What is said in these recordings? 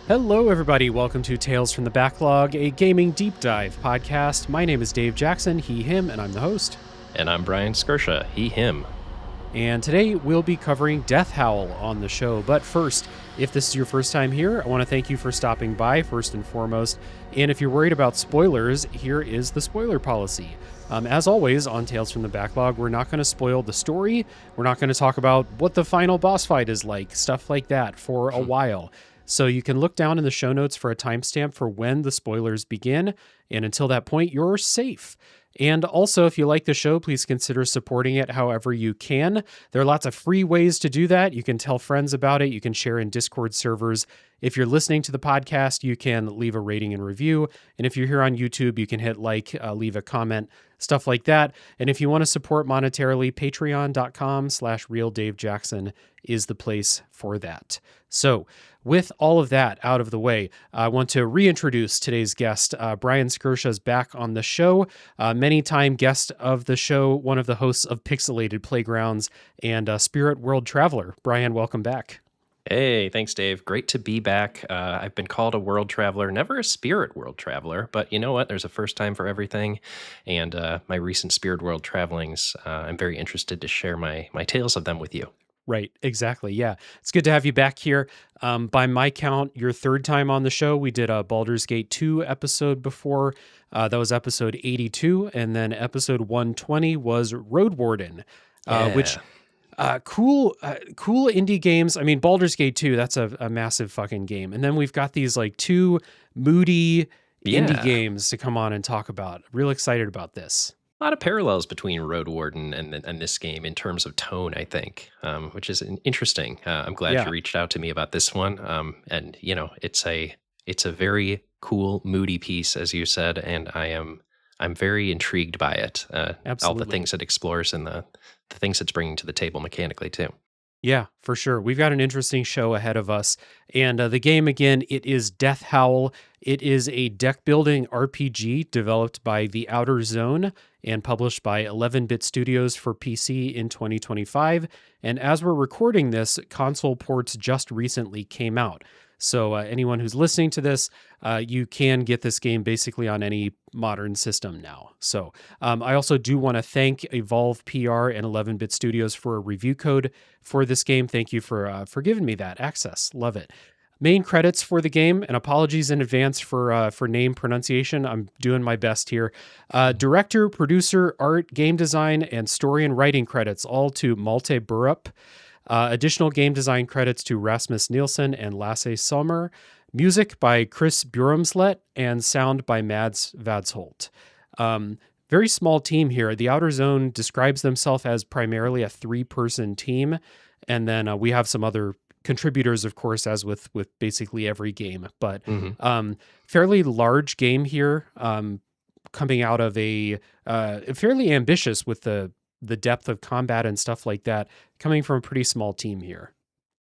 Hello, everybody. Welcome to Tales from the Backlog, a gaming deep dive podcast. My name is Dave Jackson, he, him, and I'm the host. And I'm Bryan Skursha, he, him. And today we'll be covering Death Howl on the show. But first, if this is your first time here, I want to thank you for stopping by, first and foremost. And if you're worried about spoilers, here is the spoiler policy. As always, on Tales from the Backlog, we're not going to spoil the story. We're not going to talk about what the final boss fight is like, stuff like that, for a while. So you can look down in the show notes for a timestamp for when the spoilers begin. And until that point, you're safe. And also, if you like the show, please consider supporting it however you can. There are lots of free ways to do that. You can tell friends about it. You can share in Discord servers. If you're listening to the podcast, you can leave a rating and review. And if you're here on YouTube, you can hit like, leave a comment, stuff like that. And if you want to support monetarily, patreon.com/realdavejackson is the place for that. So with all of that out of the way, I want to reintroduce today's guest. Bryan Skursha is back on the show. Many-time guest of the show, one of the hosts of Pixelated Playgrounds and Spirit World Traveler. Bryan, welcome back. Hey, thanks, Dave. Great to be back. I've been called a world traveler, never a spirit world traveler, but you know what? There's a first time for everything. And my recent spirit world travelings, I'm very interested to share my tales of them with you. Right, exactly. Yeah, it's good to have you back here. By my count, your third time on the show. We did a Baldur's Gate 2 episode before. That was episode 82. And then episode 120 was Road Warden, which... cool indie games. I mean, Baldur's Gate 2, that's a massive fucking game. And then we've got these like two moody indie games to come on and talk about. Real excited about this. A lot of parallels between Road Warden and this game in terms of tone, I think, which is interesting. I'm glad you reached out to me about this one. And you know, it's a very cool, moody piece, as you said, and I'm very intrigued by it. All the things it explores and the things it's bringing to the table mechanically too. Yeah, for sure. We've got an interesting show ahead of us. And the game, again, it is Death Howl. It is a deck-building RPG developed by The Outer Zone and published by 11-Bit Studios for PC in 2025. And as we're recording this, console ports just recently came out. So anyone who's listening to this, you can get this game basically on any modern system now. So I also do want to thank Evolve PR and 11-Bit Studios for a review code for this game. Thank you for giving me that access. Love it. Main credits for the game, and apologies in advance for name pronunciation. I'm doing my best here. Director, producer, art, game design, and story and writing credits, all to Malte Burrup. Additional game design credits to Rasmus Nielsen and Lasse Sommer. Music by Chris Burumslet and sound by Mads Vadsholt. Very small team here. The Outer Zone describes themselves as primarily a 3-person team. And then we have some other contributors, of course, as with basically every game. But fairly large game here, coming out of a fairly ambitious with the depth of combat and stuff like that, coming from a pretty small team here.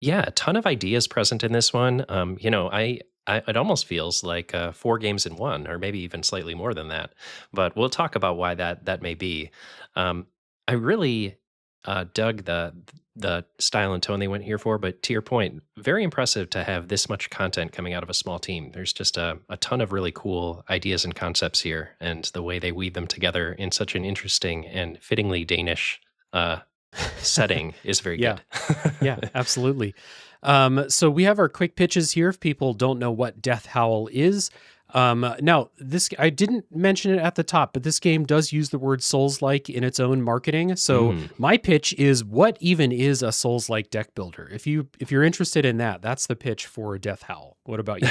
Yeah, a ton of ideas present in this one. You know, it almost feels like 4 games in one, or maybe even slightly more than that. But we'll talk about why that may be. I really dug the style and tone they went here for, but to your point, very impressive to have this much content coming out of a small team. There's just a ton of really cool ideas and concepts here, and the way they weave them together in such an interesting and fittingly Danish setting is very good. Yeah, absolutely. So we have our quick pitches here if people don't know what Death Howl is. Now, I didn't mention it at the top, but this game does use the word Soulslike in its own marketing. So my pitch is, what even is a Soulslike deck builder? If you're interested in that, that's the pitch for Death Howl. What about you?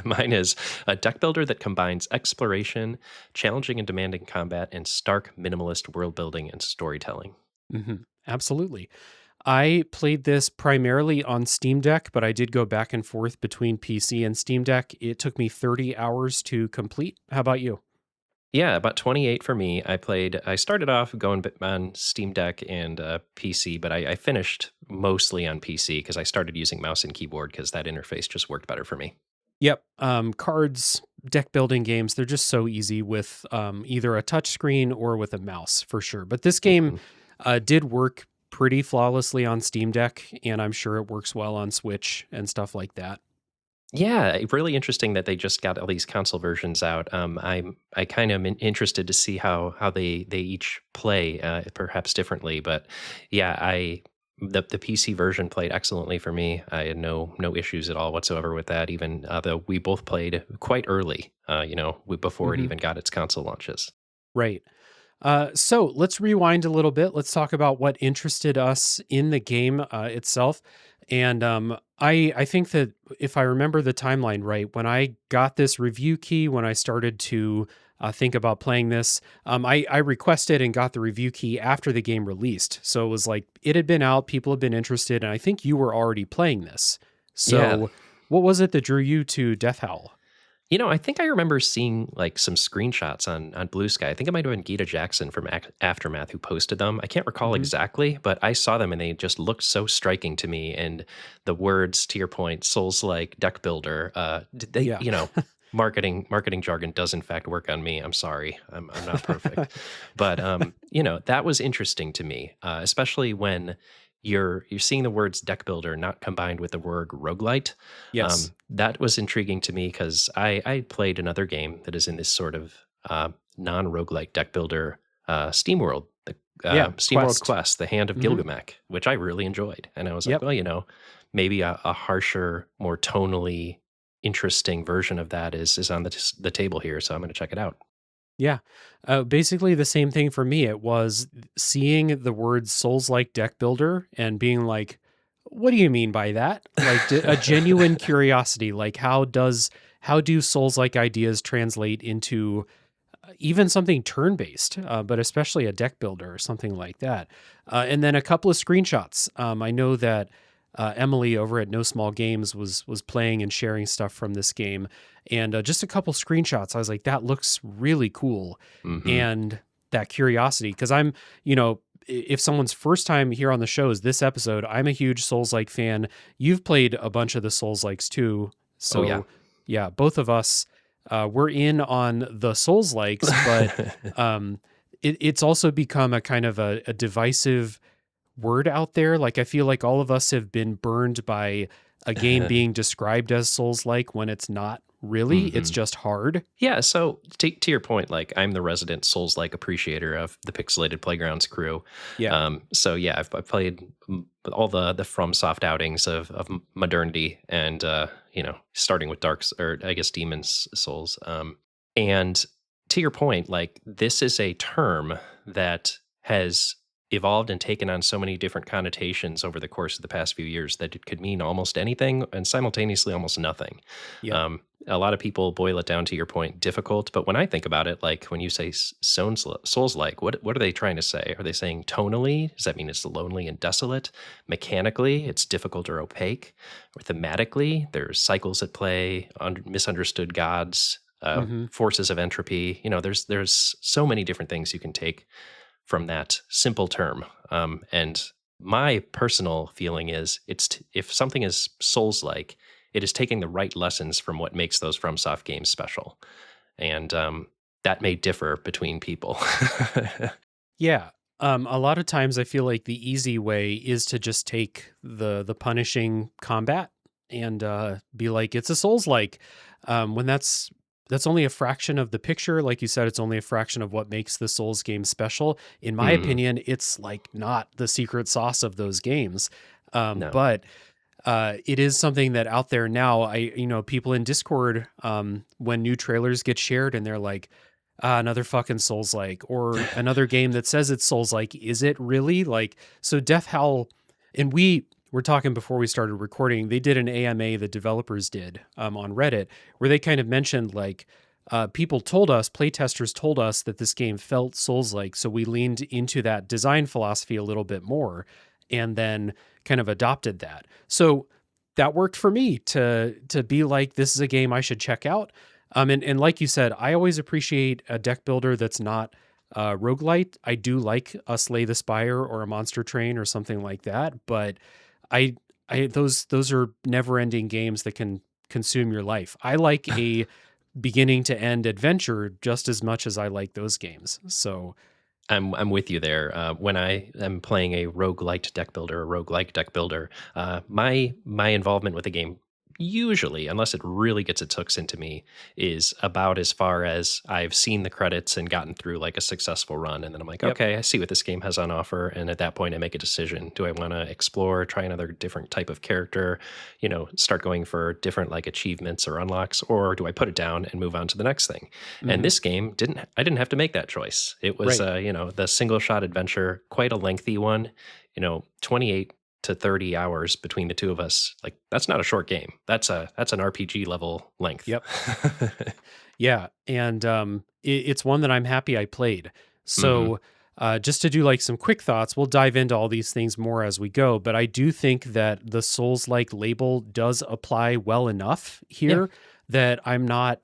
Mine is a deck builder that combines exploration, challenging and demanding combat, and stark minimalist world building and storytelling. Absolutely. I played this primarily on Steam Deck, but I did go back and forth between PC and Steam Deck. It took me 30 hours to complete. How about you? Yeah, about 28 for me. I started off going on Steam Deck and PC, but I finished mostly on PC because I started using mouse and keyboard because that interface just worked better for me. Yep. Cards, deck building games, they're just so easy with either a touch screen or with a mouse for sure. But this game did work pretty flawlessly on Steam Deck, and I'm sure it works well on Switch and stuff like that. Yeah, really interesting that they just got all these console versions out. I kind of interested to see how they each play, perhaps differently. But yeah, the PC version played excellently for me. I had no issues at all whatsoever with that. Even though we both played quite early, before it Hmm. even got its console launches. Right. So let's rewind a little bit. Let's talk about what interested us in the game itself. And I think that if I remember the timeline right, when I got this review key, when I started to think about playing this, I requested and got the review key after the game released. So it was like it had been out, people had been interested, and I think you were already playing this. Yeah, So what was it that drew you to Death Howl? I think I remember seeing like some screenshots on Blue Sky. I think it might have been Gita Jackson from Aftermath who posted them. I can't recall Hmm. exactly, but I saw them and they just looked so striking to me. And the words, to your point, Souls like deck builder. They, Yeah. marketing jargon does in fact work on me. I'm sorry, I'm not perfect, but that was interesting to me, especially when you're seeing the words deck builder not combined with the word roguelite. Yes. That was intriguing to me because I played another game that is in this sort of non-roguelike deck builder, SteamWorld, the Yeah. SteamWorld Quest. Quest, The Hand of Hmm. Gilgamesh, which I really enjoyed. And I was like, Yep. well, maybe a harsher, more tonally interesting version of that is on the table here. So I'm going to check it out. Yeah. Basically, the same thing for me. It was seeing the word Souls like deck builder and being like, what do you mean by that? Like a genuine curiosity. Like, how do Souls like ideas translate into even something turn based, but especially a deck builder or something like that? And then a couple of screenshots. I know that Emily over at No Small Games was playing and sharing stuff from this game, and just a couple screenshots. I was like, that looks really cool, Hmm. and that curiosity because if someone's first time here on the show is this episode, I'm a huge Souls like fan. You've played a bunch of the Souls likes too, Oh yeah. so yeah, both of us we're in on the Souls likes, but um, it's also become a kind of a divisive word out there. Like I feel like all of us have been burned by a game being described as Souls like when it's not really. It's Hmm. just hard. Yeah, so to your point, like I'm the resident Souls-like appreciator of the Pixelated Playgrounds crew. Yeah. So yeah, I've played all the FromSoft outings of modernity, and starting with or I guess Demon's Souls. And to your point, like this is a term that has evolved and taken on so many different connotations over the course of the past few years that it could mean almost anything and simultaneously almost nothing. Yep. A lot of people boil it down to your point, difficult. But when I think about it, like when you say Souls like, what are they trying to say? Are they saying tonally? Does that mean it's lonely and desolate? Mechanically, it's difficult or opaque? Or thematically, there's cycles at play, misunderstood gods, Hmm. forces of entropy. There's so many different things you can take from that simple term. And my personal feeling is if something is Souls like, it is taking the right lessons from what makes those FromSoft games special. And that may differ between people. Yeah. A lot of times I feel like the easy way is to just take the punishing combat and be like, it's a Souls like, when that's only a fraction of the picture. Like you said, it's only a fraction of what makes the Souls game special. In my Mhm. opinion, it's like not the secret sauce of those games. No. But it is something that out there now, people in Discord, when new trailers get shared and they're like, another fucking Souls like, or another game that says it's Souls like, is it really? Like, so Death Howl, and we were talking before we started recording, they did an AMA, the developers did on Reddit, where they kind of mentioned like, people told us, playtesters told us that this game felt Souls like. So we leaned into that design philosophy a little bit more and then kind of adopted that. So that worked for me to be like, this is a game I should check out. And like you said, I always appreciate a deck builder that's not roguelite. I do like a Slay the Spire or a Monster Train or something like that, but I those are never-ending games that can consume your life. I like a beginning to end adventure just as much as I like those games. So, I'm with you there. When I am playing a roguelite deck builder, a roguelike deck builder, my involvement with the game usually, unless it really gets its hooks into me, is about as far as I've seen the credits and gotten through like a successful run. And then I'm like, Yep. okay, I see what this game has on offer. And at that point, I make a decision. Do I want to explore, try another different type of character, start going for different like achievements or unlocks, or do I put it down and move on to the next thing? And Hmm. this game I didn't have to make that choice. It was, Right. the single shot adventure, quite a lengthy one, 28 to 30 hours between the two of us. Like that's not a short game. That's an RPG level length. Yep. Yeah, and it's one that I'm happy I played. Hmm. So, just to do like some quick thoughts, we'll dive into all these things more as we go. But I do think that the Souls-like label does apply well enough Yeah. here that I'm not.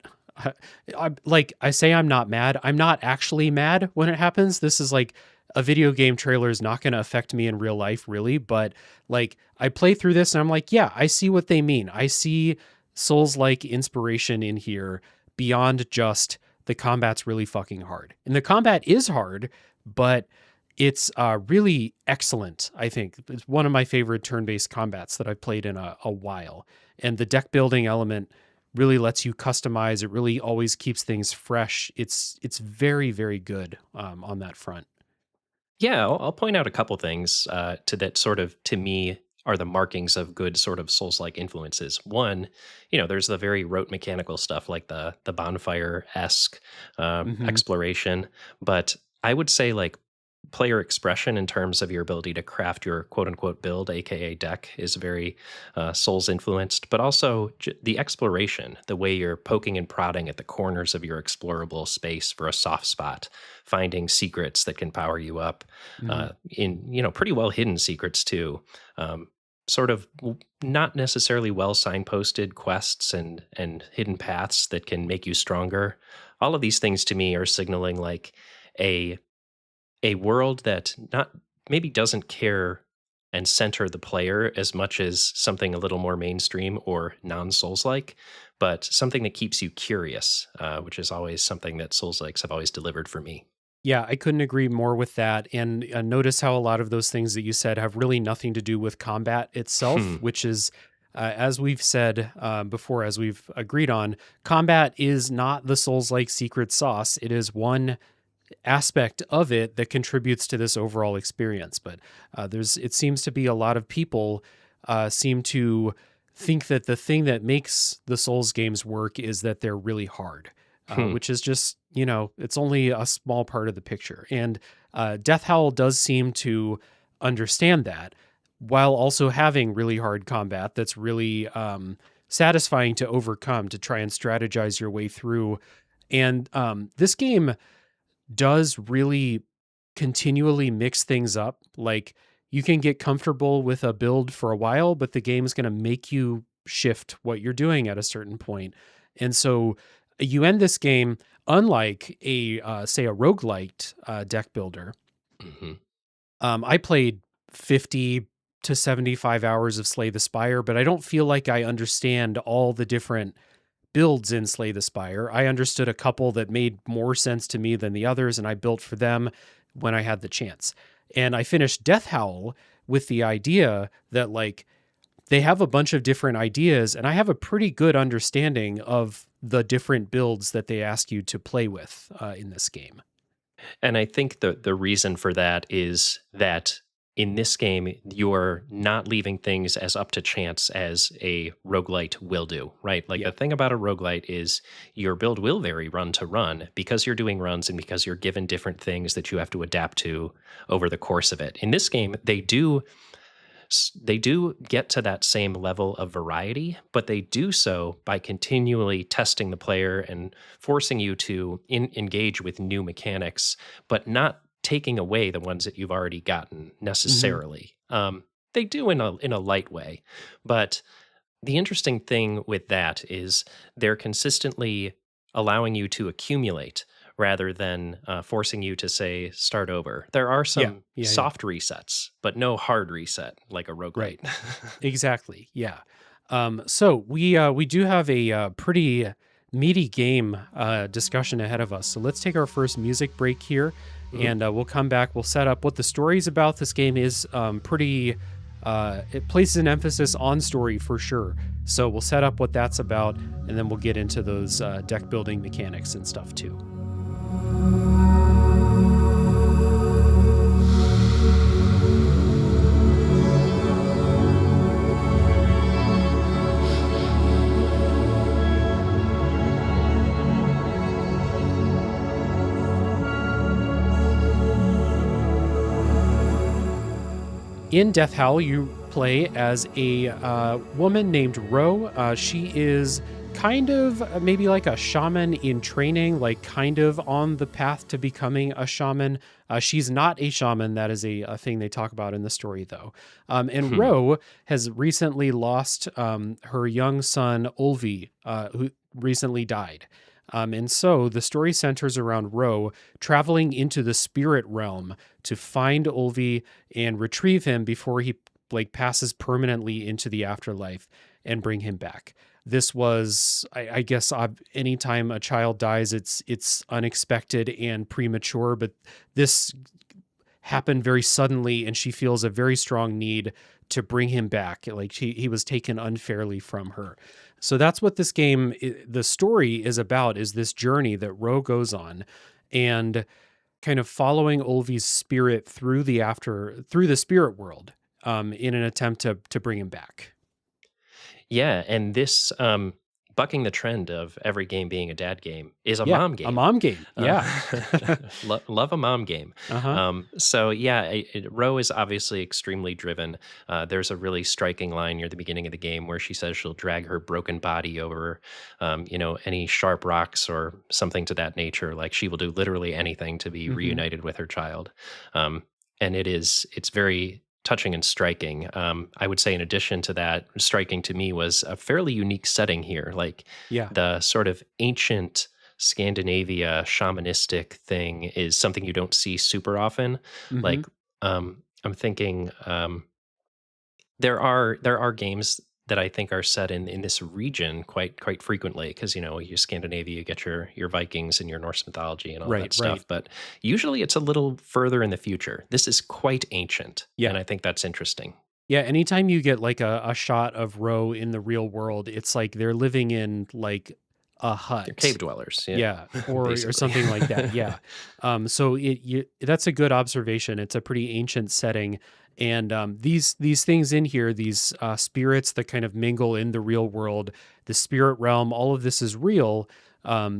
I say I'm not mad. I'm not actually mad when it happens. This is like a video game trailer is not going to affect me in real life, really. But like I play through this and I'm like, yeah, I see what they mean. I see Souls-like inspiration in here beyond just the combat's really fucking hard. And the combat is hard, but it's really excellent, I think. It's one of my favorite turn-based combats that I've played in a while. And the deck building element really lets you customize. It really always keeps things fresh. It's very, very good on that front. Yeah, I'll point out a couple things to that sort of to me are the markings of good sort of Souls-like influences. One, there's the very rote mechanical stuff like the bonfire esque Hmm. exploration, but I would say like player expression in terms of your ability to craft your quote unquote build, aka deck, is very Souls influenced, but also the exploration, the way you're poking and prodding at the corners of your explorable space for a soft spot, finding secrets that can power you up, Hmm. in pretty well hidden secrets too. Sort of not necessarily well signposted quests and hidden paths that can make you stronger. All of these things to me are signaling like a a world that not maybe doesn't care and center the player as much as something a little more mainstream or non-Souls like, but something that keeps you curious, which is always something that Souls likes have always delivered for me. Yeah, I couldn't agree more with that. And notice how a lot of those things that you said have really nothing to do with combat itself, Hmm. which is, as we've said before, as we've agreed on, combat is not the Souls like secret sauce. It is one aspect of it that contributes to this overall experience. But it seems to be a lot of people seem to think that the thing that makes the Souls games work is that they're really hard, Hmm. which is just, it's only a small part of the picture. And Death Howl does seem to understand that while also having really hard combat that's really satisfying to overcome, to try and strategize your way through. And this game does really continually mix things up. Like you can get comfortable with a build for a while, but the game is going to make you shift what you're doing at a certain point. And so you end this game unlike a say a roguelite deck builder. Hmm. I played 50 to 75 hours of Slay the Spire, but I don't feel like I understand all the different builds in Slay the Spire. I understood a couple that made more sense to me than the others, and I built for them when I had the chance. And I finished Death Howl with the idea that, like, they have a bunch of different ideas, and I have a pretty good understanding of the different builds that they ask you to play with in this game. And I think the reason for that is that in this game, you're not leaving things as up to chance as a roguelite will do, right? Like the Yep. thing about a roguelite is your build will vary run to run because you're doing runs and because you're given different things that you have to adapt to over the course of it. In this game, they do get to that same level of variety, but they do so by continually testing the player and forcing you to engage with new mechanics, but not taking away the ones that you've already gotten Hmm. necessarily. They do in a light way, but the interesting thing with that is they're consistently allowing you to accumulate rather than forcing you to say start over. There are Yeah. some Yeah. Yeah. soft resets, but no hard reset like a Right. roguelite. Exactly. Yeah. So we do have a pretty meaty game discussion ahead of us. So let's take our first music break here, Mhm. and we'll come back. We'll set up what the story is about. This game is pretty it places an emphasis on story for sure. So we'll set up what that's about, and then we'll get into those deck building mechanics and stuff too. In Death Howl, you play as a woman named Ro. She is kind of maybe like a shaman in training, like kind of on the path to becoming a shaman. She's not a shaman. That is a thing they talk about in the story, though. And Ro has recently lost her young son, Olvi, who recently died. And so the story centers around Ro traveling into the spirit realm to find Olvi and retrieve him before he like passes permanently into the afterlife and bring him back. This was, I guess, anytime a child dies, it's unexpected and premature, but this happened very suddenly, and she feels a very strong need to bring him back. Like he was taken unfairly from her. So that's what this game, the story is about, is this journey that Ro goes on, and kind of following Olvi's spirit through the spirit world, in an attempt to bring him back. Yeah, and this bucking the trend of every game being a dad game is a Yeah, mom a game. mom game. Yeah. Love a mom game. Uh-huh. So yeah, Ro is obviously extremely driven. There's a really striking line near the beginning of the game where she says she'll drag her broken body over, any sharp rocks or something to that nature. Like she will do literally anything to be reunited with her child. And it's very touching and striking. I would say in addition to that, striking to me was a fairly unique setting here. Like Yeah. the sort of ancient Scandinavia shamanistic thing is something you don't see super often. Mm-hmm. Like I'm thinking there are games that I think are set in this region quite frequently because you Scandinavia, you get your Vikings and your Norse mythology and all Right, that right. stuff, but usually it's a little further in the future. This is quite ancient, Yeah. and I think that's interesting. Yeah, anytime you get like a shot of Ro in the real world, it's like they're living in like a They're hut. cave dwellers, yeah, Yeah, or basically. something like that. Yeah. So that's a good observation. It's a pretty ancient setting, and these things in here, these spirits that kind of mingle in the real world, the spirit realm, all of this is real.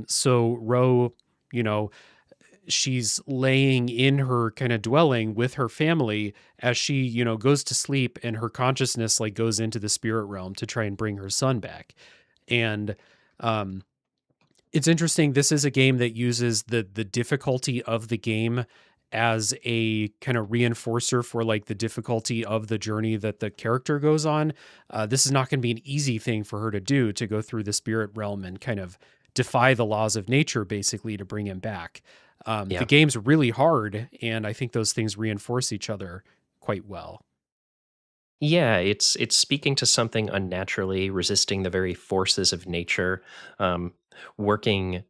So Ro, you know, she's laying in her kind of dwelling with her family as she, goes to sleep, and her consciousness like goes into the spirit realm to try and bring her son back. And um it's interesting. This is a game that uses the difficulty of the game as a kind of reinforcer for like the difficulty of the journey that the character goes on. This is not going to be an easy thing for her to do, to go through the spirit realm and kind of defy the laws of nature, basically, to bring him back. The Yeah. game's really hard, and I think those things reinforce each other quite well. Yeah, it's speaking to something unnaturally, resisting the very forces of nature, um, working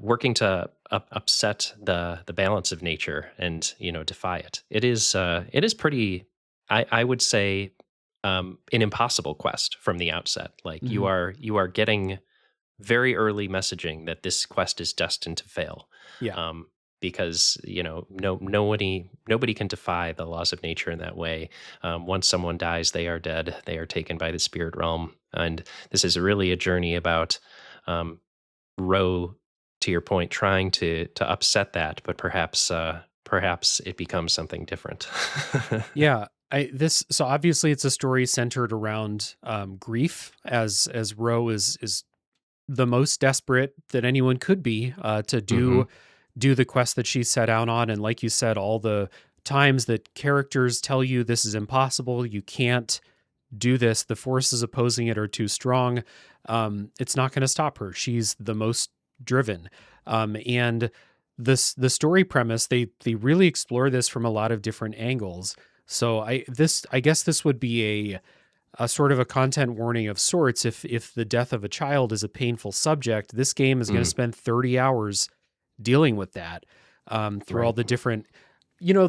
working to upset the balance of nature and defy it. It is pretty. I would say an impossible quest from the outset. Like you Mhm. are getting very early messaging that this quest is destined to fail. Yeah. Um, because nobody can defy the laws of nature in that way. Once someone dies, they are dead. They are taken by the spirit realm, and this is really a journey about um, Ro, to your point, trying to upset that, but perhaps it becomes something different. Yeah, so obviously it's a story centered around grief, as Ro is the most desperate that anyone could be, to Hmm. do the quest that she set out on. And like you said, all the times that characters tell you this is impossible, you can't do this, the forces opposing it are too strong. It's not going to stop her. She's the most driven. And the story premise, they really explore this from a lot of different angles. So I guess this would be a sort of a content warning of sorts. If the death of a child is a painful subject, this game is going to Mm, spend 30 hours dealing with that, through all right. the different, you know,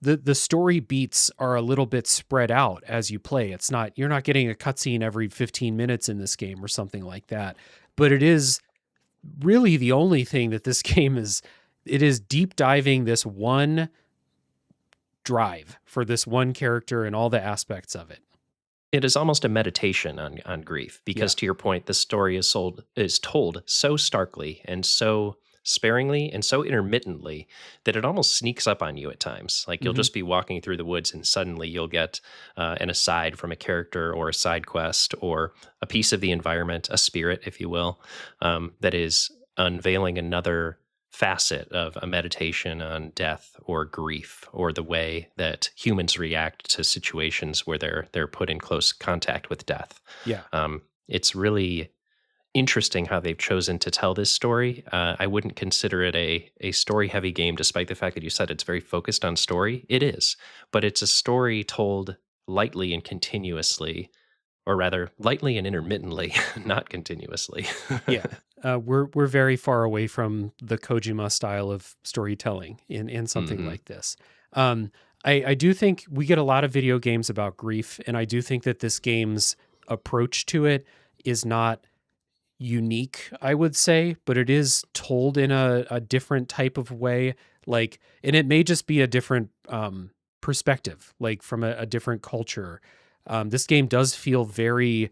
the story beats are a little bit spread out as you play. You're not getting a cutscene every 15 minutes in this game or something like that. But it is really the only thing that this game is. It is deep diving this one drive for this one character and all the aspects of it. It is almost a meditation on grief Yeah. because, to your point, the story is told so starkly and so sparingly and so intermittently that it almost sneaks up on you at times. Like you'll Mhm. just be walking through the woods and suddenly you'll get an aside from a character or a side quest or a piece of the environment, a spirit, if you will, that is unveiling another facet of a meditation on death or grief or the way that humans react to situations where they're put in close contact with death. Yeah. It's really interesting how they've chosen to tell this story. I wouldn't consider it a story heavy game, despite the fact that you said it's very focused on story. It is, but it's a story told lightly and continuously, or rather, lightly and intermittently, not continuously. Yeah. We're very far away from the Kojima style of storytelling in something Mhm. like this. I do think we get a lot of video games about grief, and I do think that this game's approach to it is not unique, I would say, but it is told in a different type of way. Like, and it may just be a different perspective, like from a different culture. This game does feel very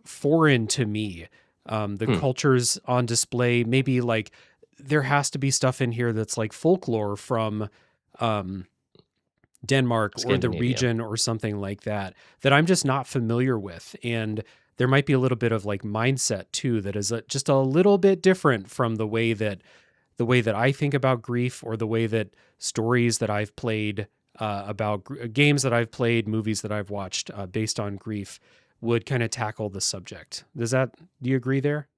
foreign to me. The Hmm. cultures on display, maybe like there has to be stuff in here that's like folklore from um, Denmark or the Scandinavia. region or something like that that I'm just not familiar with. And there might be a little bit of like mindset too that is just a little bit different from the way that I think about grief or the way that stories that I've played about games that I've played, movies that I've watched based on grief would kind of tackle the subject. Do you agree there?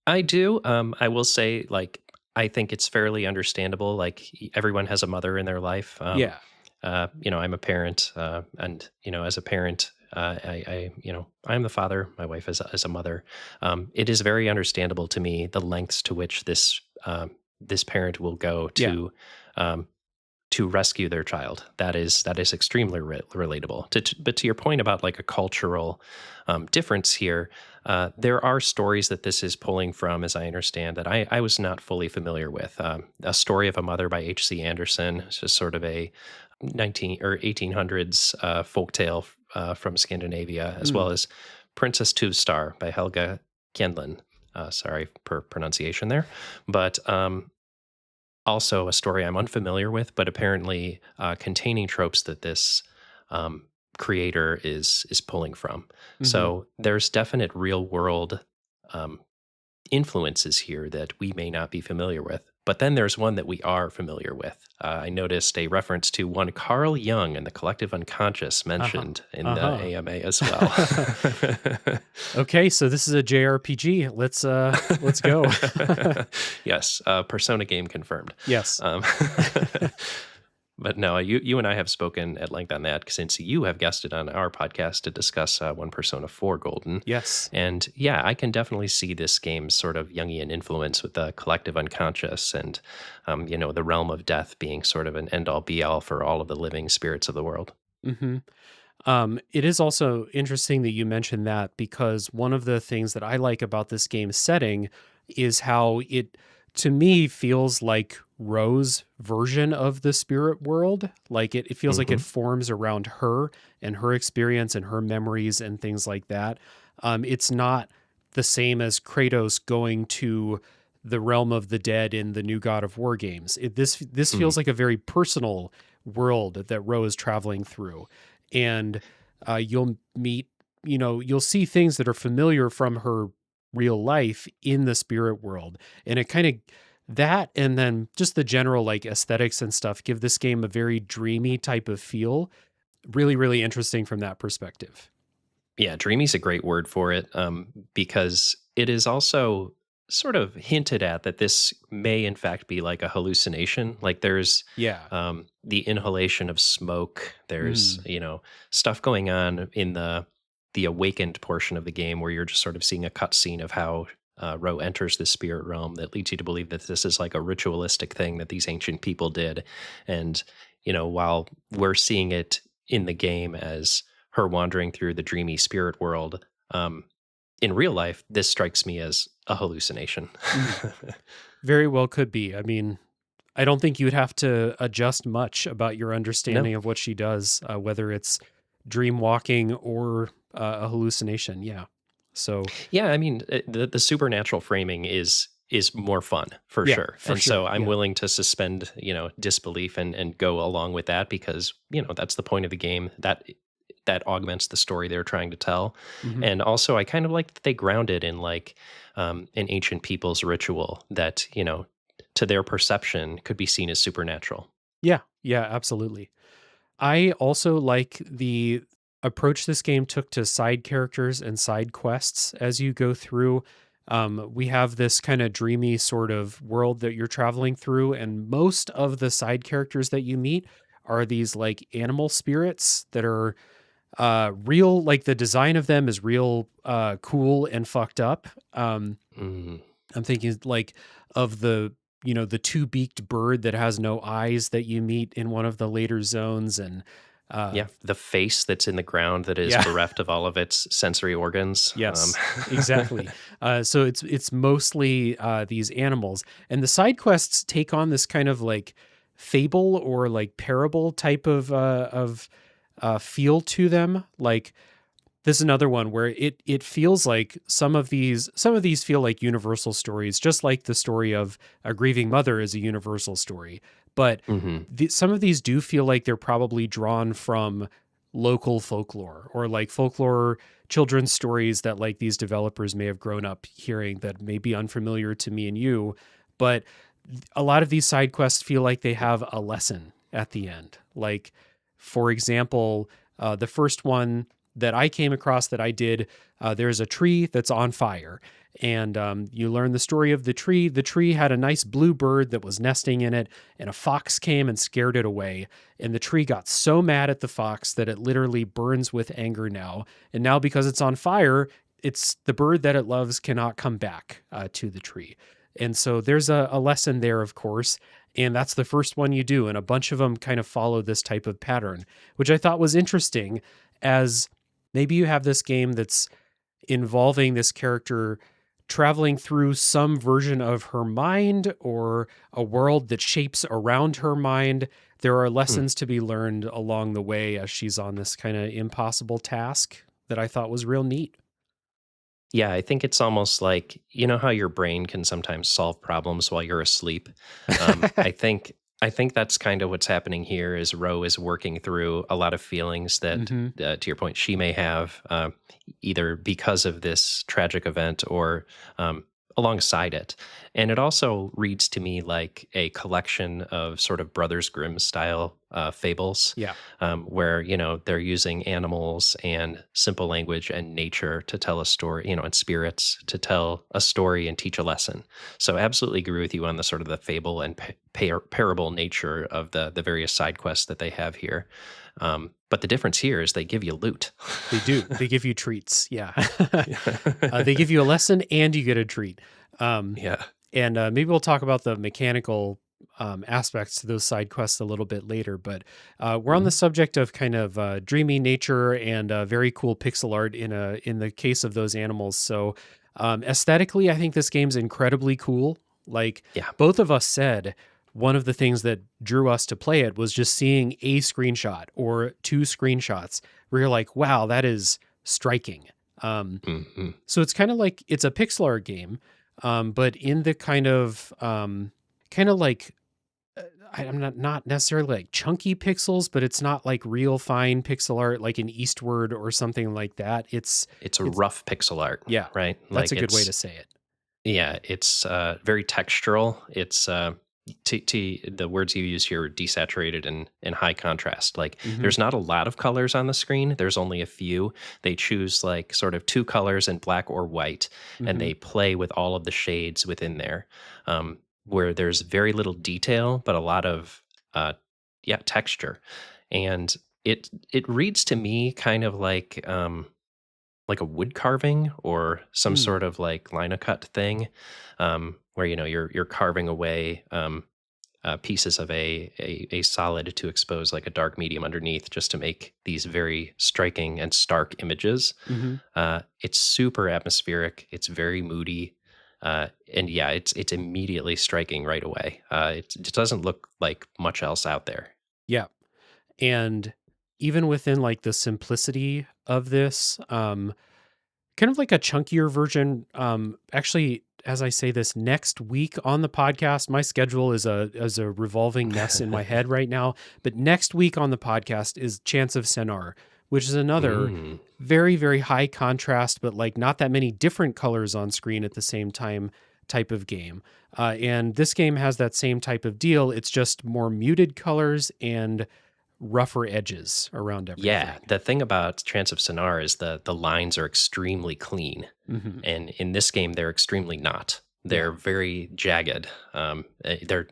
I do. I will say, like, I think it's fairly understandable. Like, everyone has a mother in their life. Yeah. I'm a parent, and as a parent, I'm the father. My wife is a mother. It is very understandable to me the lengths to which this parent will go Yeah. um, to rescue their child. That is extremely relatable. But to your point about like a cultural difference here, there are stories that this is pulling from, as I understand, that I was not fully familiar with. A Story of a Mother by H.C. Andersen. It's just sort of a 19 or 1800s folktale from Scandinavia, as Mm. well as Princess Tuvstar by Helga Kendlin. Sorry for pronunciation there, but also a story I'm unfamiliar with, but apparently containing tropes that this creator is pulling from. Hmm. So there's definite real world um, influences here that we may not be familiar with. But then there's one that we are familiar with. I noticed a reference to one Carl Jung and the collective unconscious Uh-huh. mentioned in the Uh-huh. AMA as well. Okay, so this is a JRPG. Let's go. Yes, Persona game confirmed. Yes. Um, but no, you and I have spoken at length on that since you have guested on our podcast to discuss one Persona 4 Golden. Yes. And yeah, I can definitely see this game's sort of Jungian influence with the collective unconscious and, the realm of death being sort of an end all be all for all of the living spirits of the world. Hmm. It is also interesting that you mentioned that because one of the things that I like about this game's setting is how it, to me, feels like Ro's version of the spirit world. Like it feels like it Hmm. forms around her and her experience and her memories and things like that. It's not the same as Kratos going to the realm of the dead in the new God of War games. This Mm. feels like a very personal world that Ro is traveling through, and you'll meet, you'll see things that are familiar from her real life in the spirit world, and it kind of that, and then just the general like aesthetics and stuff give this game a very dreamy type of feel. Really, really interesting from that perspective. Yeah, dreamy's a great word for it because it is also sort of hinted at that this may, in fact, be like a hallucination. Like there's Yeah. the inhalation of smoke. There's Mm. stuff going on in the awakened portion of the game where you're just sort of seeing a cutscene of how Ro enters the spirit realm that leads you to believe that this is like a ritualistic thing that these ancient people did, and while we're seeing it in the game as her wandering through the dreamy spirit world, in real life, this strikes me as a hallucination. Mm, very well could be. I mean, I don't think you'd have to adjust much about your No. understanding of what she does, whether it's dream walking or a hallucination. Yeah. So, Yeah, I mean, the supernatural framing is more fun for yeah, sure, for and so sure. I'm Yeah. willing to suspend disbelief and go along with that because that's the point of the game that augments the story they're trying to tell, Hmm. and also I kind of like that they ground it in like an ancient people's ritual that to their perception could be seen as supernatural. Yeah. Yeah. Absolutely. I also like the approach this game took to side characters and side quests as you go through. We have this kind of dreamy sort of world that you're traveling through, and most of the side characters that you meet are these like animal spirits that are real. Like the design of them is real cool and fucked up. Mm. I'm thinking like of the two-beaked bird that has no eyes that you meet in one of the later zones, and uh Yeah, the face that's in the ground that is yeah. bereft of all of its sensory organs. Yes, exactly. So it's mostly these animals, and the side quests take on this kind of like fable or like parable type of feel to them. Like this is another one where it feels like some of these feel like universal stories, just like the story of a grieving mother is a universal story. But Mhm. some of these do feel like they're probably drawn from local folklore or like folklore children's stories that like these developers may have grown up hearing that may be unfamiliar to me and you. But a lot of these side quests feel like they have a lesson at the end. Like, for example, the first one that I came across that I did, there's a tree that's on fire. And you learn the story of the tree. The tree had a nice blue bird that was nesting in it, and a fox came and scared it away. And the tree got so mad at the fox that it literally burns with anger now. And now, because it's on fire, it's the bird that it loves cannot come back to the tree. And so there's a lesson there, of course. And that's the first one you do. And a bunch of them kind of follow this type of pattern, which I thought was interesting, as maybe you have this game that's involving this character traveling through some version of her mind or a world that shapes around her mind. There are Mm. lessons to be learned along the way as she's on this kind of impossible task that I thought was real neat. Yeah, I think it's almost like how your brain can sometimes solve problems while you're asleep. I think that's kind of what's happening here. Is Ro is working through a lot of feelings that, Hmm. to your point, she may have either because of this tragic event or alongside it. And it also reads to me like a collection of sort of Brothers Grimm style fables, Yeah. where they're using animals and simple language and nature to tell a story, and spirits to tell a story and teach a lesson. So absolutely agree with you on the sort of the fable and parable nature of the various side quests that they have here. But the difference here is they give you loot. They do. They give you treats. Yeah. They give you a lesson and you get a treat. Um, Yeah. and maybe we'll talk about the mechanical aspects to those side quests a little bit later. But we're on the Mhm. subject of kind of dreamy nature and very cool pixel art in the case of those animals. So aesthetically, I think this game's incredibly cool. Like Yeah. both of us said, one of the things that drew us to play it was just seeing a screenshot or two screenshots where you're like, wow, that is striking. Mhm. So it's kind of like it's a pixel art game, but in the kind of like I'm not necessarily like chunky pixels, but it's not like real fine pixel art like an Eastward or something like that. It's a It's rough pixel art, yeah, right? that's Like a good way to it's say it. Yeah, it's very textural. It's the words you use here are desaturated and high contrast. Like Hmm. there's not a lot of colors on the screen. There's only a few. They choose like sort of two colors in black or white, and Hmm. they play with all of the shades within there. Where there's very little detail, but a lot of texture, and it reads to me kind of like a wood carving or some Mm. sort of like linocut thing, where you're carving away pieces of a solid to expose like a dark medium underneath, just to make these very striking and stark images. Hmm. It's super atmospheric. It's very moody. And yeah, it's immediately striking right away. It doesn't look like much else out there. Yeah. And even within like the simplicity of this, kind of like a chunkier version. Actually, as I say this, next week on the podcast, my schedule is a revolving mess in my head right now. But next week on the podcast is Chance of Senar, which is another Mm. very, very high contrast, but like not that many different colors on screen at the same time type of game. And this game has that same type of deal. It's just more muted colors and rougher edges around Yeah, everything. the thing about Trance of Sonar is the lines are extremely clean, Hmm. and in this game they're extremely not. Yeah. They're very jagged. They're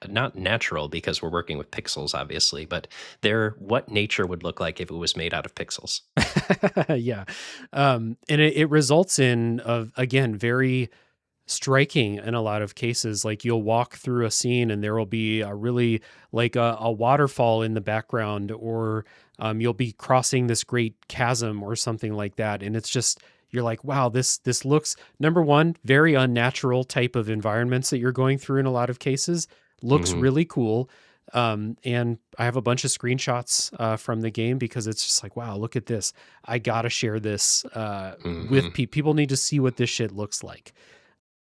not natural because we're working with pixels, obviously, but they're what nature would look like if it was made out of pixels. Yeah. And it results in, again, very striking in a lot of cases. Like you'll walk through a scene and there will be a really like a waterfall in the background, or you'll be crossing this great chasm or something like that. And it's just, you're like, wow, this looks, number one, very unnatural type of environments that you're going through in a lot of cases. Looks Hmm. really cool. And I have a bunch of screenshots from the game because it's just like, wow, look at this. I gotta share this with Hmm. people. Need to see what this shit looks like.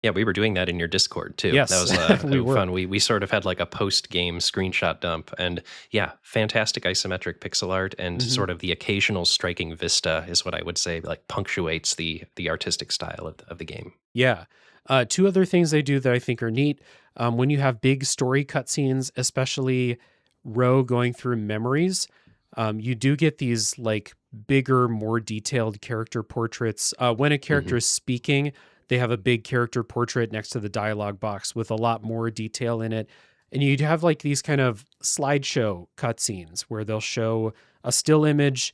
Yeah, we were doing that in your Discord too. That Yes, was we were. fun. We sort of had like a post game screenshot dump, and yeah, fantastic isometric pixel art, and Hmm. sort of the occasional striking vista is what I would say like punctuates the artistic style of the game. Yeah. Two other things they do that I think are neat. When you have big story cutscenes, especially Ro going through memories, you do get these like bigger, more detailed character portraits. When a character Hmm. is speaking, they have a big character portrait next to the dialogue box with a lot more detail in it. And you'd have like these kind of slideshow cutscenes where they'll show a still image,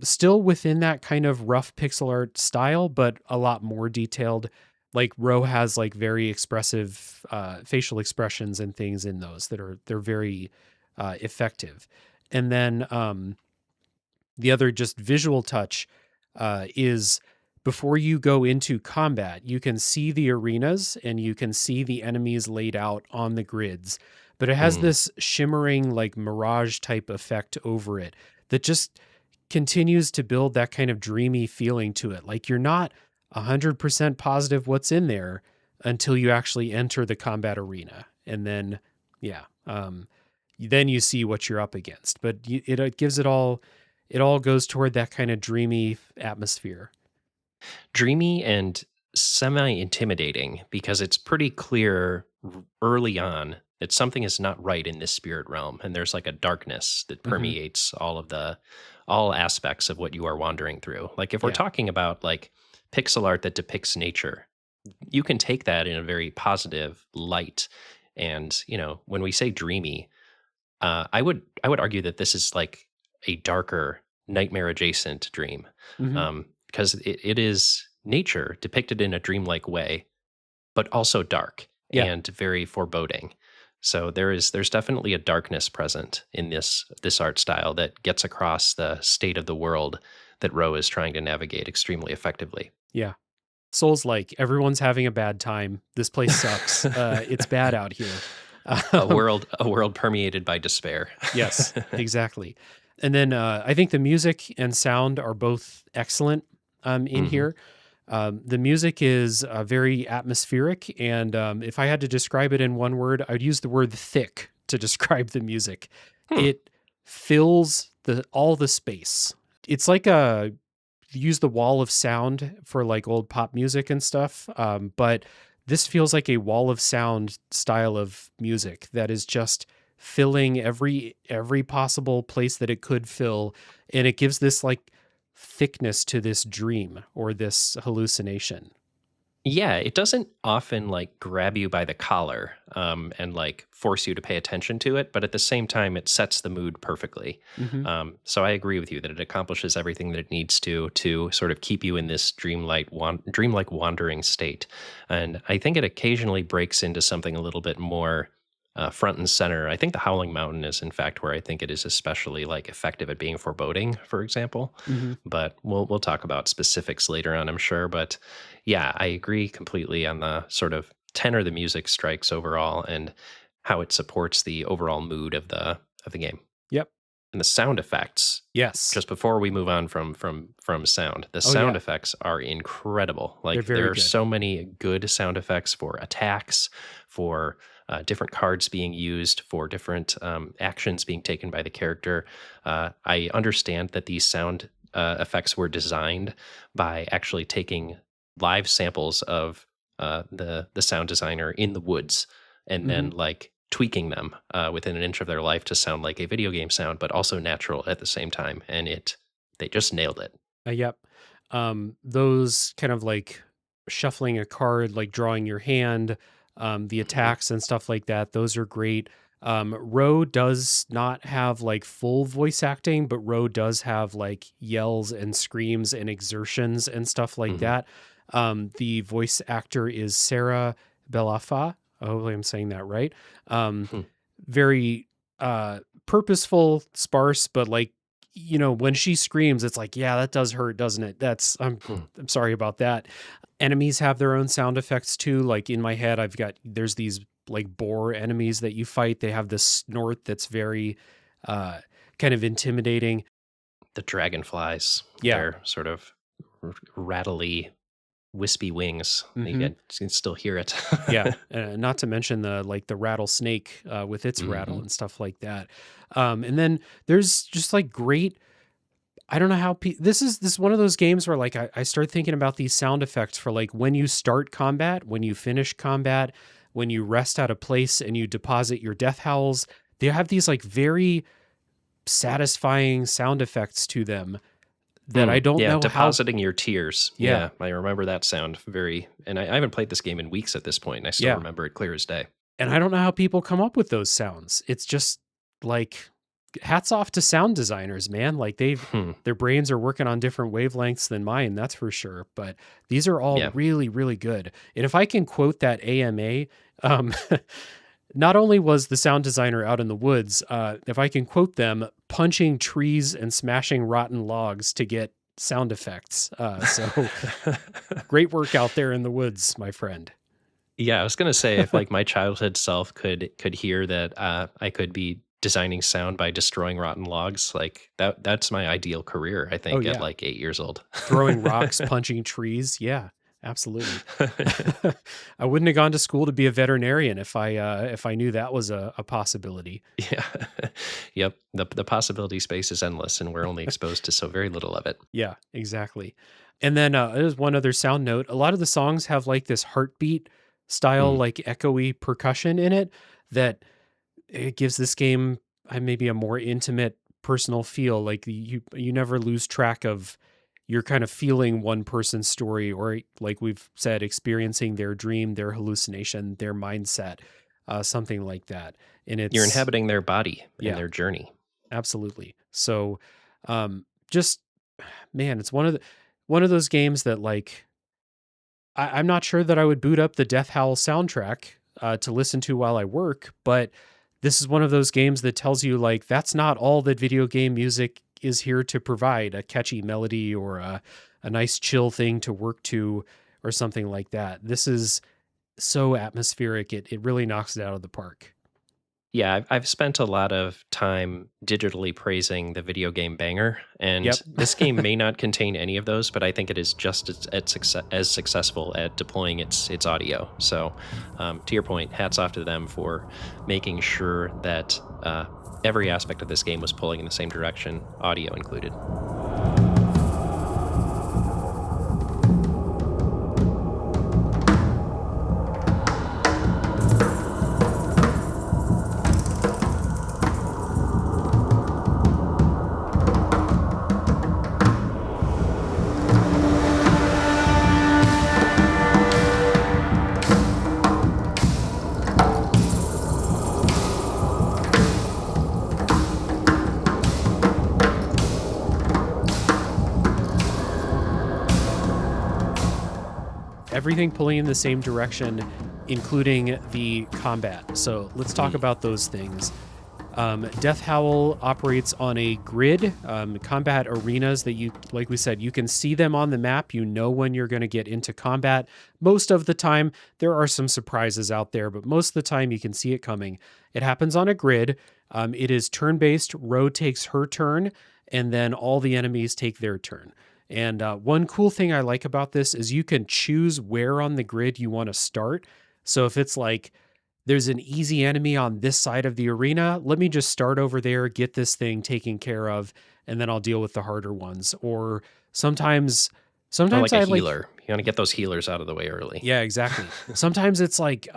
still within that kind of rough pixel art style, but a lot more detailed. Like Ro has like very expressive facial expressions and things in those that they're very effective. And then the other just visual touch is before you go into combat, you can see the arenas and you can see the enemies laid out on the grids, but it has Mm. this shimmering like mirage type effect over it that just continues to build that kind of dreamy feeling to it. Like you're not 100% positive what's in there until you actually enter the combat arena. And then, yeah, then you see what you're up against. But it gives it all goes toward that kind of dreamy atmosphere. Dreamy and semi intimidating because it's pretty clear early on that something is not right in this spirit realm, and there's like a darkness that Hmm. permeates all aspects of what you are wandering through. Like if we're Yeah. talking about like pixel art that depicts nature, you can take that in a very positive light. And when we say dreamy, I would argue that this is like a darker nightmare adjacent dream, Hmm. because it is nature depicted in a dreamlike way, but also dark Yeah. and very foreboding. So there's definitely a darkness present in this art style that gets across the state of the world that Ro is trying to navigate extremely effectively. Yeah. Souls like everyone's having a bad time. This place sucks. It's bad out here. a Um, world permeated by despair. yes, exactly. And then I think the music and sound are both excellent in Hmm. here. The music is very atmospheric, and if I had to describe it in one word, I'd use the word thick to describe the music. Hmm. It fills all the space. It's like a use the wall of sound for like old pop music and stuff, but this feels like a wall of sound style of music that is just filling every possible place that it could fill, and it gives this like thickness to this dream or this hallucination. Yeah, it doesn't often like grab you by the collar, and like force you to pay attention to it, but at the same time, it sets the mood perfectly. Hmm. So I agree with you that it accomplishes everything that it needs to sort of keep you in this dreamlike wandering state. And I think it occasionally breaks into something a little bit more front and center. I think the Howling Mountain is, in fact, where I think it is especially like effective at being foreboding, for example. Hmm. But we'll talk about specifics later on, I'm sure. But yeah, I agree completely on the sort of tenor the music strikes overall and how it supports the overall mood of the game. Yep. And the sound effects, Yes. just before we move on from sound, the Oh sound yeah, effects are incredible. they're Like very there are good. so many good sound effects for attacks, for different cards being used, for different actions being taken by the character. I understand that these sound effects were designed by actually taking live samples of the sound designer in the woods and Hmm. then like tweaking them within an inch of their life to sound like a video game sound, but also natural at the same time. And they just nailed it. Yep. Those kind of like shuffling a card, like drawing your hand, the Mhm. attacks and stuff like that. Those are great. Ro does not have like full voice acting, but Ro does have like yells and screams and exertions and stuff like Mhm. that. The voice actor is Sarah Belafa. Hopefully, I'm saying that right. Um, Hmm. very purposeful, sparse, but like when she screams, it's like, yeah, that does hurt, doesn't it? That's Hmm. I'm sorry about that. Enemies have their own sound effects too. Like in my head, there's these like boar enemies that you fight. They have this snort that's very uh kind of intimidating. The dragonflies with Yeah. their sort of rattly, wispy wings. Hmm. You can still hear it. Yeah. Not to mention the rattlesnake with its rattle Mhm. and stuff like that. And then there's just like great. I don't know how this is one of those games where like I start thinking about these sound effects for like when you start combat, when you finish combat, when you rest at a place and you deposit your death howls. They have these like very satisfying sound effects to them that I don't Yeah, know how. depositing your tears. Yeah, Yeah, I remember that sound very, and I haven't played this game in weeks at this point, and I still yeah, remember it clear as day. and I don't know how people come up with those sounds. It's just like hats off to sound designers, man. Like Hmm. their brains are working on different wavelengths than mine, that's for sure. But these are all Yeah. really, really good. And if I can quote that AMA, um, not only was the sound designer out in the woods, if I can quote them, punching trees and smashing rotten logs to get sound effects. So great work out there in the woods, my friend. Yeah, I was gonna say if like my childhood self could hear that I could be designing sound by destroying rotten logs, like that's my ideal career, I Oh think, at yeah, like 8 years old. throwing rocks, punching trees. Yeah, absolutely. I wouldn't have gone to school to be a veterinarian if I knew that was a possibility. Yeah. Yep. The possibility space is endless and we're only exposed to so very little of it. Yeah, exactly. And then there's one other sound note. A lot of the songs have like this heartbeat style, Mm. like echoey percussion in it that it gives this game maybe a more intimate, personal feel. Like you never lose track of you're kind of feeling one person's story, or like we've said, experiencing their dream, their hallucination, their mindset, something like that. And You're it's inhabiting their body and yeah, their journey. absolutely. So just man, it's one of those games that like I'm not sure that I would boot up the Death Howl soundtrack to listen to while I work, but this is one of those games that tells you like that's not all that video game music is here to provide, a catchy melody or a nice chill thing to work to or something like that. This is so atmospheric. It really knocks it out of the park. Yeah, I've spent a lot of time digitally praising the video game banger, and Yep. this game may not contain any of those, but I think it is just as successful at deploying its audio. So, to your point, hats off to them for making sure that every aspect of this game was pulling in the same direction, audio included. Everything pulling in the same direction. including the combat. So let's talk Mm. about those things. Death Howl operates on a grid, combat arenas that you, like we said, you can see them on the map. You know when you're going to get into combat. Most of the time, there are some surprises out there, but most of the time you can see it coming. It happens on a grid. It is turn-based. Ro takes her turn, and then all the enemies take their turn. And one cool thing I like about this is you can choose where on the grid you want to start. So if it's like, there's an easy enemy on this side of the arena, let me just start over there, get this thing taken care of, and then I'll deal with the harder ones. Or sometimes Or like a I like, healer. You want to get those healers out of the way early. yeah, exactly. Sometimes it's like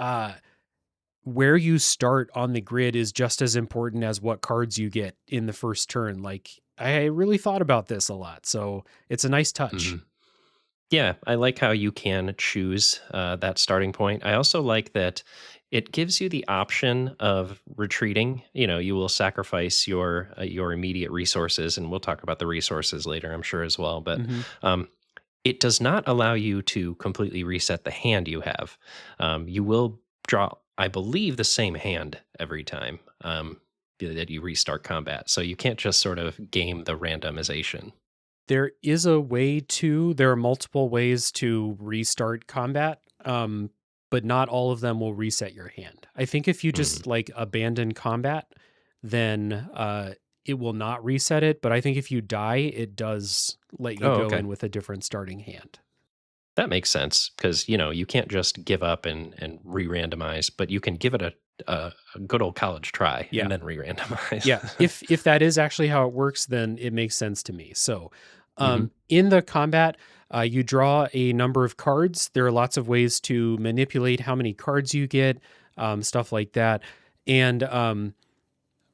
where you start on the grid is just as important as what cards you get in the first turn. Like, I really thought about this a lot, so it's a nice touch. Mhm. Yeah, I like how you can choose that starting point. I also like that it gives you the option of retreating. You know, you will sacrifice your immediate resources, and we'll talk about the resources later, I'm sure as well. But Hmm. um, it does not allow you to completely reset the hand you have. You will draw, I believe, the same hand every time that you restart combat. So you can't just sort of game the randomization. There are multiple ways to restart combat, but not all of them will reset your hand. I think if you Mm. just like abandon combat, then it will not reset it. But I think if you die, it does let you Oh, go okay. in with a different starting hand. That makes sense because you can't just give up and re-randomize, but you can give it a good old college try Yeah. and then re-randomize. Yeah, if that is actually how it works, then it makes sense to me. So, Hmm. in the combat, you draw a number of cards. There are lots of ways to manipulate how many cards you get, stuff like that. And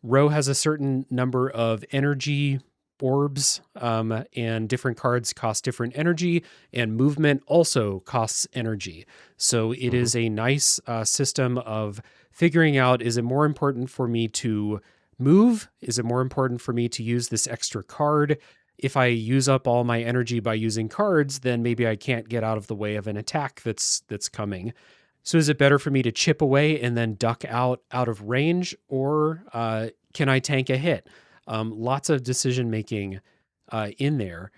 Ro has a certain number of energy orbs, and different cards cost different energy, and movement also costs energy. So it Hmm. is a nice system of figuring out, is it more important for me to move? Is it more important for me to use this extra card? If I use up all my energy by using cards, then maybe I can't get out of the way of an attack that's coming. So is it better for me to chip away and then duck out of range, or can I tank a hit? Lots of decision making in there.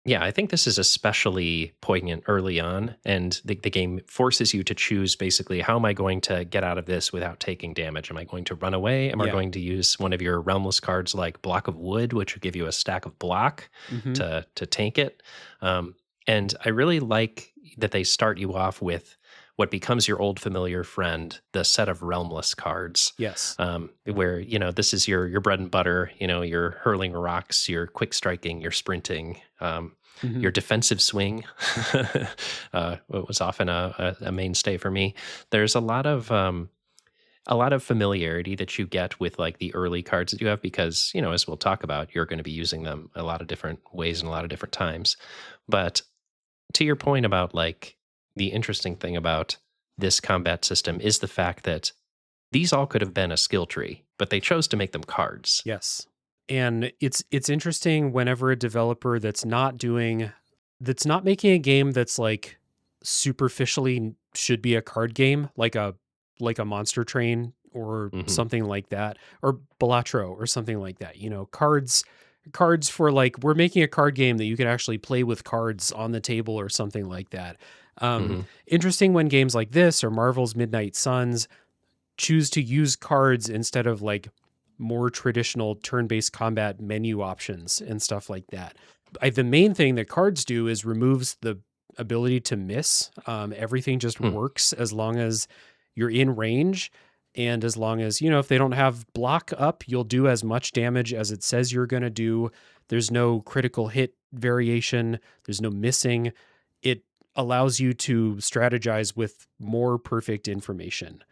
Yeah, I think this is especially poignant early on, and the game forces you to choose basically how am I going to get out of this without taking damage? Am I going to run away? Am I Yeah. going to use one of your realmless cards like Block of Wood, which will give you a stack of block Hmm. to tank it? And I really like that they start you off with what becomes your old familiar friend, the set of realmless cards, Yes. where this is your bread and butter. You're hurling rocks, you're quick striking, you're sprinting. Hmm. Your defensive swing was often a mainstay for me. There's a lot of familiarity that you get with like the early cards that you have because as we'll talk about, you're going to be using them a lot of different ways and a lot of different times. But to your point about like the interesting thing about this combat system is the fact that these all could have been a skill tree, but they chose to make them cards. Yes. And it's interesting whenever a developer that's not making a game that's like superficially should be a card game, like a Monster Train or Hmm. something like that, or Balatro or something like that. Cards for like, we're making a card game that you can actually play with cards on the table or something like that. Hmm. Interesting when games like this or Marvel's Midnight Suns choose to use cards instead of like more traditional turn-based combat menu options and stuff like that. The main thing that cards do is removes the ability to miss. Everything just Hmm. works as long as you're in range, and as long as if they don't have block up, you'll do as much damage as it says you're going to do. There's no critical hit variation. There's no missing. It allows you to strategize with more perfect information.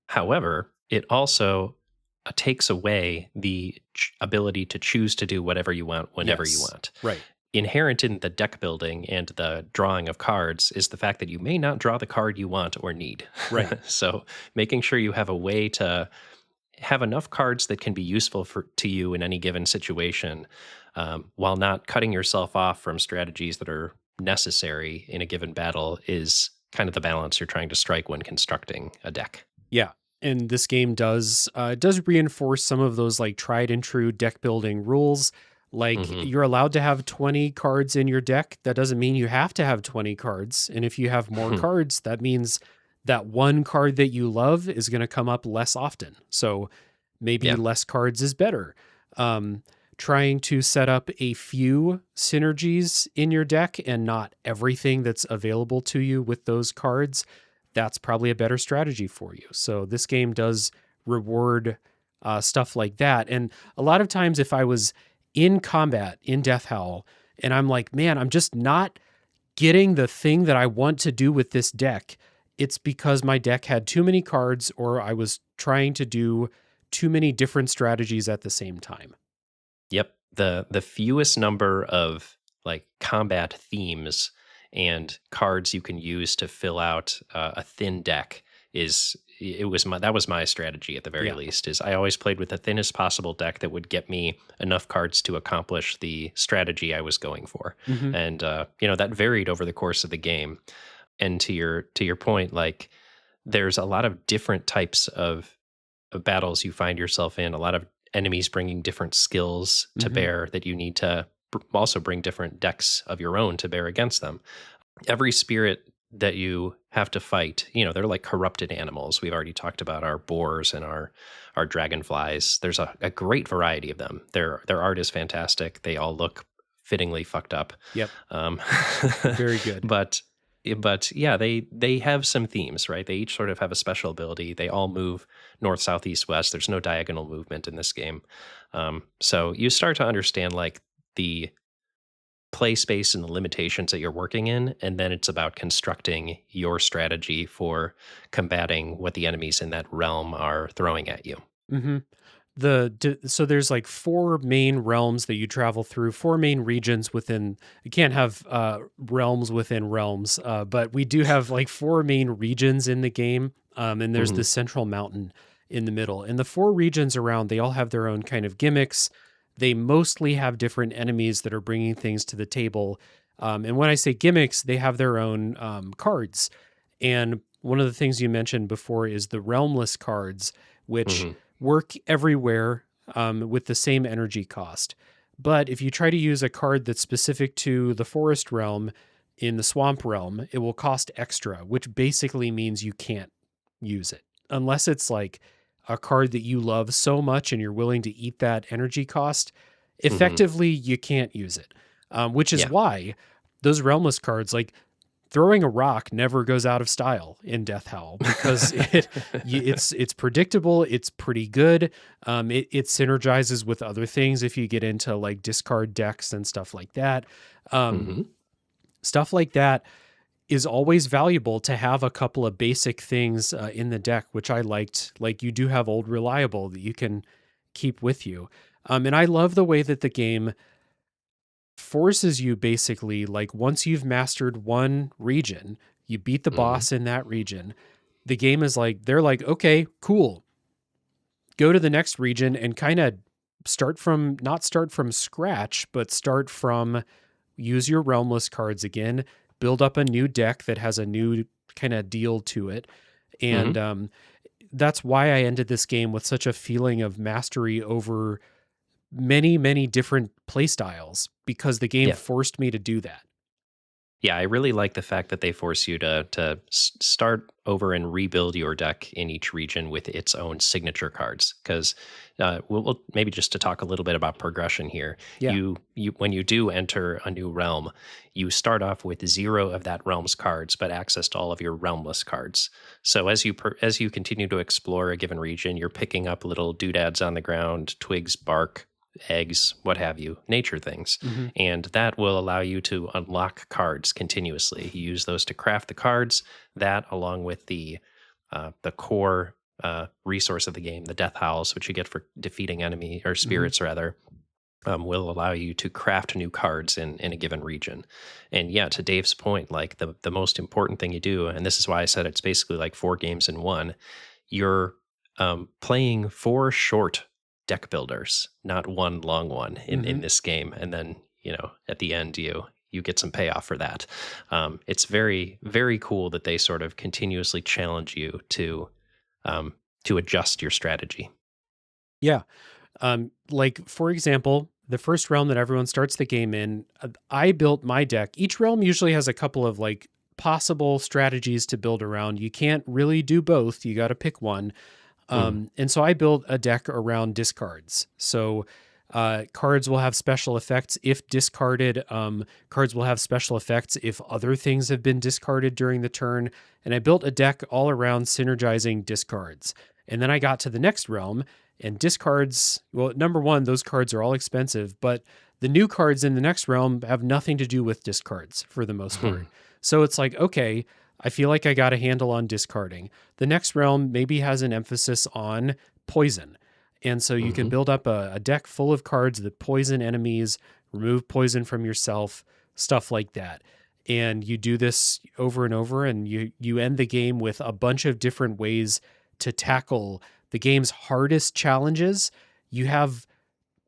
However, it also takes away the ability to choose to do whatever you want whenever you Yes. want. Right. Inherent in the deck building and the drawing of cards is the fact that you may not draw the card you want or need. Right. So, making sure you have a way to have enough cards that can be useful to you in any given situation, while not cutting yourself off from strategies that are necessary in a given battle is kind of the balance you're trying to strike when constructing a deck. Yeah. And this game does reinforce some of those like tried and true deck building rules. Like Hmm. you're allowed to have 20 cards in your deck. That doesn't mean you have to have 20 cards. And if you have more cards, that means that one card that you love is going to come up less often. So maybe Yeah. less cards is better. Um, Trying to set up a few synergies in your deck and not everything that's available to you with those cards, that's probably a better strategy for you. So this game does reward stuff like that. And a lot of times, if I was in combat in Death Howl and I'm like, man, I'm just not getting the thing that I want to do with this deck, it's because my deck had too many cards or I was trying to do too many different strategies at the same time. Yep. The fewest number of like combat themes and cards you can use to fill out a thin deck is that was my strategy at the very Yeah. least. Is I always played with the thinnest possible deck that would get me enough cards to accomplish the strategy I was going for. Hmm. And that varied over the course of the game. And to your point, like there's a lot of different types of battles you find yourself in, a lot of enemies bringing different skills to Hmm. bear that you need to also bring different decks of your own to bear against them. Every spirit that you have to fight, they're like corrupted animals. We've already talked about our boars and our dragonflies. There's a great variety of them. Their art is fantastic. They all look fittingly fucked up. Yep. Um, Very good. but yeah, they have some themes, right? They each sort of have a special ability. They all move north, south, east, west. There's no diagonal movement in this game. So you start to understand like the play space and the limitations that you're working in, and then it's about constructing your strategy for combating what the enemies in that realm are throwing at you. Hmm. So there's like four main realms that you travel through, four main regions within. You can't have realms within realms, but we do have like four main regions in the game, and there's Hmm. the central mountain in the middle. And the four regions around, they all have their own kind of gimmicks. They mostly have different enemies that are bringing things to the table. And when I say gimmicks, they have their own cards. And one of the things you mentioned before is the realmless cards, which Hmm. work everywhere with the same energy cost. But if you try to use a card that's specific to the forest realm in the swamp realm, it will cost extra, which basically means you can't use it unless it's like a card that you love so much and you're willing to eat that energy cost. Hmm. Effectively, you can't use it, which is Yeah. why those realmless cards, like throwing a rock, never goes out of style in Death Howl because it's predictable, it's pretty good. It synergizes with other things if you get into like discard decks and stuff like that. Um, Hmm. Stuff like that is always valuable to have a couple of basic things in the deck, which I liked. Like you do have Old Reliable that you can keep with you. And I love the way that the game forces you basically, like once you've mastered one region, you beat the Hmm. boss in that region, the game is like, they're like, okay, cool, go to the next region and kind of not start from scratch, but start from use your realmless cards again, build up a new deck that has a new kind of deal to it. And Hmm. that's why I ended this game with such a feeling of mastery over many, many different play styles because the game Yeah. forced me to do that. Yeah, I really like the fact that they force you to start over and rebuild your deck in each region with its own signature cards. Because we'll maybe just to talk a little bit about progression here. Yeah. You when you do enter a new realm, you start off with zero of that realm's cards, but access to all of your realmless cards. So as you continue to explore a given region, you're picking up little doodads on the ground, twigs, bark, eggs, what have you, nature things. Hmm. And that will allow you to unlock cards continuously. You use those to craft the cards. That, along with the core resource of the game, the Death Howls, which you get for defeating enemy or Hmm. spirits rather, will allow you to craft new cards in a given region. And yeah, to Dave's point, like the most important thing you do, and this is why I said it's basically like four games in one. You're playing four short deck builders, not one long one in Hmm. this game. And then at the end you get some payoff for that. It's very, very cool that they sort of continuously challenge you to adjust your strategy. Yeah. Like for example, the first realm that everyone starts the game in, I built my deck. Each realm usually has a couple of like possible strategies to build around. You can't really do both. You got to pick one. Mm. And so I built a deck around discards. So cards will have special effects if discarded. Cards will have special effects if other things have been discarded during the turn. And I built a deck all around synergizing discards. And then I got to the next realm and discards. Well, number one, those cards are all expensive, but the new cards in the next realm have nothing to do with discards for the most part. So it's like, okay, I feel like I got a handle on discarding. The next realm maybe has an emphasis on poison. And so you can Hmm. build up a deck full of cards that poison enemies, remove poison from yourself, stuff like that. And you do this over and over, and you end the game with a bunch of different ways to tackle the game's hardest challenges. You have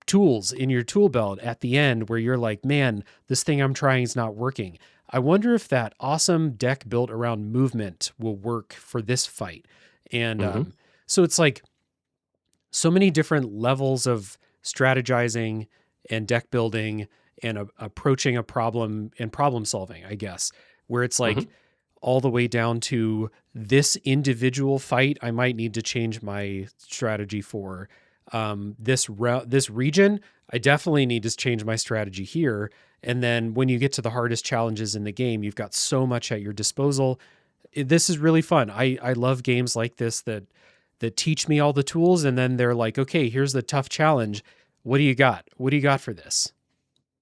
tools in your tool belt at the end where you're like, man, this thing I'm trying is not working. I wonder if that awesome deck built around movement will work for this fight. And Hmm. so it's like so many different levels of strategizing and deck building and approaching a problem and problem solving, I guess, where it's like Hmm. all the way down to this individual fight, I might need to change my strategy for this region. I definitely need to change my strategy here. And then when you get to the hardest challenges in the game, you've got so much at your disposal. This is really fun. I love games like this that teach me all the tools, and then they're like, okay, here's the tough challenge. What do you got? What do you got for this?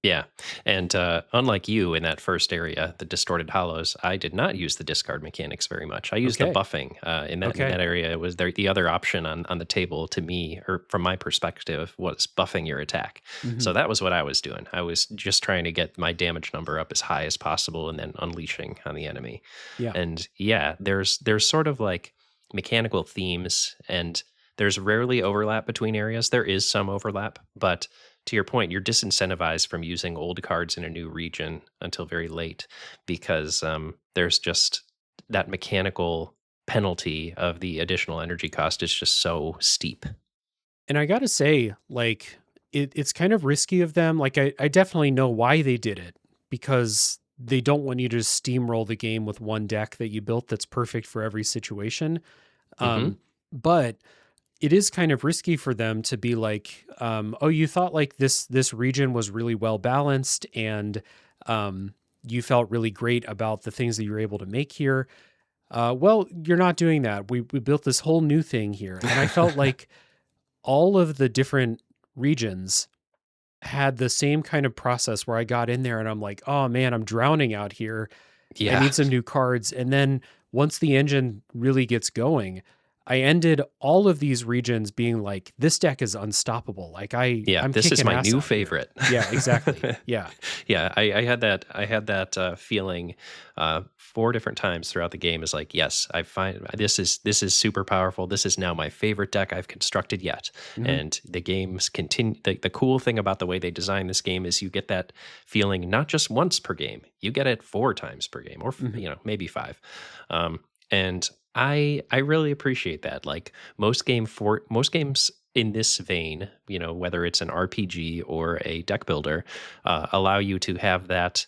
Yeah. And unlike you in that first area, the distorted hollows, I did not use the discard mechanics very much. I used the Okay. buffing. In that Okay. area, it was the other option on the table to me, or from my perspective, was buffing your attack. Hmm. So that was what I was doing. I was just trying to get my damage number up as high as possible and then unleashing on the enemy. Yeah. And yeah, there's sort of like mechanical themes, and there's rarely overlap between areas. There is some overlap, but to your point, you're disincentivized from using old cards in a new region until very late because there's just that mechanical penalty of the additional energy cost is just so steep. And I got to say, like, it's kind of risky of them. Like, I definitely know why they did it because they don't want you to steamroll the game with one deck that you built that's perfect for every situation. Hmm. Um, but it is kind of risky for them to be like, oh, you thought like this region was really well balanced and you felt really great about the things that you were able to make here. Well, you're not doing that. We built this whole new thing here, and I felt like all of the different regions had the same kind of process where I got in there and I'm like, oh man, I'm drowning out here. I Yeah. need some new cards. And then once the engine really gets going, I ended all of these regions being like, this deck is unstoppable. Like Yeah, I'm this is kicking my ass new out here. favorite. Yeah, exactly. Yeah. Yeah, I had that. I had that feeling 4 different times throughout the game. Is like, yes, I find this is super powerful. This is now my favorite deck I've constructed yet. Hmm. And the games continue. The cool thing about the way they design this game is you get that feeling not just once per game. You get it 4 times per game, or Hmm. maybe 5. And I really appreciate that. Like most games in this vein, whether it's an RPG or a deck builder, allow you to have that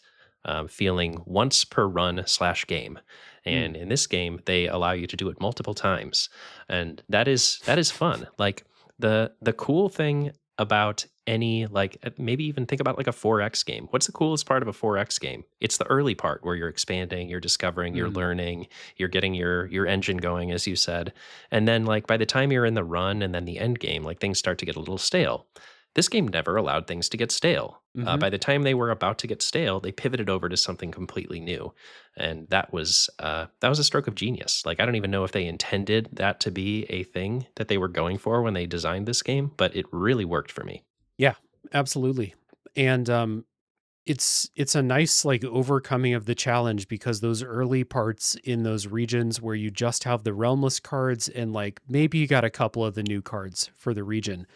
feeling once per run slash game. Mm. And in this game, they allow you to do it multiple times, and that is fun. Like the cool thing about any like maybe even think about like a 4X game. What's the coolest part of a 4X game? It's the early part where you're expanding, you're discovering, you're Mm. learning, you're getting your engine going, as you said. And then like by the time you're in the run and then the end game, like things start to get a little stale. This game never allowed things to get stale. Hmm. By the time they were about to get stale, they pivoted over to something completely new, and that was a stroke of genius. Like I don't even know if they intended that to be a thing that they were going for when they designed this game, but it really worked for me. Yeah, absolutely. And it's a nice like overcoming of the challenge because those early parts in those regions where you just have the realmless cards and like maybe you got a couple of the new cards for the region,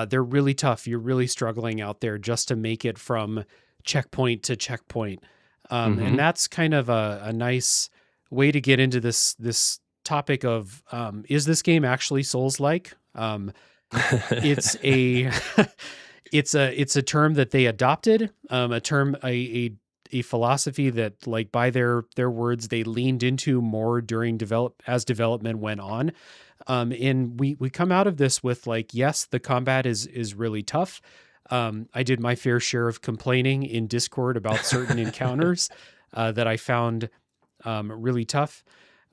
they're really tough. You're really struggling out there just to make it from checkpoint to checkpoint. And Hmm. that's kind of a nice way to get into this topic of, is this game actually Souls-like? It's a it's a term that they adopted, a term a philosophy that, like, by their words, they leaned into more during development went on. And we come out of this with, like, yes, the combat is really tough. I did my fair share of complaining in Discord about certain encounters that I found really tough,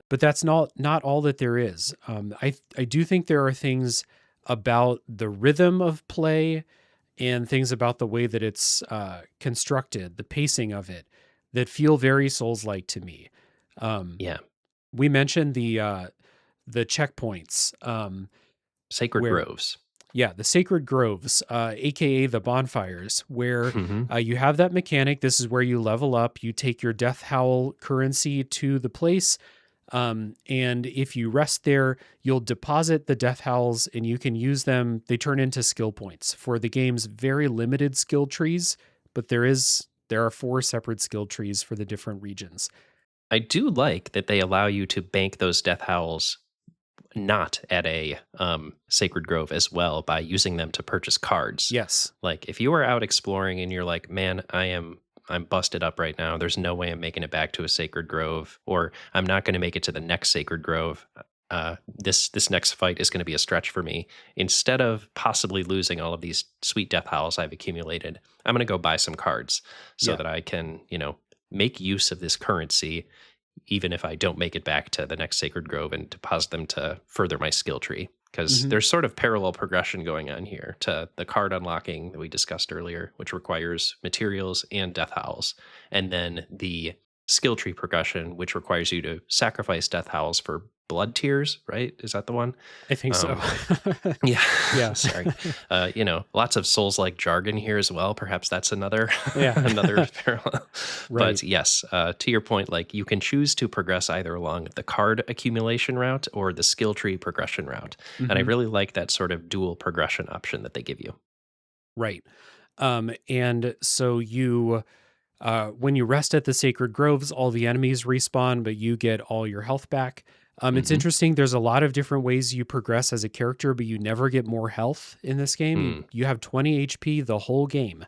but that's not all that there is. I do think there are things about the rhythm of play and things about the way that it's constructed, the pacing of it, that feel very Souls-like to me. Um, Yeah. we mentioned the checkpoints, Sacred where groves. yeah, the sacred groves, aka the bonfires, where Hmm. you have that mechanic. This is where you level up. You take your Death Howl currency to the place. And if you rest there, you'll deposit the Death Howls and you can use them. They turn into skill points for the game's very limited skill trees, but there are 4 separate skill trees for the different regions. I do like that they allow you to bank those death howls not at a sacred grove as well by using them to purchase cards. Yes. Like if you are out exploring and you're like, man, I'm busted up right now. There's no way I'm making it back to a sacred grove, or I'm not going to make it to the next sacred grove. This next fight is going to be a stretch for me. Instead of possibly losing all of these sweet death howls I've accumulated, I'm going to go buy some cards so Yeah. that I can, make use of this currency even if I don't make it back to the next sacred grove and deposit them to further my skill tree. Because Hmm. there's sort of parallel progression going on here to the card unlocking that we discussed earlier, which requires materials and death howls. And then the skill tree progression, which requires you to sacrifice death howls for blood tears, right? Is that the one? I think so. Um, yeah, Yeah. sorry. Lots of Souls-like jargon here as well. Perhaps that's another another Yeah. parallel. Right. But yes, to your point, like you can choose to progress either along the card accumulation route or the skill tree progression route, and I Hmm. really like that sort of dual progression option that they give you. Right. And so when you rest at the sacred groves, all the enemies respawn, but you get all your health back. It's Hmm. interesting. There's a lot of different ways you progress as a character, but you never get more health in this game. You Hmm. you have 20 HP the whole game.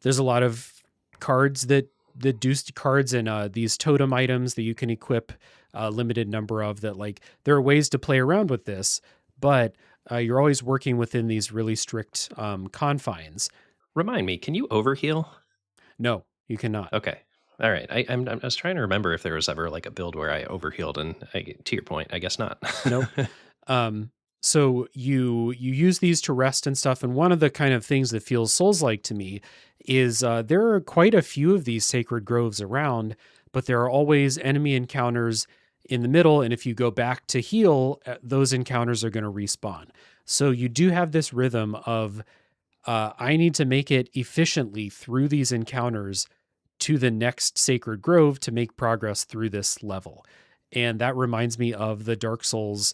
There's a lot of cards that do cards and these totem items that you can equip a limited number of. That, like, there are ways to play around with this, but you're always working within these really strict confines. Remind me, can you overheal? No, you cannot. Okay. All right. I was trying to remember if there was ever like a build where I overhealed, and to your point, I guess not. Nope. Um, so you use these to rest and stuff, and one of the kind of things that feels Souls-like to me is there are quite a few of these sacred groves around, but there are always enemy encounters in the middle, and if you go back to heal, those encounters are going to respawn. So you do have this rhythm of I need to make it efficiently through these encounters to the next sacred grove to make progress through this level. And that reminds me of the Dark Souls,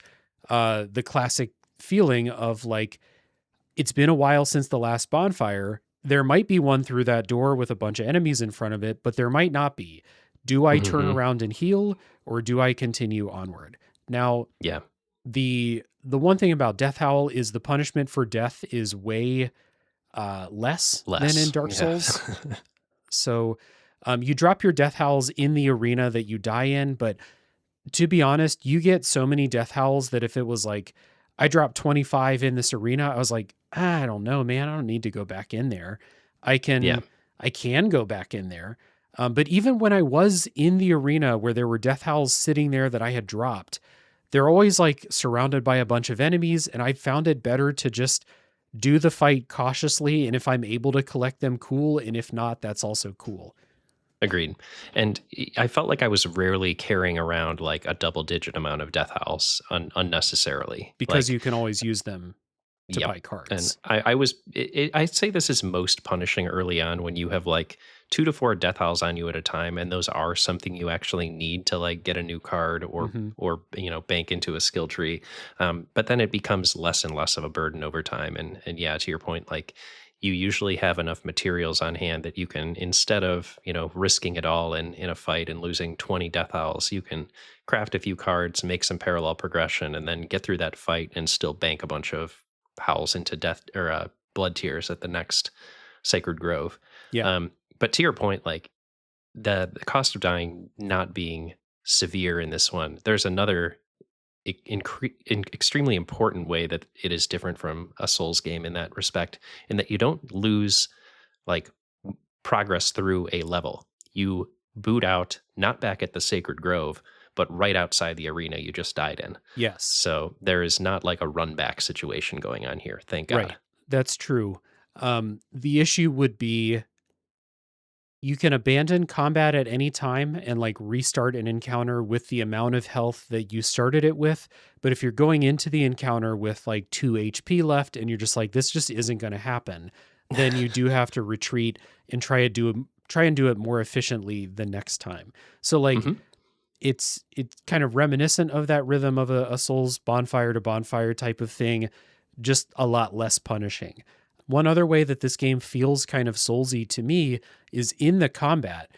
the classic feeling of, like, it's been a while since the last bonfire. There might be one through that door with a bunch of enemies in front of it, but there might not be. Do I turn Hmm. around and heal, or do I continue onward? Now, Yeah. the one thing about Death Howl is the punishment for death is way less than in Less. Dark Yeah. Souls. So you drop your Death Howls in the arena that you die in, but to be honest, you get so many Death Howls that if it was like, I dropped 25 in this arena, I was like, I don't know, man, I don't need to go back in there. I Yeah. can I can go back in there. But even when I was in the arena where there were Death Howls sitting there that I had dropped, they're always like surrounded by a bunch of enemies, and I found it better to just do the fight cautiously, and if I'm able to collect them, cool, and if not, that's also cool. Agreed. And I felt like I was rarely carrying around like a double digit amount of death howls unnecessarily. Because Like, you can always use them to yep. buy And cards. I was, I'd say this is most punishing early on when you have like 2 to 4 death howls on you at a time, and those are something you actually need to like get a new card Mhm. or bank into a skill tree. But then it becomes less and less of a burden over time. And yeah, to your point, like you usually have enough materials on hand that you can, instead of, risking it all in a fight and losing 20 Death Howls, you can craft a few cards, make some parallel progression, and then get through that fight and still bank a bunch of howls into death or blood tears at the next Sacred Grove. Yeah. But to your point, like the cost of dying not being severe in this one, there's another extremely important way that it is different from a Souls game in that respect, in that you don't lose like progress through a level. You boot out not back at the Sacred Grove, but right outside the arena you just died in. Yes. So there is not like a run back situation going on here. Thank God. Right. That's true. The issue would be you can abandon combat at any time and like restart an encounter with the amount of health that you started it with. But if you're going into the encounter with like 2 HP left and you're just like, this just isn't going to happen, then you do have to retreat and try and do it more efficiently the next time. So like Mhm. it's kind of reminiscent of that rhythm of a Souls bonfire to bonfire type of thing, just a lot less punishing. One other way that this game feels kind of Soulsy to me is in the combat,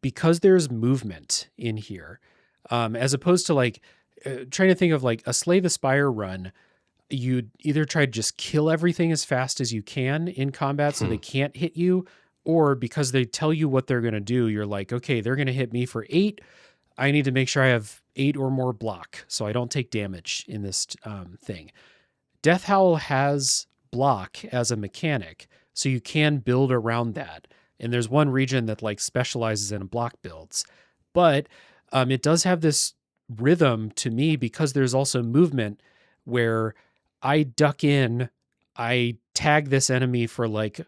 because there's movement in here, as opposed to like trying to think of like a Slay the Spire run. You'd either try to just kill everything as fast as you can in combat so Hmm. they can't hit you, or because they tell you what they're going to do, you're like, okay, they're going to hit me for 8. I need to make sure I have 8 or more block so I don't take damage in this thing. Death Howl has block as a mechanic, so you can build around that. And there's one region that like specializes in block builds. But it does have this rhythm to me because there's also movement where I duck in, I tag this enemy for like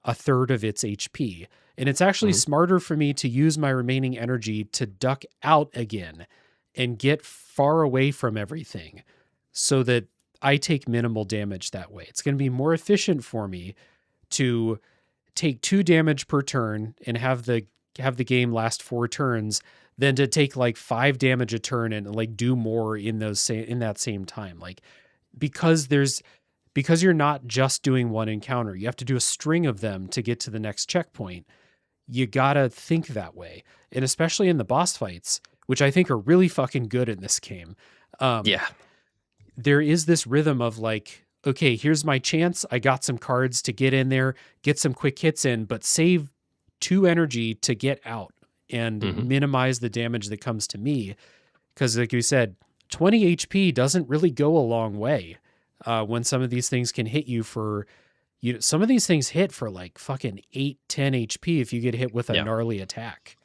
a third of its HP. And it's actually Mhm. smarter for me to use my remaining energy to duck out again and get far away from everything so that I take minimal damage that way. It's going to be more efficient for me to take 2 damage per turn and have the game last 4 turns than to take like 5 damage a turn and like do more in that same time. Like because you're not just doing one encounter, you have to do a string of them to get to the next checkpoint. You got to think that way. And especially in the boss fights, which I think are really fucking good in this game. Yeah. There is this rhythm of like, okay, here's my chance. I got some cards to get in there, get some quick hits in, but save 2 energy to get out and Mhm. minimize the damage that comes to me. Because, like you said, 20 HP doesn't really go a long way when some of these things can hit you for. Some of these things hit for like fucking 8, 10 HP if you get hit with a Yeah. gnarly attack.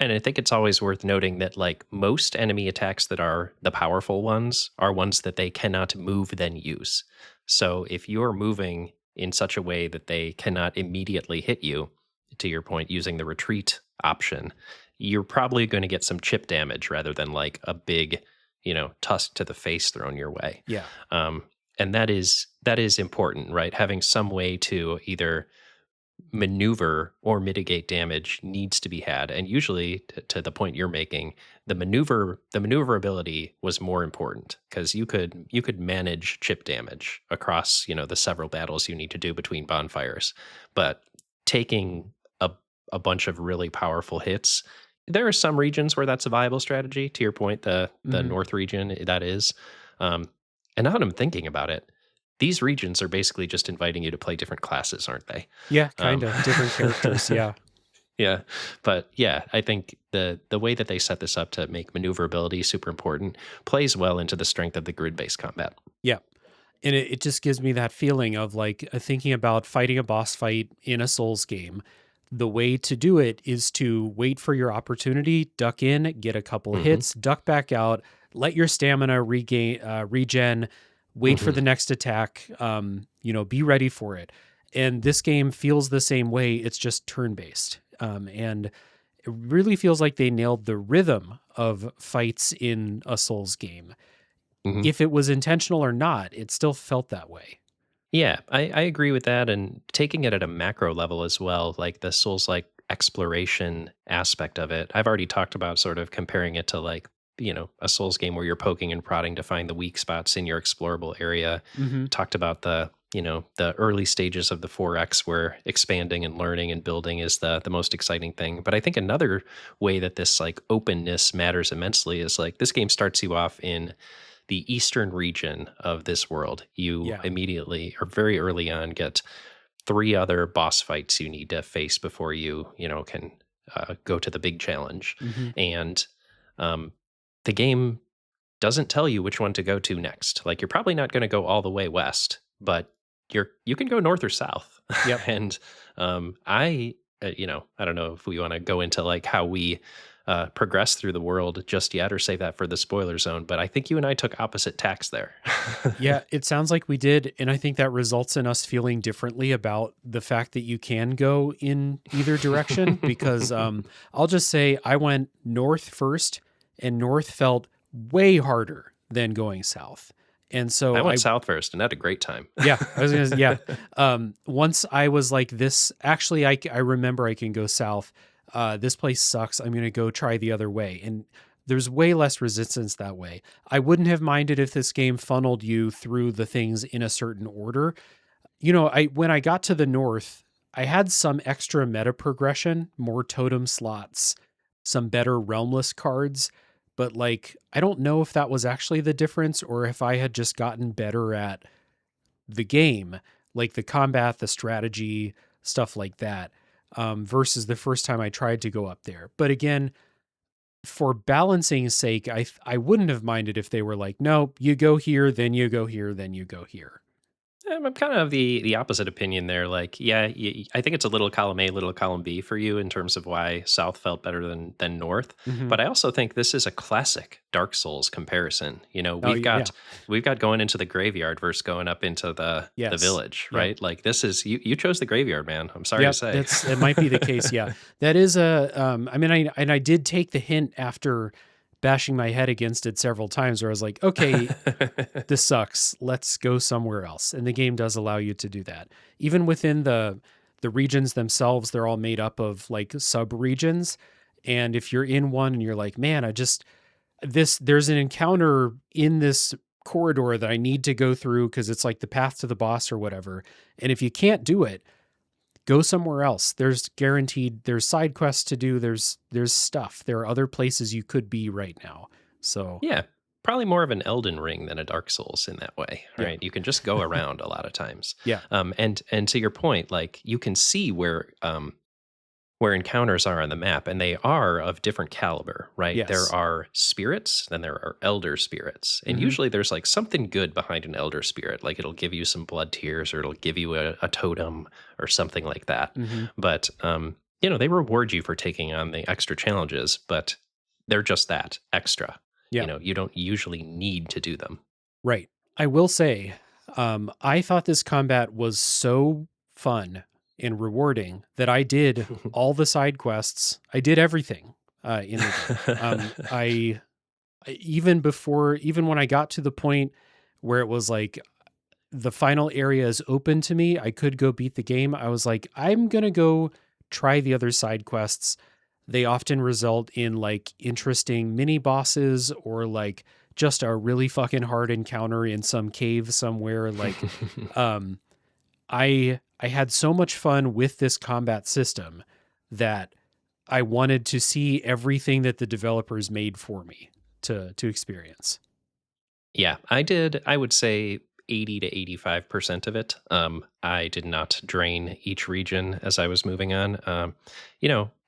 And I think it's always worth noting that like most enemy attacks that are the powerful ones are ones that they cannot move then use. So if you're moving in such a way that they cannot immediately hit you, to your point, using the retreat option, you're probably going to get some chip damage rather than like a big, tusk to the face thrown your way. Yeah. Um, and that is important, right? Having some way to either maneuver or mitigate damage needs to be had, and usually to the point you're making, the maneuverability was more important because you could manage chip damage across the several battles you need to do between bonfires, but taking a, a bunch of really powerful hits, there are some regions where that's a viable strategy. To your point, the Mhm. north region, that is. Um, and now that I'm thinking about it, these regions are basically just inviting you to play different classes, aren't they? Yeah, Um, kind of different characters. Yeah. yeah, but yeah, I think the way that they set this up to make maneuverability super important plays well into the strength of the grid-based combat. Yeah. And it just gives me that feeling of like thinking about fighting a boss fight in a Souls game. The way to do it is to wait for your opportunity, duck in, get a couple Hmm. hits, duck back out, let your stamina regen, wait for Hmm. the next attack, be ready for it. And this game feels the same way. It's just turn based. And it really feels like they nailed the rhythm of fights in a Souls game. Hmm. If it was intentional or not, it still felt that way. Yeah, I agree with that, and taking it at a macro level as well, like the Souls like exploration aspect of it. I've already talked about sort of comparing it to like a Souls game where you're poking and prodding to find the weak spots in your explorable area. Mhm. Talked about the the early stages of the 4X where expanding and learning and building is the most exciting thing. But I think another way that this like openness matters immensely is like this game starts you off in the eastern region of this world. You Yeah. immediately or very early on get 3 other boss fights you need to face before you can go to the big challenge. Hmm. And um, the game doesn't tell you which one to go to next. Like you're probably not going to go all the way west, but you can go north or south. Yep. And I don't know if we want to go into like how we progress through the world just yet, or save that for the spoiler zone. But I think you and I took opposite tacks there. Yeah, it sounds like we did. And I think that results in us feeling differently about the fact that you can go in either direction. Because I'll just say I went north first, and north felt way harder than going south. And so I went south first and had a great time. yeah, I was gonna, yeah. Once I was like this, actually, I remember I can go south. This place sucks. I'm gonna go try the other way, and there's way less resistance that way. I wouldn't have minded if this game funneled you through the things in a certain order. When I got to the north, I had some extra meta progression, more totem slots, some better realmless cards. But like, I don't know if that was actually the difference or if I had just gotten better at the game, like the combat, the strategy, stuff like that, versus the first time I tried to go up there. But again, for balancing's sake, I wouldn't have minded if they were like, no, you go here, then you go here, then you go here. I'm kind of the opposite opinion there. Like, yeah, I think it's a little column A, little column B for you in terms of why South felt better than North. Hmm. But I also think this is a classic Dark Souls comparison. Oh, We've yeah. got we've got going into the graveyard versus going up into the Yes. village, Yep. right? Like this is you chose the graveyard, man. I'm sorry to Yep, say. it might be the case. Yeah, that is a. I mean, I did take the hint after bashing my head against it several times, where I was like, okay, this sucks. Let's go somewhere else. And the game does allow you to do that. Even within the regions themselves, they're all made up of like sub regions. And if you're in one and you're like, man, there's an encounter in this corridor that I need to go through because it's like the path to the boss or whatever. And if you can't do it, go somewhere else. There's side quests to do. There's stuff. There are other places you could be right now. So Yeah, probably more of an Elden Ring than a Dark Souls in that way, yeah. right? You can just go around a lot of times. Yeah. And to your point, like you can see where encounters are on the map, and they are of different caliber, right? Yes. There are spirits, then there are elder spirits. And Mhm. usually there's like something good behind an elder spirit, like it'll give you some blood tears or it'll give you a totem or something like that. Mhm. But they reward you for taking on the extra challenges, but they're just that extra. Yeah. You don't usually need to do them. Right. I will say, I thought this combat was so fun and rewarding that I did all the side quests. I did everything in the game. Even when I got to the point where it was like the final area is open to me, I could go beat the game. I was like, I'm going to go try the other side quests. They often result in like interesting mini bosses or like just a really fucking hard encounter in some cave somewhere. Like, I had so much fun with this combat system that I wanted to see everything that the developers made for me to experience. Yeah, I did, I would say 80 to 85% of it. I did not drain each region as I was moving on.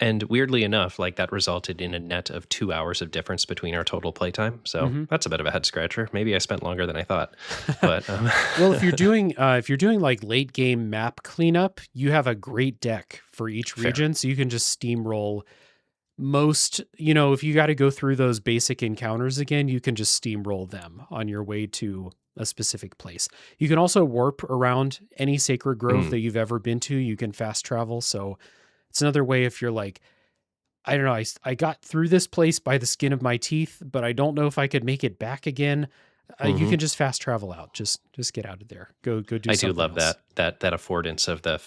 And weirdly enough, like that resulted in a net of 2 hours of difference between our total playtime. So Mhm. that's a bit of a head scratcher. Maybe I spent longer than I thought. But Well, if you're doing like late game map cleanup, you have a great deck for each Fair. region, so you can just steamroll most. If you got to go through those basic encounters again, you can just steamroll them on your way to a specific place. You can also warp around any sacred grove Mm. that you've ever been to. You can fast travel, so it's another way if you're like, I don't know, I got through this place by the skin of my teeth, but I don't know if I could make it back again. You Mhm. can just fast travel out. Just get out of there. Go do I do something love else. that affordance of the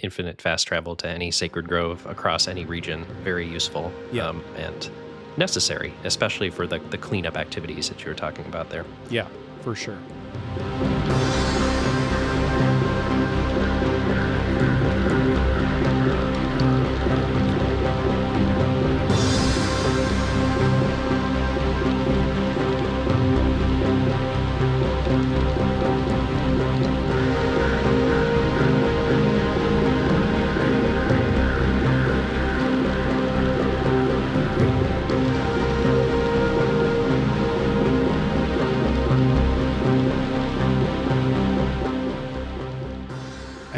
infinite fast travel to any sacred grove across any region. Very useful, Yeah. and necessary, especially for the cleanup activities that you were talking about there. Yeah, for sure.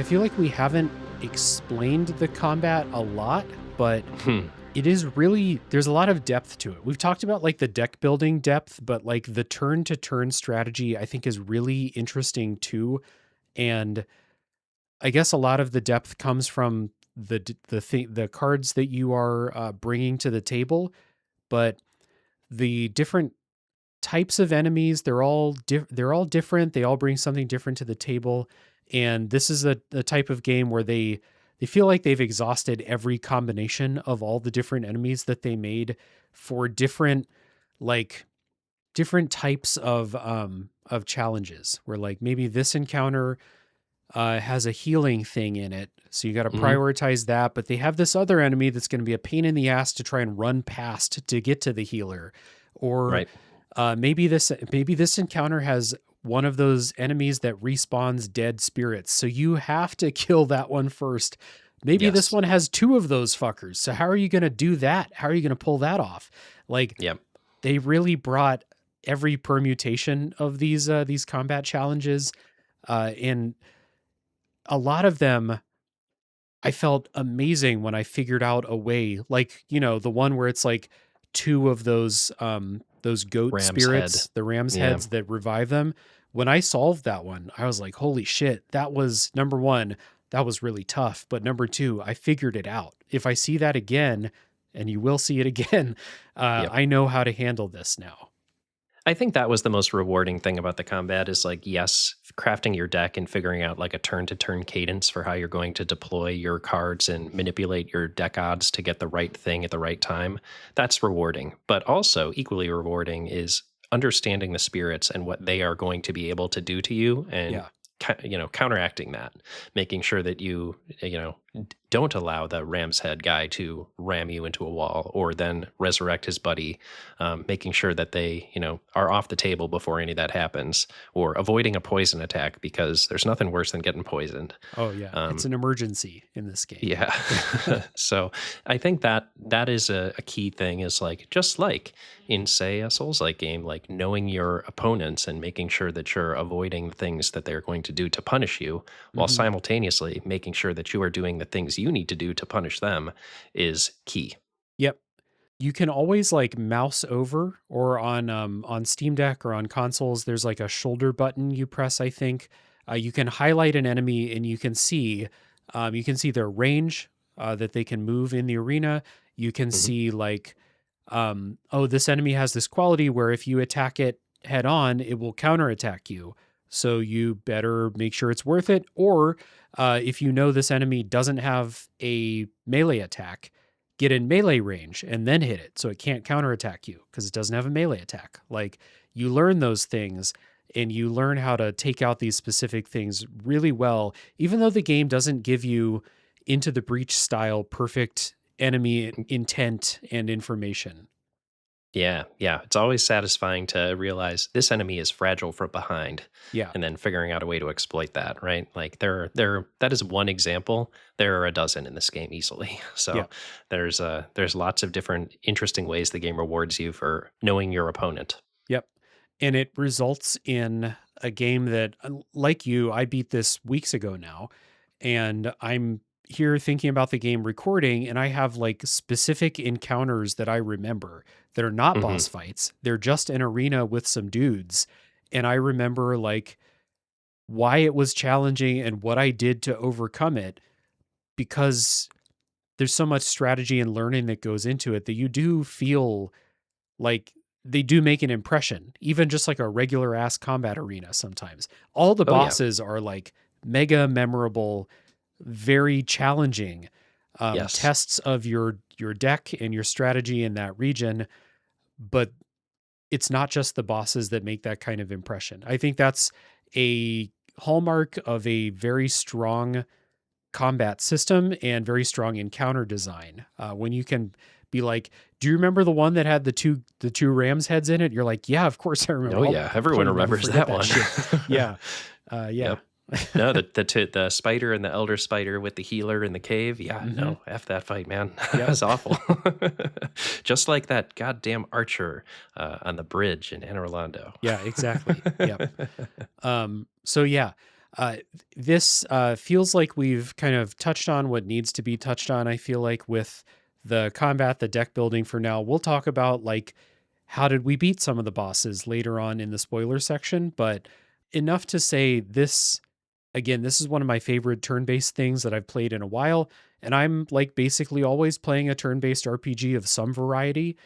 feel like we haven't explained the combat a lot, but Hmm. it is really, there's a lot of depth to it. We've talked about like the deck building depth, but like the turn to turn strategy, I think is really interesting too. And I guess a lot of the depth comes from the cards that you are bringing to the table, but the different types of enemies, they're all different. They all bring something different to the table, and this is a type of game where they feel like they've exhausted every combination of all the different enemies that they made for different like different types of challenges. Where like maybe this encounter has a healing thing in it. So you got to Hmm. prioritize that. But they have this other enemy that's going to be a pain in the ass to try and run past to get to the healer. Or Right. maybe this encounter has one of those enemies that respawns dead spirits. So you have to kill that one first. Maybe this Yes. one has two of those fuckers. So how are you going to do that? How are you going to pull that off? Like Yep. they really brought every permutation of these combat challenges, and a lot of them I felt amazing when I figured out a way, like, you know, the one where it's like two of those goat Ram's head. spirits, the ram's Yeah. heads that revive them. When I solved that one, I was like, holy shit, that was number one, that was really tough. But number two, I figured it out. If I see that again, and you will see it again, Yep. I know how to handle this now. I think that was the most rewarding thing about the combat is like, yes, crafting your deck and figuring out like a turn to turn cadence for how you're going to deploy your cards and manipulate your deck odds to get the right thing at the right time. That's rewarding. But also, equally rewarding is understanding the spirits and what they are going to be able to do to you and Yeah. counteracting that, making sure that don't allow the ram's head guy to ram you into a wall or then resurrect his buddy, making sure that they are off the table before any of that happens, or avoiding a poison attack because there's nothing worse than getting poisoned. Oh yeah. It's um, an emergency in this game. yeah. So I think that is a key thing, is like, just like in, say, a Souls-like game, like knowing your opponents and making sure that you're avoiding the things that they're going to do to punish you, while Mhm. simultaneously making sure that you are doing the things you need to do to punish them, is key. Yep. You can always like mouse over, or on Steam Deck or on consoles, there's like a shoulder button you press, I think. You can highlight an enemy and you can see their range, that they can move in the arena. You can Mhm. see like, oh, this enemy has this quality where if you attack it head on, it will counterattack you. So you better make sure it's worth it. Or if you know this enemy doesn't have a melee attack, get in melee range and then hit it so it can't counterattack you because it doesn't have a melee attack. Like you learn those things and you learn how to take out these specific things really well, even though the game doesn't give you Into the Breach style perfect enemy intent and information. Yeah, yeah. It's always satisfying to realize this enemy is fragile from behind, Yeah. and then figuring out a way to exploit that, right? Like that is one example. There are a dozen in this game easily. Yeah. So there's lots of different interesting ways the game rewards you for knowing your opponent. Yep. And it results in a game that, like you, I beat this weeks ago now. And I'm here thinking about the game recording, and I have like specific encounters that I remember that are not Hmm. boss fights. They're just an arena with some dudes. And I remember like why it was challenging and what I did to overcome it, because there's so much strategy and learning that goes into it that you do feel like they do make an impression, even just like a regular ass combat arena sometimes. All the Oh yeah. bosses are like mega memorable, very challenging Yes. tests of your deck and your strategy in that region, but it's not just the bosses that make that kind of impression. I think that's a hallmark of a very strong combat system and very strong encounter design. When you can be like, "Do you remember the one that had the two rams heads in it?" You're like, "Yeah, of course I remember. Oh yeah. I'll Everyone probably never remembers forget that that one. shit." Yeah, yeah, Yep. No, the spider and the elder spider with the healer in the cave. Yeah, hmm no, f that fight, man. That yep, was awful. Just like that goddamn archer on the bridge in Anne Orlando. yeah, exactly. Yep. So yeah, Uh, this feels like we've kind of touched on what needs to be touched on. I feel like with the combat, the deck building for now, we'll talk about like how did we beat some of the bosses later on in the spoiler section, but enough to say this again, this is one of my favorite turn-based things that I've played in a while, and I'm like basically always playing a turn-based RPG of some variety,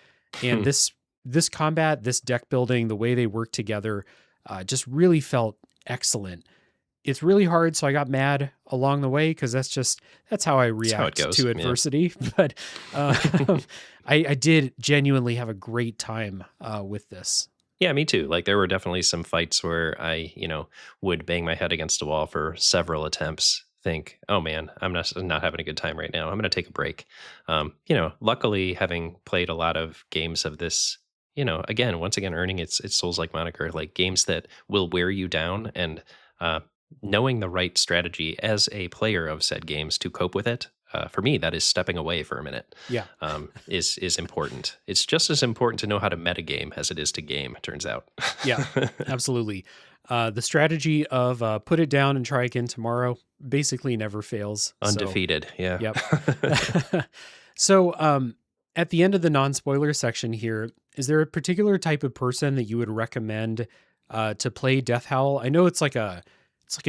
and this combat, this deck building, the way they work together, just really felt excellent. It's really hard, so I got mad along the way because that's how I That's how it react goes. to Yeah. adversity. But uh, I did genuinely have a great time with this. Yeah, me too. Like there were definitely some fights where I, would bang my head against a wall for several attempts. Think, oh man, I'm not having a good time right now. I'm going to take a break. Luckily, having played a lot of games of this, again, once again, earning its Souls like moniker, like games that will wear you down, and uh, knowing the right strategy as a player of said games to cope with it. For me, that is stepping away for a minute. Yeah. Is important. It's just as important to know how to metagame as it is to game, it turns out. Yeah, absolutely. The strategy of put it down and try again tomorrow basically never fails. So, Undefeated, yeah. yep. So, at the end of the non-spoiler section here, is there a particular type of person that you would recommend to play Death Howl? I know it's like a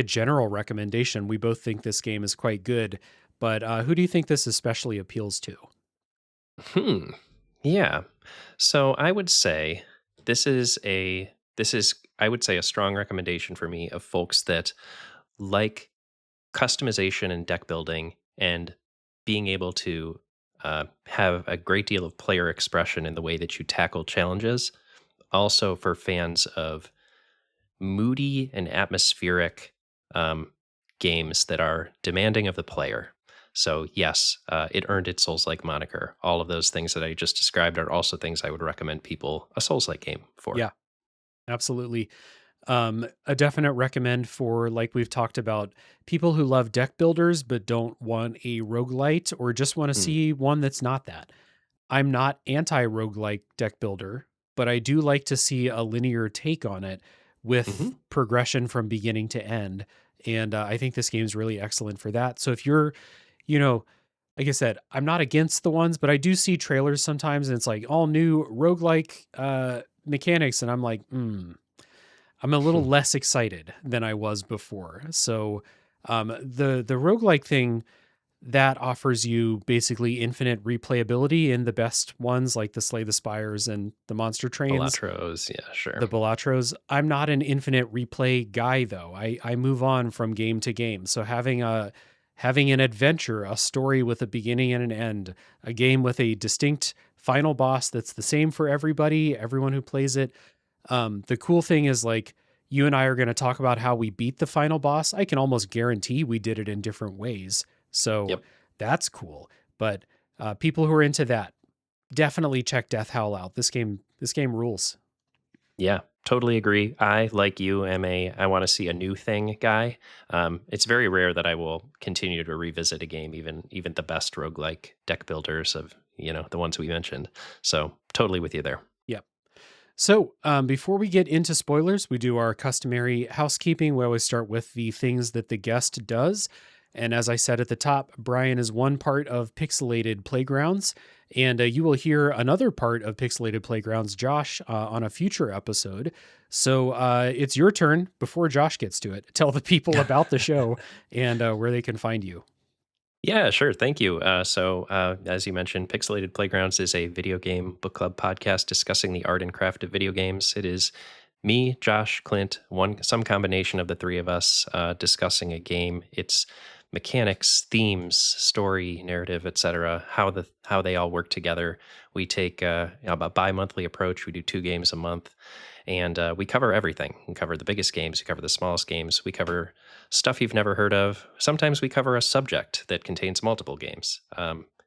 general recommendation. We both think this game is quite good, but who do you think this especially appeals to? Hmm. Yeah. So I would say this is I would say a strong recommendation for me of folks that like customization and deck building and being able to have a great deal of player expression in the way that you tackle challenges. Also for fans of moody and atmospheric um, games that are demanding of the player. So yes, it earned its Souls-like moniker. All of those things that I just described are also things I would recommend people a Souls-like game for. Yeah, absolutely. A definite recommend for, like we've talked about, people who love deck builders but don't want a roguelite or just want to Mm, see one that's not that. I'm not anti roguelike deck builder, but I do like to see a linear take on it with mhm. progression from beginning to end. And I think this game is really excellent for that. So if you're, you know, like I said, I'm not against the ones, but I do see trailers sometimes and it's like all new roguelike mechanics. And I'm like, I'm a little less excited than I was before. So the roguelike thing that offers you basically infinite replayability in the best ones like the Slay the Spires and the Monster Trains, Balatros, yeah, sure. the Balatros. I'm not an infinite replay guy though. I move on from game to game. So having an adventure, a story with a beginning and an end, a game with a distinct final boss that's the same for everybody, everyone who plays it. The cool thing is like you and I are going to talk about how we beat the final boss. I can almost guarantee we did it in different ways. So Yep. that's cool. But people who are into that, definitely check Death Howl out. This game rules. Yeah, totally agree. I, like you, am a I want to see a new thing guy. It's very rare that I will continue to revisit a game, even the best roguelike deck builders of, the ones we mentioned. So totally with you there. Yep. So before we get into spoilers, we do our customary housekeeping. We always start with the things that the guest does. And as I said at the top, Bryan is one part of Pixelated Playgrounds, and you will hear another part of Pixelated Playgrounds, Josh, on a future episode. So it's your turn before Josh gets to it. Tell the people about the show and where they can find you. Yeah, sure. Thank you. As you mentioned, Pixelated Playgrounds is a video game book club podcast discussing the art and craft of video games. It is me, Josh, Clint, some combination of the three of us discussing a game. Its mechanics, themes, story, narrative, etc. How they all work together. We take a bi-monthly approach. We do 2 games a month, and we cover everything. We cover the biggest games. We cover the smallest games. We cover stuff you've never heard of. Sometimes we cover a subject that contains multiple games.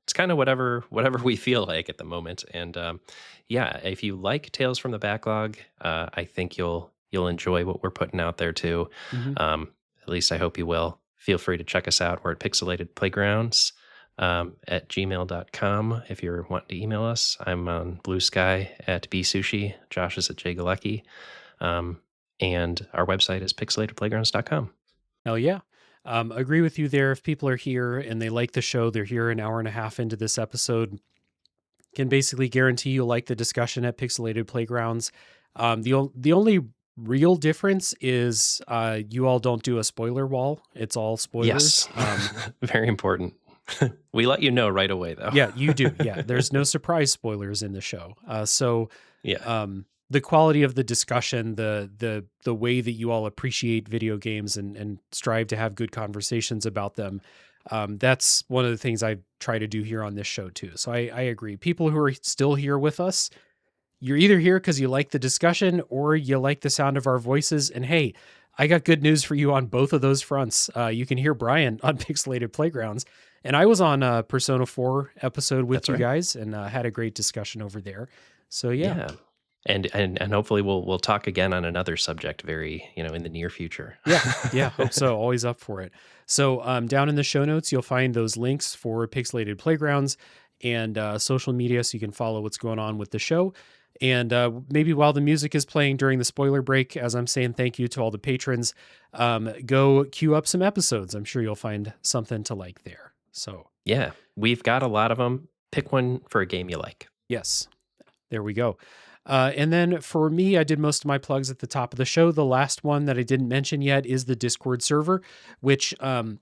It's kind of whatever we feel like at the moment. And yeah, if you like Tales from the Backlog, I think you'll enjoy what we're putting out there too. Mhm. At least I hope you will. Feel free to check us out. We're at Pixelated Playgrounds at gmail.com if you're wanting to email us. I'm on Blue Sky at bsushi. Josh is at jgalecki. And our website is pixelatedplaygrounds.com. Hell yeah. Agree with you there. If people are here and they like the show, they're here an hour and a half into this episode, can basically guarantee you'll like the discussion at Pixelated Playgrounds. The only real difference is you all don't do a spoiler wall. It's all spoilers. Yes. Very important. We let you know right away, though. Yeah, you do. Yeah, there's no surprise spoilers in the show. Yeah. The quality of the discussion, the way that you all appreciate video games and strive to have good conversations about them, that's one of the things I try to do here on this show too. So I agree. People who are still here with us, you're either here because you like the discussion or you like the sound of our voices. And hey, I got good news for you on both of those fronts. You can hear Bryan on Pixelated Playgrounds. And I was on a Persona 4 episode with That's you right. guys and had a great discussion over there. So yeah. Yeah. And hopefully we'll talk again on another subject very, in the near future. Yeah, hope so. Always up for it. So down in the show notes, you'll find those links for Pixelated Playgrounds and social media so you can follow what's going on with the show. And maybe while the music is playing during the spoiler break, as I'm saying thank you to all the patrons, go queue up some episodes. I'm sure you'll find something to like there. So Yeah, we've got a lot of them. Pick one for a game you like. yes, there we go. And then for me, I did most of my plugs at the top of the show. The last one that I didn't mention yet is the Discord server, which one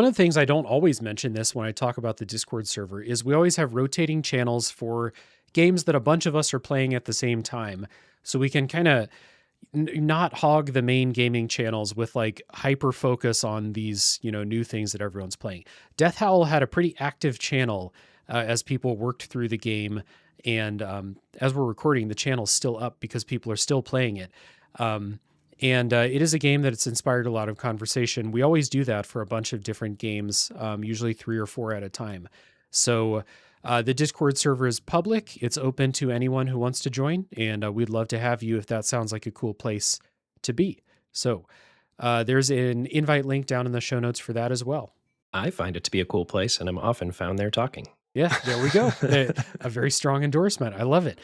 of the things I don't always mention this when I talk about the Discord server is we always have rotating channels for games that a bunch of us are playing at the same time. So we can kind of not hog the main gaming channels with like hyper focus on these, new things that everyone's playing. Death Howl had a pretty active channel as people worked through the game. And as we're recording, the channel's still up because people are still playing it. And it is a game that it's inspired a lot of conversation. We always do that for a bunch of different games, usually 3 or 4 at a time. So the Discord server is public. It's open to anyone who wants to join, and we'd love to have you if that sounds like a cool place to be. So there's an invite link down in the show notes for that as well. I find it to be a cool place, and I'm often found there talking. Yeah, there we go. A very strong endorsement. I love it.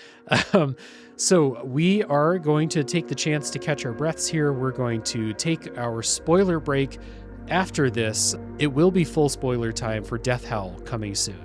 So we are going to take the chance to catch our breaths here. We're going to take our spoiler break. After this, it will be full spoiler time for Death Howl coming soon.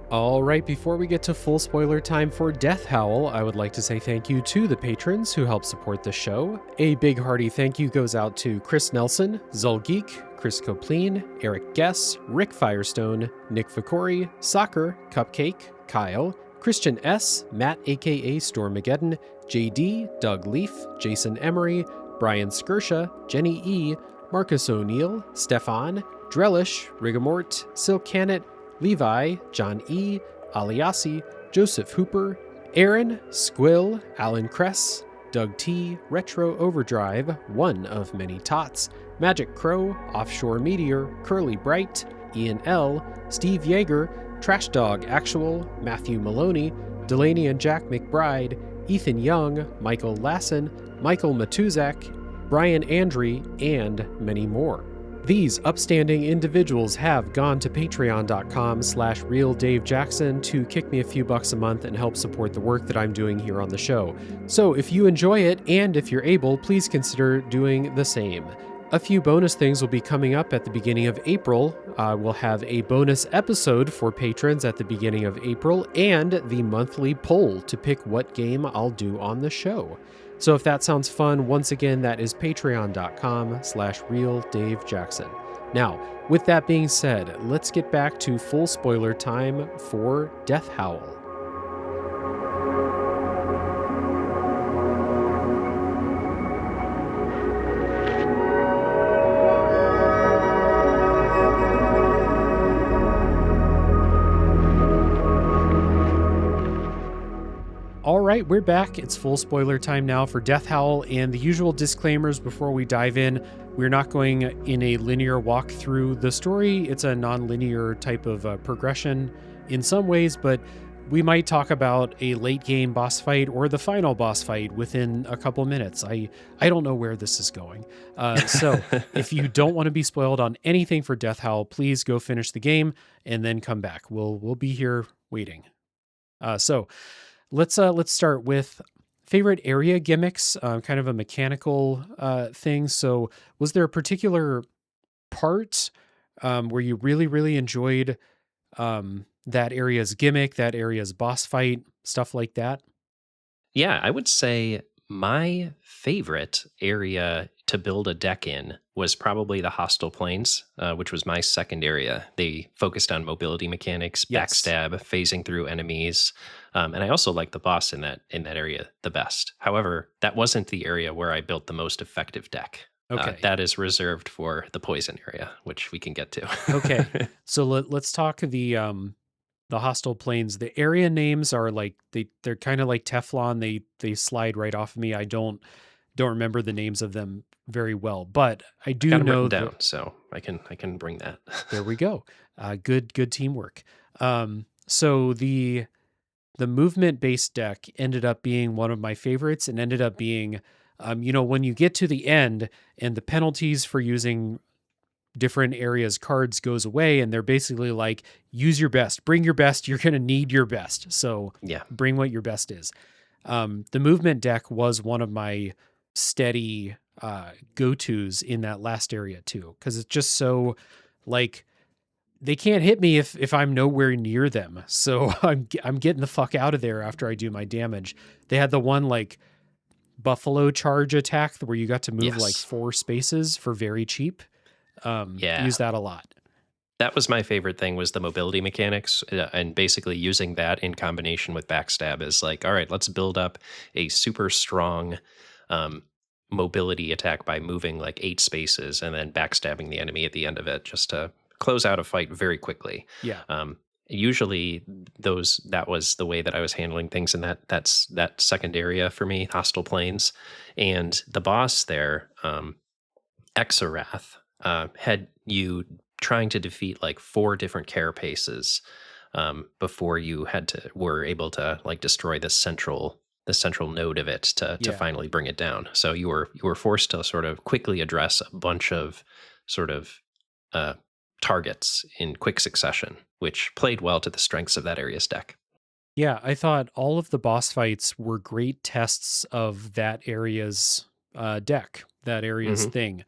All right, before we get to full spoiler time for Death Howl, I would like to say thank you to the patrons who help support the show. A big hearty thank you goes out to Chris Nelson, Zulgeek, Chris Copleen, Eric Guess, Rick Firestone, Nick Vicori, Soccer, Cupcake, Kyle, Christian S., Matt aka Stormageddon, JD, Doug Leaf, Jason Emery, Bryan Skursha, Jenny E., Marcus O'Neill, Stefan, Drellish, Rigamort, Silkanet, Levi, John E., Aliasi, Joseph Hooper, Aaron, Squill, Alan Kress, Doug T., Retro Overdrive, One of Many Tots, Magic Crow, Offshore Meteor, Curly Bright, Ian L., Steve Yeager, Trash Dog Actual, Matthew Maloney, Delaney and Jack McBride, Ethan Young, Michael Lassen, Michael Matuzak, Brian Andre, and many more. These upstanding individuals have gone to patreon.com/realdavejackson to kick me a few bucks a month and help support the work that I'm doing here on the show. So if you enjoy it, and if you're able, please consider doing the same. A few bonus things will be coming up at the beginning of April. We'll have a bonus episode for patrons at the beginning of April, and the monthly poll to pick what game I'll do on the show. So if that sounds fun, once again, that is patreon.com/realdavejackson. Now, with that being said, let's get back to full spoiler time for Death Howl. All right, we're back. It's full spoiler time now for Death Howl, and the usual disclaimers before we dive in. We're not going in a linear walk through the story. It's a non-linear type of progression in some ways, but we might talk about a late game boss fight or the final boss fight within a couple minutes. I don't know where this is going. So if you don't want to be spoiled on anything for Death Howl, please go finish the game and then come back. We'll be here waiting. So let's start with favorite area gimmicks, kind of a mechanical thing. So was there a particular part where you really enjoyed that area's gimmick, that area's boss fight, stuff like that? Yeah, I would say my favorite area to build a deck in was probably the hostile plains, which was my second area. They focused on mobility mechanics, Yes. backstab, phasing through enemies, and I also liked the boss in that area the best. However, that wasn't the area where I built the most effective deck. Okay. That is reserved for the poison area, which we can get Okay. to. So let's talk the hostile planes. The area names are like they're kind of like Teflon. They slide right off of me. I don't remember the names of them very well, but I I got do them written know that down, so I can bring that. there we go. Good teamwork. So the movement based deck ended up being one of my favorites and ended up being when you get to the end and the penalties for using different areas cards goes away, and they're basically like, use your best, bring your best, you're going to need your best, so Yeah. bring what your best is. The movement deck was one of my steady go-tos in that last area too, because it's just so like they can't hit me if I'm nowhere near them, so I'm getting the fuck out of there after I do my damage. They had the one like buffalo charge attack where you got to move like Yes. 4 spaces for very cheap. Yeah. Use that a lot. That was my favorite thing was the mobility mechanics, and basically using that in combination with backstab is like, all right, let's build up a super strong um, mobility attack by moving like 8 spaces and then backstabbing the enemy at the end of it just to close out a fight very quickly. Yeah. Usually that was the way that I was handling things in that second area for me, hostile planes. And the boss there, Exarath, had you trying to defeat like 4 different carapaces before you were able to like destroy the central node of it to Yeah. finally bring it down. So you were forced to sort of quickly address a bunch of sort of uh, targets in quick succession, which played well to the strengths of that area's deck. Yeah, I thought all of the boss fights were great tests of that area's deck, that area's Hmm. thing.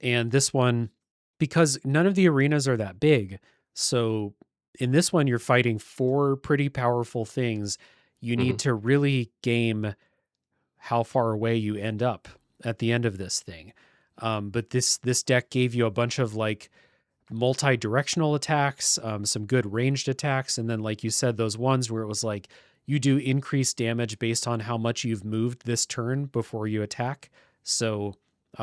And this one, because none of the arenas are that big. So in this one, you're fighting 4 pretty powerful things. You Hmm. need to really game how far away you end up at the end of this thing. But this deck gave you a bunch of like multi-directional attacks, some good ranged attacks, and then like you said, those ones where it was like you do increased damage based on how much you've moved this turn before you attack. So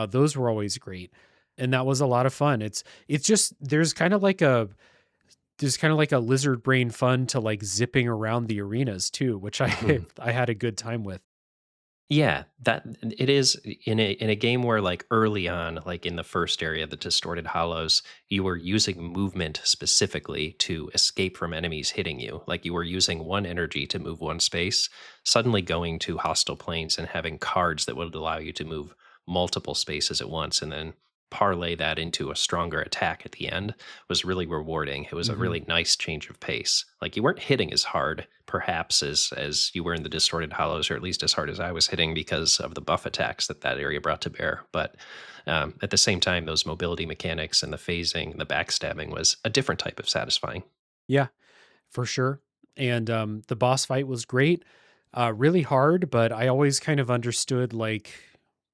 those were always great, and that was a lot of fun. It's just there's kind of like a lizard brain fun to like zipping around the arenas too, which I I had a good time with. Yeah, that it is in a game where like early on, like in the first area, the distorted hollows, you were using movement specifically to escape from enemies hitting you. Like you were using one energy to move one space, suddenly going to hostile planes and having cards that would allow you to move multiple spaces at once and then parlay that into a stronger attack at the end was really rewarding. It was a Hmm. really nice change of pace. Like you weren't hitting as hard, perhaps, as you were in the distorted hollows, or at least as hard as I was hitting because of the buff attacks that area brought to bear. But at the same time, those mobility mechanics and the phasing and the backstabbing was a different type of satisfying. Yeah, for sure. And the boss fight was great, really hard, but I always kind of understood like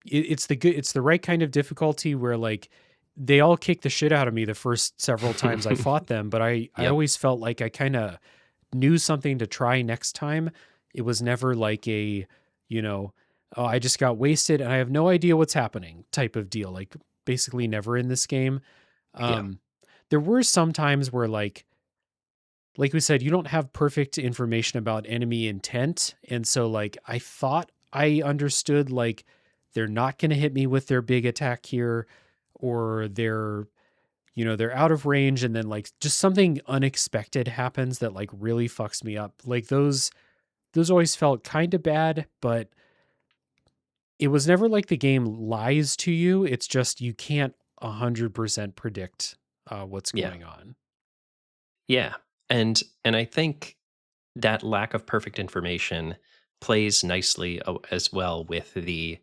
it's the right kind of difficulty where like they all kicked the shit out of me the first several times I fought them, but I Yep. always felt like I kind of knew something to try next time. It was never like a, you know, oh, I just got wasted and I have no idea what's happening type of deal. Like basically never in this game. Yeah. Um, there were some times where like we said, you don't have perfect information about enemy intent. And so like I thought I understood like they're not going to hit me with their big attack here or they're, they're out of range and then like just something unexpected happens that like really fucks me up. Like those always felt kind of bad, but it was never like the game lies to you. It's just you can't 100% predict what's Yeah. going on. Yeah. And I think that lack of perfect information plays nicely as well with the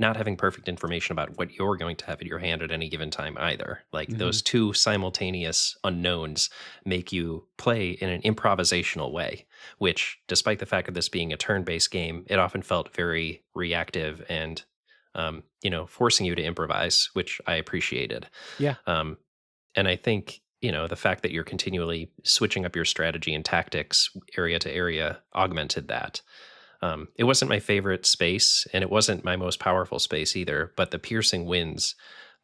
not having perfect information about what you're going to have at your hand at any given time either. Like Hmm. those two simultaneous unknowns make you play in an improvisational way, which, despite the fact of this being a turn based game, it often felt very reactive and, forcing you to improvise, which I appreciated. Yeah. Um, and I think, the fact that you're continually switching up your strategy and tactics area to area augmented that. It wasn't my favorite space, and it wasn't my most powerful space either. But the piercing winds,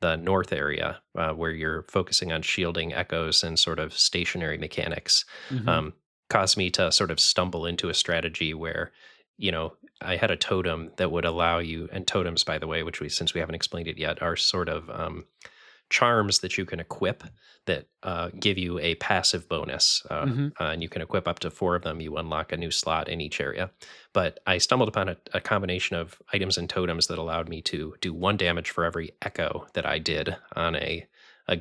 the north area, where you're focusing on shielding echoes and sort of stationary mechanics, Hmm. um, caused me to sort of stumble into a strategy where, I had a totem that would allow you, and totems, by the way, which since we haven't explained it yet, are sort of charms that you can equip that give you a passive bonus. Hmm. And you can equip up to 4 of them. You unlock a new slot in each area. But I stumbled upon a combination of items and totems that allowed me to do 1 damage for every echo that I did on a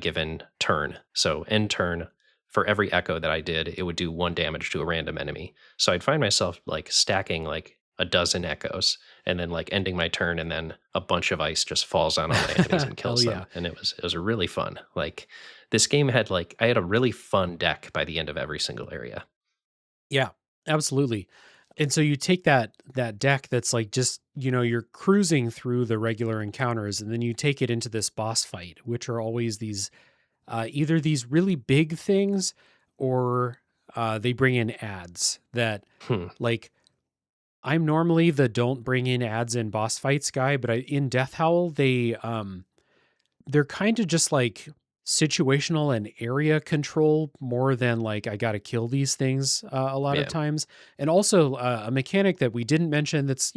given turn. So, end turn, for every echo that I did, it would do 1 damage to a random enemy. So I'd find myself like stacking like a dozen echoes and then like ending my turn, and then a bunch of ice just falls on all my enemies and Hell kills yeah. them. And it was really fun. Like this game had like I had a really fun deck by the end of every single area. Yeah, absolutely. And so you take that deck that's like just, you're cruising through the regular encounters and then you take it into this boss fight, which are always these either these really big things or they bring in ads that Hmm. like I'm normally the don't bring in ads in boss fights guy, but in Death Howl they're kind of just like situational and area control more than like I got to kill these things a lot of Yeah. times. And also a mechanic that we didn't mention that's,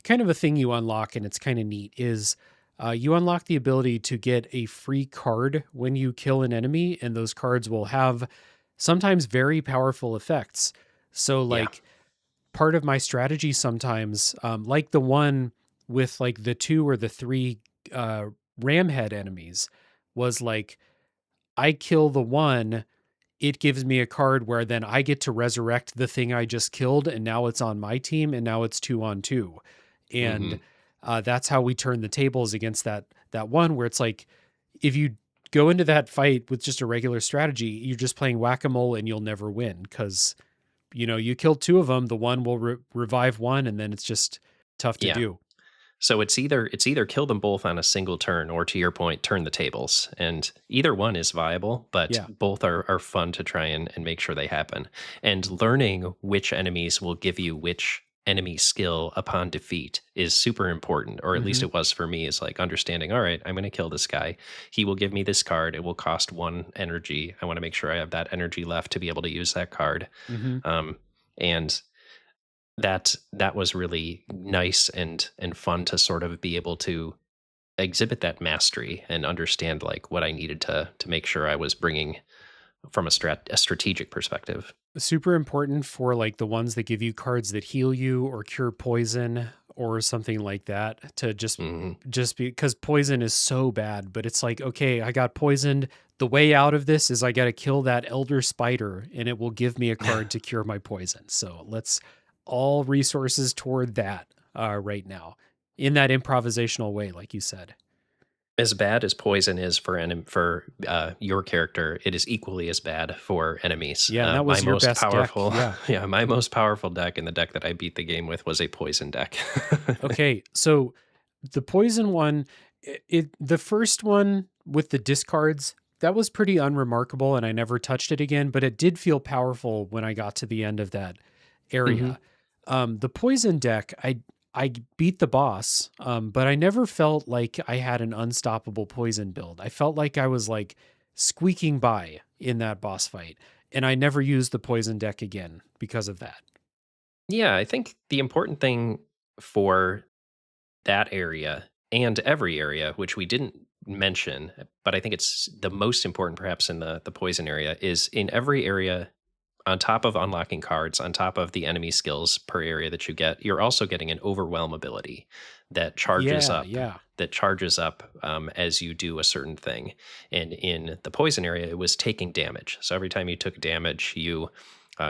kind of a thing you unlock and it's kind of neat is you unlock the ability to get a free card when you kill an enemy, and those cards will have sometimes very powerful effects. So, Yeah. like, part of my strategy sometimes, like the one with like the 2 or the 3 uh, ram head enemies, was like I kill the one, it gives me a card where then I get to resurrect the thing I just killed, and now it's on my team, and now it's 2-on-2, and Hmm. that's how we turn the tables against that one where it's like if you go into that fight with just a regular strategy, you're just playing whack a mole and you'll never win because you kill 2 of them, the one will revive one, and then it's just tough to Yeah. do. So it's either kill them both on a single turn, or, to your point, turn the tables. And either one is viable, but Yeah. both are fun to try and make sure they happen. And learning which enemies will give you which enemy skill upon defeat is super important, or at least Mhm. it was for me. Is like understanding, all right, I'm going to kill this guy. He will give me this card. It will cost 1 energy. I want to make sure I have that energy left to be able to use that card. Mhm. Um, and that was really nice and fun to sort of be able to exhibit that mastery and understand like what I needed to make sure I was bringing from a strategic perspective. Super important for like the ones that give you cards that heal you or cure poison or something like that, to Hmm. just because poison is so bad, but it's like, okay, I got poisoned. The way out of this is I got to kill that elder spider and it will give me a card to cure my poison. So let's all resources toward that right now in that improvisational way, like you said. As bad as poison is for your character, it is equally as bad for enemies. Yeah. And that My was your most best deck. powerful, Yeah. yeah, my most powerful deck, and the deck that I beat the game with, was a poison deck. Okay, so the poison one, the first one with the discards, that was pretty unremarkable, and I never touched it again. But it did feel powerful when I got to the end of that Hmm. area. The poison deck, I beat the boss, but I never felt like I had an unstoppable poison build. I felt like I was like squeaking by in that boss fight, and I never used the poison deck again because of that. Yeah, I think the important thing for that area and every area, which we didn't mention, but I think it's the most important perhaps in the poison area, is in every area, on top of unlocking cards, on top of the enemy skills per area that you get, you're also getting an overwhelm ability that charges Yeah, up. yeah. As you do a certain thing. And in the poison area, it was taking damage. So every time you took damage, you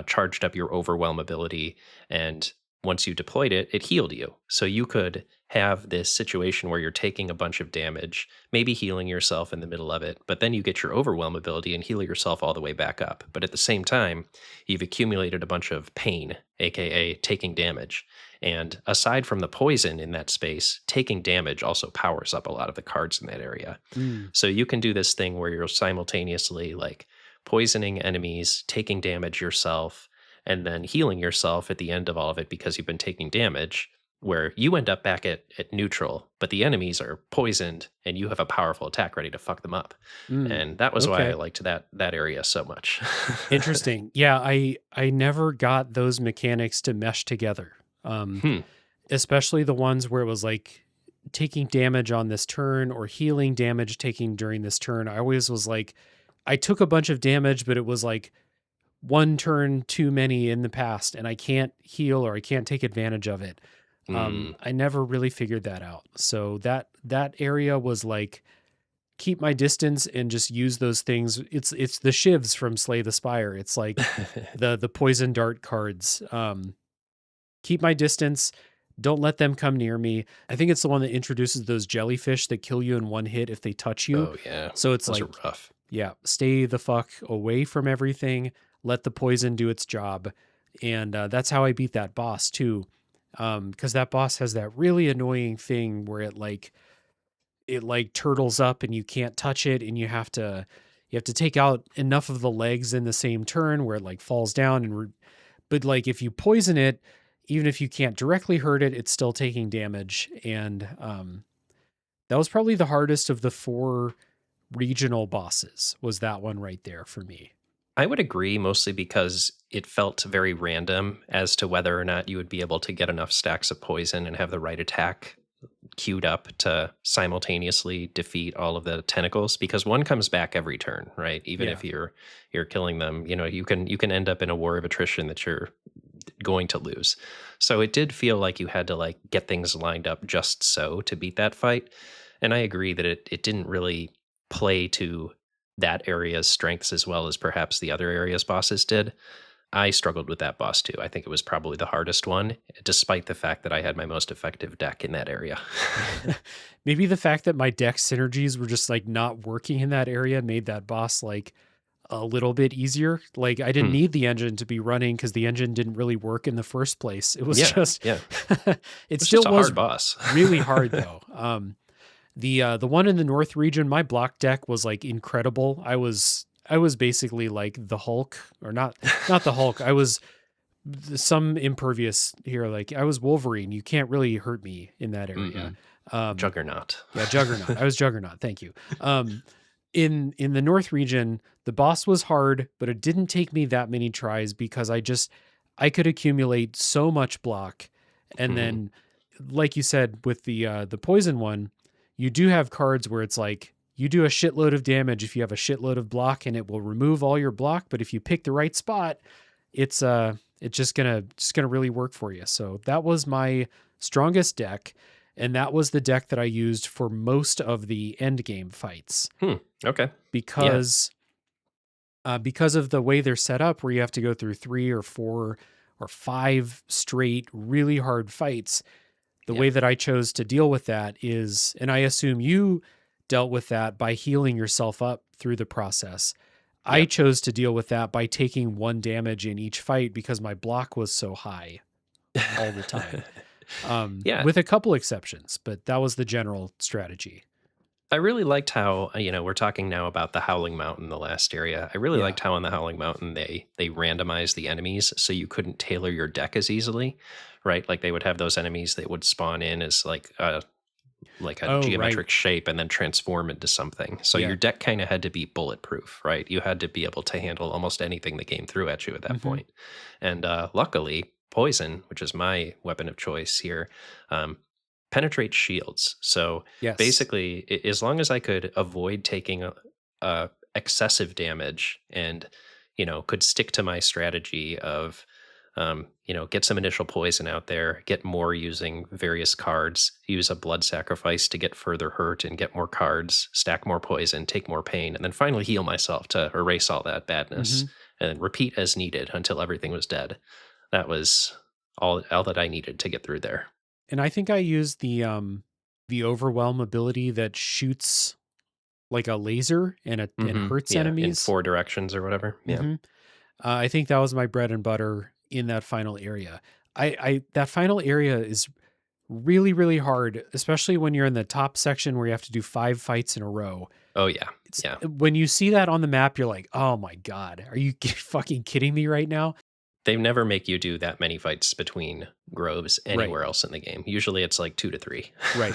charged up your overwhelm ability. And once you deployed it, it healed you. So you could have this situation where you're taking a bunch of damage, maybe healing yourself in the middle of it, but then you get your overwhelm ability and heal yourself all the way back up. But at the same time, you've accumulated a bunch of pain, aka taking damage. And aside from the poison in that space, taking damage also powers up a lot of the cards in that area. Mm. So you can do this thing where you're simultaneously like poisoning enemies, taking damage yourself, and then healing yourself at the end of all of it because you've been taking damage, where you end up back at neutral, but the enemies are poisoned and you have a powerful attack ready to fuck them up. Mm. And that was why I Okay. liked that area so much. Interesting. Yeah, I never got those mechanics to mesh together. Hmm. Especially the ones where it was like taking damage on this turn or healing damage taking during this turn. I always was like, I took a bunch of damage, but it was like one turn too many in the past, and I can't heal or I can't take advantage of it. Mm. I never really figured that out. So that area was like keep my distance and just use those things. It's the shivs from Slay the Spire. It's like the poison dart cards. Keep my distance. Don't let them come near me. I think it's the one that introduces those jellyfish that kill you in one hit if they touch you. Oh yeah, So it's those are like, rough. yeah, stay the fuck away from everything. Let the poison do its job. And that's how I beat that boss too. Because that boss has that really annoying thing where it turtles up and you can't touch it, and you have to take out enough of the legs in the same turn where it like falls down but like if you poison it, even if you can't directly hurt it, it's still taking damage. And that was probably the hardest of the four regional bosses, was that one right there for me. I would agree, mostly because it felt very random as to whether or not you would be able to get enough stacks of poison and have the right attack queued up to simultaneously defeat all of the tentacles, because one comes back every turn, right? Even Yeah. if you're killing them, you can end up in a war of attrition that you're going to lose. So it did feel like you had to like get things lined up just so to beat that fight. And I agree that it didn't really play to that area's strengths as well as perhaps the other area's bosses did. I struggled with that boss too. I think it was probably the hardest one, despite the fact that I had my most effective deck in that area. Maybe the fact that my deck synergies were just like not working in that area made that boss like a little bit easier. Like I didn't Hmm. need the engine to be running because the engine didn't really work in the first place. It was Yeah, just yeah. it It's still just a was hard boss. really hard though. The one in the North region, my block deck was like incredible. I was basically like the Hulk, or not the Hulk. I was some impervious here. Like I was Wolverine. You can't really hurt me in that area. Mm-mm. Um, Juggernaut. yeah, Juggernaut. I was Juggernaut. Thank you. In the North region, the boss was hard, but it didn't take me that many tries because I could accumulate so much block, and Mhm. then, like you said, with the poison one, you do have cards where it's like you do a shitload of damage if you have a shitload of block, and it will remove all your block. But if you pick the right spot, it's just gonna really work for you. So that was my strongest deck, and that was the deck that I used for most of the end game fights Hmm. Okay. Yeah. because of the way they're set up, where you have to go through 3 or 4 or 5 straight really hard fights. The Yeah. way that I chose to deal with that is, and I assume you dealt with that by healing yourself up through the process. I Yeah. chose to deal with that by taking 1 damage in each fight because my block was so high all the time. Yeah. With a couple exceptions, but that was the general strategy. I really liked how, we're talking now about the Howling Mountain, the last area. I really Yeah. liked how on the Howling Mountain they randomized the enemies so you couldn't tailor your deck as easily, right? Like they would have those enemies that would spawn in as like a Oh, right. geometric shape and then transform into something. So Yeah. your deck kind of had to be bulletproof, right? You had to be able to handle almost anything that came through at you at that Hmm. point. And luckily, poison, which is my weapon of choice here, um, penetrate shields. So Yes. basically, as long as I could avoid taking excessive damage and, could stick to my strategy of, get some initial poison out there, get more using various cards, use a blood sacrifice to get further hurt and get more cards, stack more poison, take more pain, and then finally heal myself to erase all that badness Mhm. and then repeat as needed until everything was dead. That was all that I needed to get through there. And I think I used the overwhelm ability that shoots like a laser and hurts Yeah, in enemies. 4 directions or whatever. Yeah. Mhm. I think that was my bread and butter in that final area. I that final area is really, really hard, especially when you're in the top section where you have to do 5 fights in a row. Oh, yeah. It's Yeah. when you see that on the map, you're like, "Oh my god, are you fucking kidding me right now?" They never make you do that many fights between groves Right, anywhere else in the game. Usually it's like 2 to 3. right.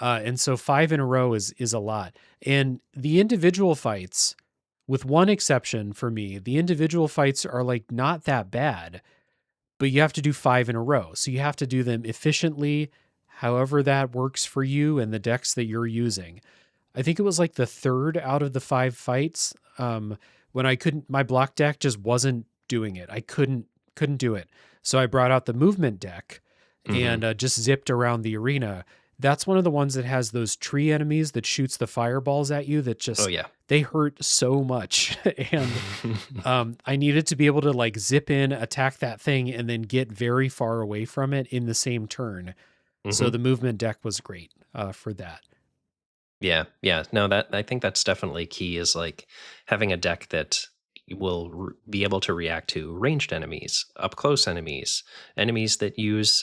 And so 5 in a row is a lot. And the individual fights, with one exception for me, the individual fights are like not that bad, but you have to do 5 in a row. So you have to do them efficiently, however that works for you and the decks that you're using. I think it was like the third out of the 5 fights, when I couldn't my block deck just wasn't doing it. I couldn't do it. So I brought out the movement deck Mhm. and, just zipped around the arena. That's one of the ones that has those tree enemies that shoots the fireballs at you that Oh, just yeah. they hurt so much, and, I needed to be able to, like, zip in, attack that thing, and then get very far away from it in the same turn. So Mhm. the movement deck was great, for that. Yeah, yeah. No, that I think that's definitely key is like having a deck that will be able to react to ranged enemies, up close enemies, enemies that use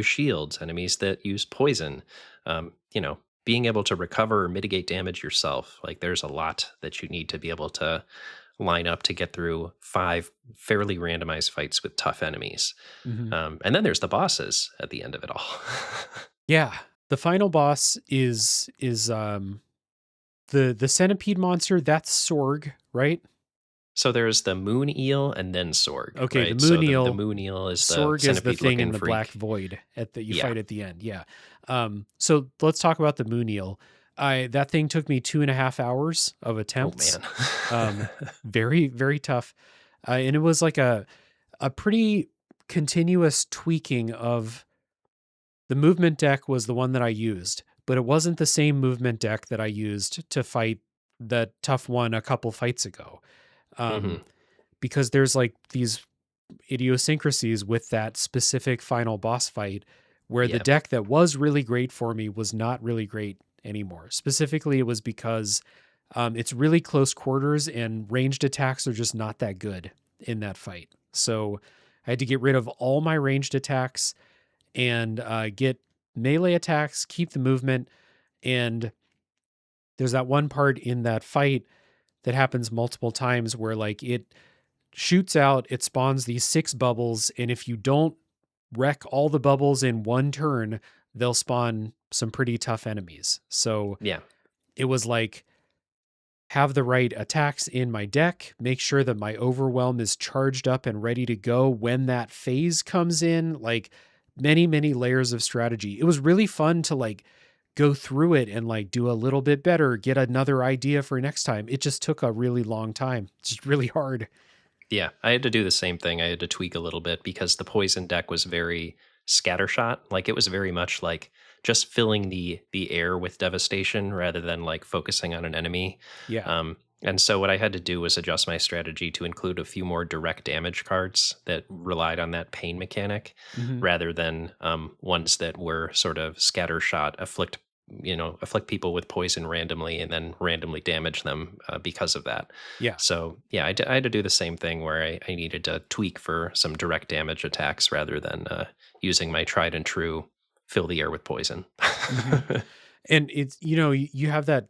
shields, enemies that use poison. Being able to recover or mitigate damage yourself. Like there's a lot that you need to be able to line up to get through 5 fairly randomized fights with tough enemies. Mhm. And then there's the bosses at the end of it all. Yeah. The final boss is, the centipede monster, that's Sorg, right? So there's the moon eel and then Sorg, Okay, the right? moon So the eel. moon eel is the Sorg is the centipede thing in looking the black freak. void at that you Yeah. fight at the end, yeah. So let's talk about the moon eel. I That thing took me 2.5 hours of Oh attempts. man. Um, Very, very tough. And it was like a pretty continuous tweaking of the movement deck was the one that I used, but it wasn't the same movement deck that I used to fight the tough one a couple fights ago. hmm Um, because there's like these idiosyncrasies with that specific final boss fight where the Yeah. deck that was really great for me was not really great anymore. Specifically, it was because it's really close quarters and ranged attacks are just not that good in that fight. So I had to get rid of all my ranged attacks and get melee attacks, keep the movement. And there's that one part in that fight that happens multiple times where like it shoots out, it spawns these 6 bubbles. And if you don't wreck all the bubbles in one turn, they'll spawn some pretty tough enemies. So Yeah. it was like, have the right attacks in my deck, make sure that my overwhelm is charged up and ready to go when that phase comes in, like many, many layers of strategy. It was really fun to like go through it and like do a little bit better, get another idea for next time. It just took a really long time. It's just really hard. Yeah. I had to do the same thing. I had to tweak a little bit because the poison deck was very scattershot. Like it was very much like just filling the air with devastation rather than like focusing on an enemy. Yeah. And so what I had to do was adjust my strategy to include a few more direct damage cards that relied on that pain mechanic Hmm. rather than ones that were sort of scattershot, afflict people with poison randomly and then randomly damage them because of that. Yeah. So yeah, I had to do the same thing where I needed to tweak for some direct damage attacks rather than using my tried and true fill the air with poison. Hmm. And it's, you have that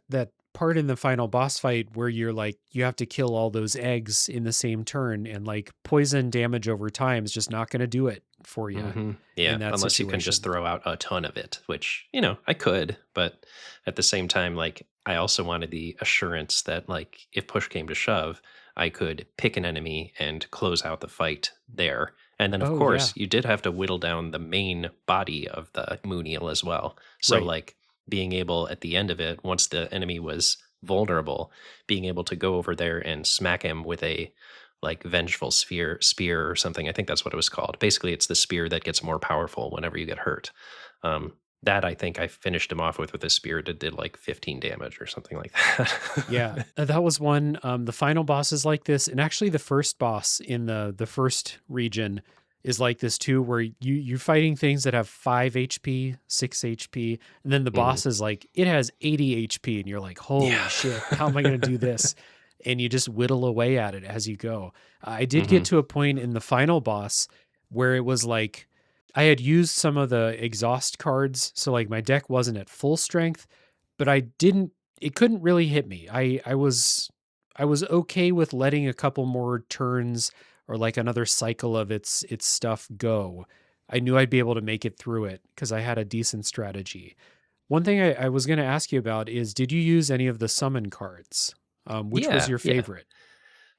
part in the final boss fight where you're like, you have to kill all those eggs in the same turn, and like poison damage over time is just not going to do it for you Yeah, in that unless you can just situation. throw out a ton of it, which, I could, but at the same time, like, I also wanted the assurance that, like, if push came to shove, I could pick an enemy and close out the fight there And then, of Oh, yeah. course, you did have to whittle down the main body of the Mooniel as well. So, Right. like, being able at the end of it, once the enemy was vulnerable, being able to go over there and smack him with a like vengeful spear or something. I think that's what it was called. Basically, it's the spear that gets more powerful whenever you get hurt. Um, that I think I finished him off with a spear that did like 15 damage or something like Yeah, that. that was one. The final boss is like this, and actually, the first boss in the first region is like this too, where you're fighting things that have 5 HP, 6 HP, and then the Mhm. boss is like it has 80 HP, and you're like, holy Yeah. shit, how am I going to do this? And you just whittle away at it as you go. I did get hmm to a point in the final boss where it was like I had used some of the exhaust cards, so like my deck wasn't at full strength, but I didn't it couldn't really hit me. I was okay with letting a couple more turns or like another cycle of its stuff go. I knew I'd be able to make it through it because I had a decent strategy. One thing I was going to ask you about is, did you use any of the summon cards? Which was Yeah. your Yeah. favorite?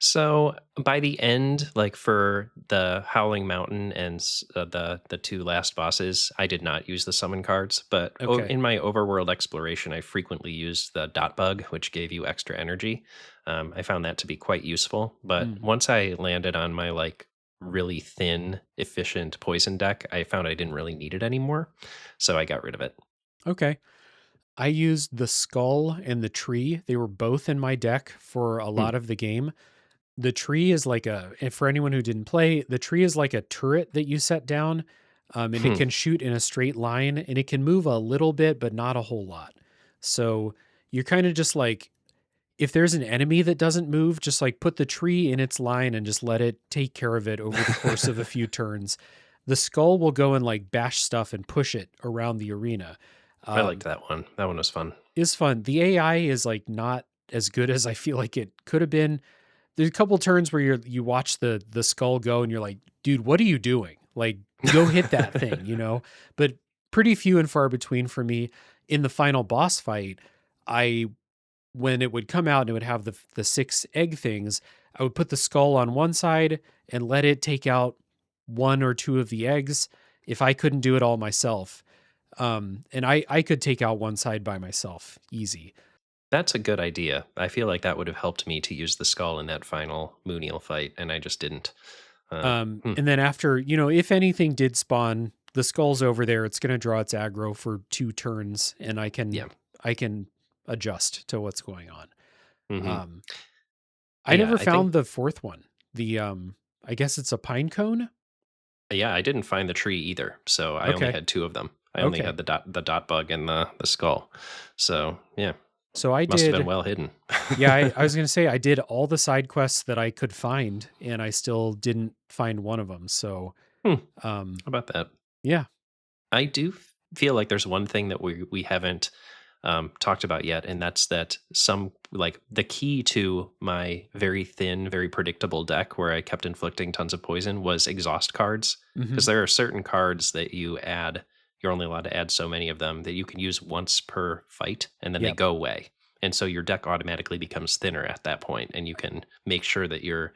So by the end, like for the Howling Mountain and the two last bosses, I did not use the summon cards. But Okay. in my overworld exploration, I frequently used the dot bug, which gave you extra energy. I found that to be quite useful. But Mm, once I landed on my like really thin, efficient poison deck, I found I didn't really need it anymore, so I got rid of it. okay. I used the skull and the tree. They were both in my deck for a Hmm. lot of the game. The tree is like and for anyone who didn't play, the tree is like a turret that you set down, and it Hmm. can shoot in a straight line, and it can move a little bit, but not a whole lot. So you're kind of just like, if there's an enemy that doesn't move, just like put the tree in its line and just let it take care of it over the course of a few turns. The skull will go and like bash stuff and push it around the arena. I liked Um, that one. That one was fun. is fun. The AI is like not as good as I feel like it could have been. There's a couple turns where you watch the skull go and you're like, dude, what are you doing? Like, go hit that thing, you know? But pretty few and far between for me. In the final boss fight, I when it would come out and it would have the six egg things, I would put the skull on one side and let it take out one or two of the eggs if I couldn't do it all myself. And I could take out one side by myself, easy. That's a good idea. I feel like that would have helped me to use the skull in that final Mooniel fight, and I just didn't. Uh, hmm, And then after, if anything did spawn, the skull's over there. It's going to draw its aggro for 2 turns, and yeah. I can adjust to what's going on. hmm Um, I Yeah, never I think, found the fourth one. The I guess it's a pine cone. yeah, I didn't find the tree either. So I only Okay, had two of them. I only okay. had the dot bug and the skull. So yeah, So I must have been did. well hidden. Yeah, I was going to say I did all the side quests that I could find, and I still didn't find one of them. So, Hmm, how um, about that? yeah. I do feel like there's one thing that we haven't talked about yet, and that's that some like the key to my very thin, very predictable deck where I kept inflicting tons of poison was exhaust cards. Hmm. Because there are certain cards that you add, you're only allowed to add so many of them that you can use once per fight, and then they Yep. go away. And so your deck automatically becomes thinner at that point, and you can make sure that you're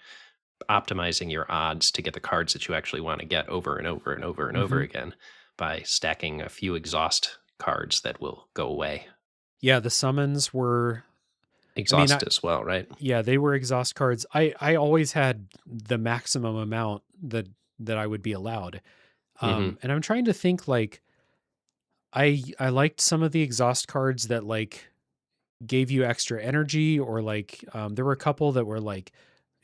optimizing your odds to get the cards that you actually want to get over and over and over and over Hmm. again by stacking a few exhaust cards that will go away. Yeah, the summons were. I mean, Exhaust as well, right? yeah, they were exhaust cards. I always had the maximum amount that I would be allowed. Mhm. And I'm trying to think like I liked some of the exhaust cards that like gave you extra energy, or like there were a couple that were like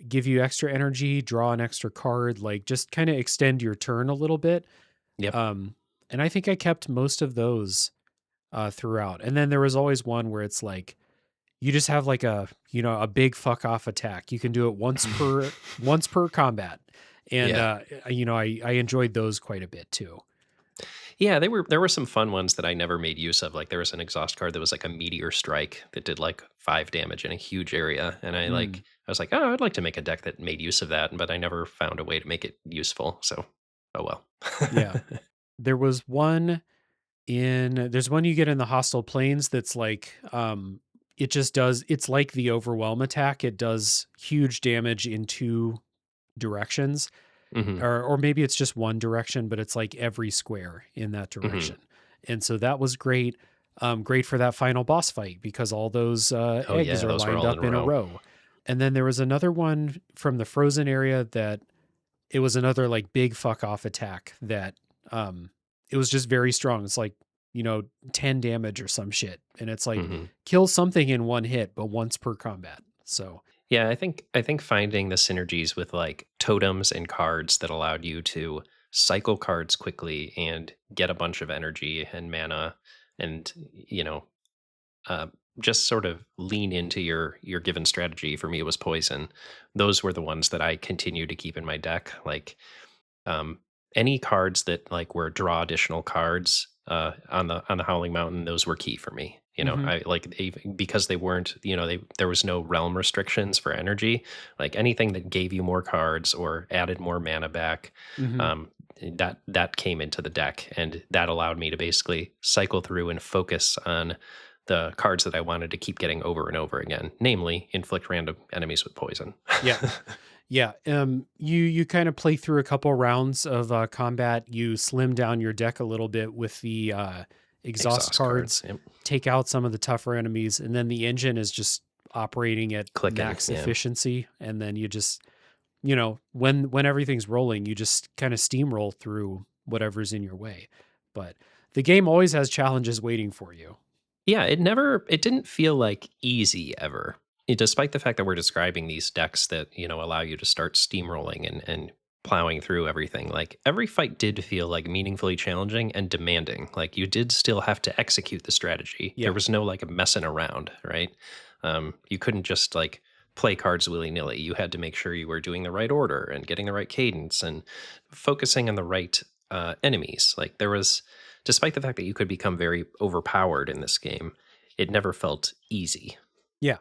give you extra energy, draw an extra card, like just kind of extend your turn a little bit. Yep. Um, and I think I kept most of those throughout. And then there was always one where it's like you just have like a big fuck off attack. You can do it once per combat. And Yeah. I enjoyed those quite a bit too. Yeah, there were some fun ones that I never made use of. Like there was an exhaust card that was like a meteor strike that did like 5 damage in a huge area. And Mm, I was like, oh, I'd like to make a deck that made use of that, but I never found a way to make it useful. So oh well. yeah. There was one there's one you get in the hostile plains that's like it just does it's like the overwhelm attack. It does huge damage in two directions. Hmm. or maybe it's just one direction, but it's like every square in that Hmm. direction. And so that was great. Great for that final boss fight because all those Oh eggs yeah, are those were lined all in a up in a row. row. And then there was another one from the frozen area that it was another like big fuck off attack that um it was just very strong. It's like, 10 damage or some shit. And it's like Hmm. kill something in one hit, but once per combat. So Yeah, I think finding the synergies with like totems and cards that allowed you to cycle cards quickly and get a bunch of energy and mana, and uh, just sort of lean into your given strategy. For me, it was poison. Those were the ones that I continue to keep in my deck. Like um, any cards that like were draw additional cards on the Howling Mountain, those were key for me. mhm, I like because they weren't, there was no realm restrictions for energy. Like anything that gave you more cards or added more mana back, mhm. um, that came into the deck, and that allowed me to basically cycle through and focus on the cards that I wanted to keep getting over and over again, namely inflict random enemies with poison. Yeah. Yeah, you kind of play through a couple rounds of combat. You slim down your deck a little bit with the exhaust Exhaust cards. cards, Yep. take out some of the tougher enemies, and then the engine is just operating at Clicking. max Yeah. efficiency. And then you just, when everything's rolling, you just kind of steamroll through whatever's in your way. But the game always has challenges waiting for you. Yeah, it didn't feel like easy ever. Despite the fact that we're describing these decks that, allow you to start steamrolling and plowing through everything. Like every fight did feel like meaningfully challenging and demanding. Like you did still have to execute the strategy. There Yeah. was no like messing around, right? You couldn't just like play cards willy-nilly. You had to make sure you were doing the right order and getting the right cadence and focusing on the right enemies. Like there was, despite the fact that you could become very overpowered in this game, it never felt easy. Yeah.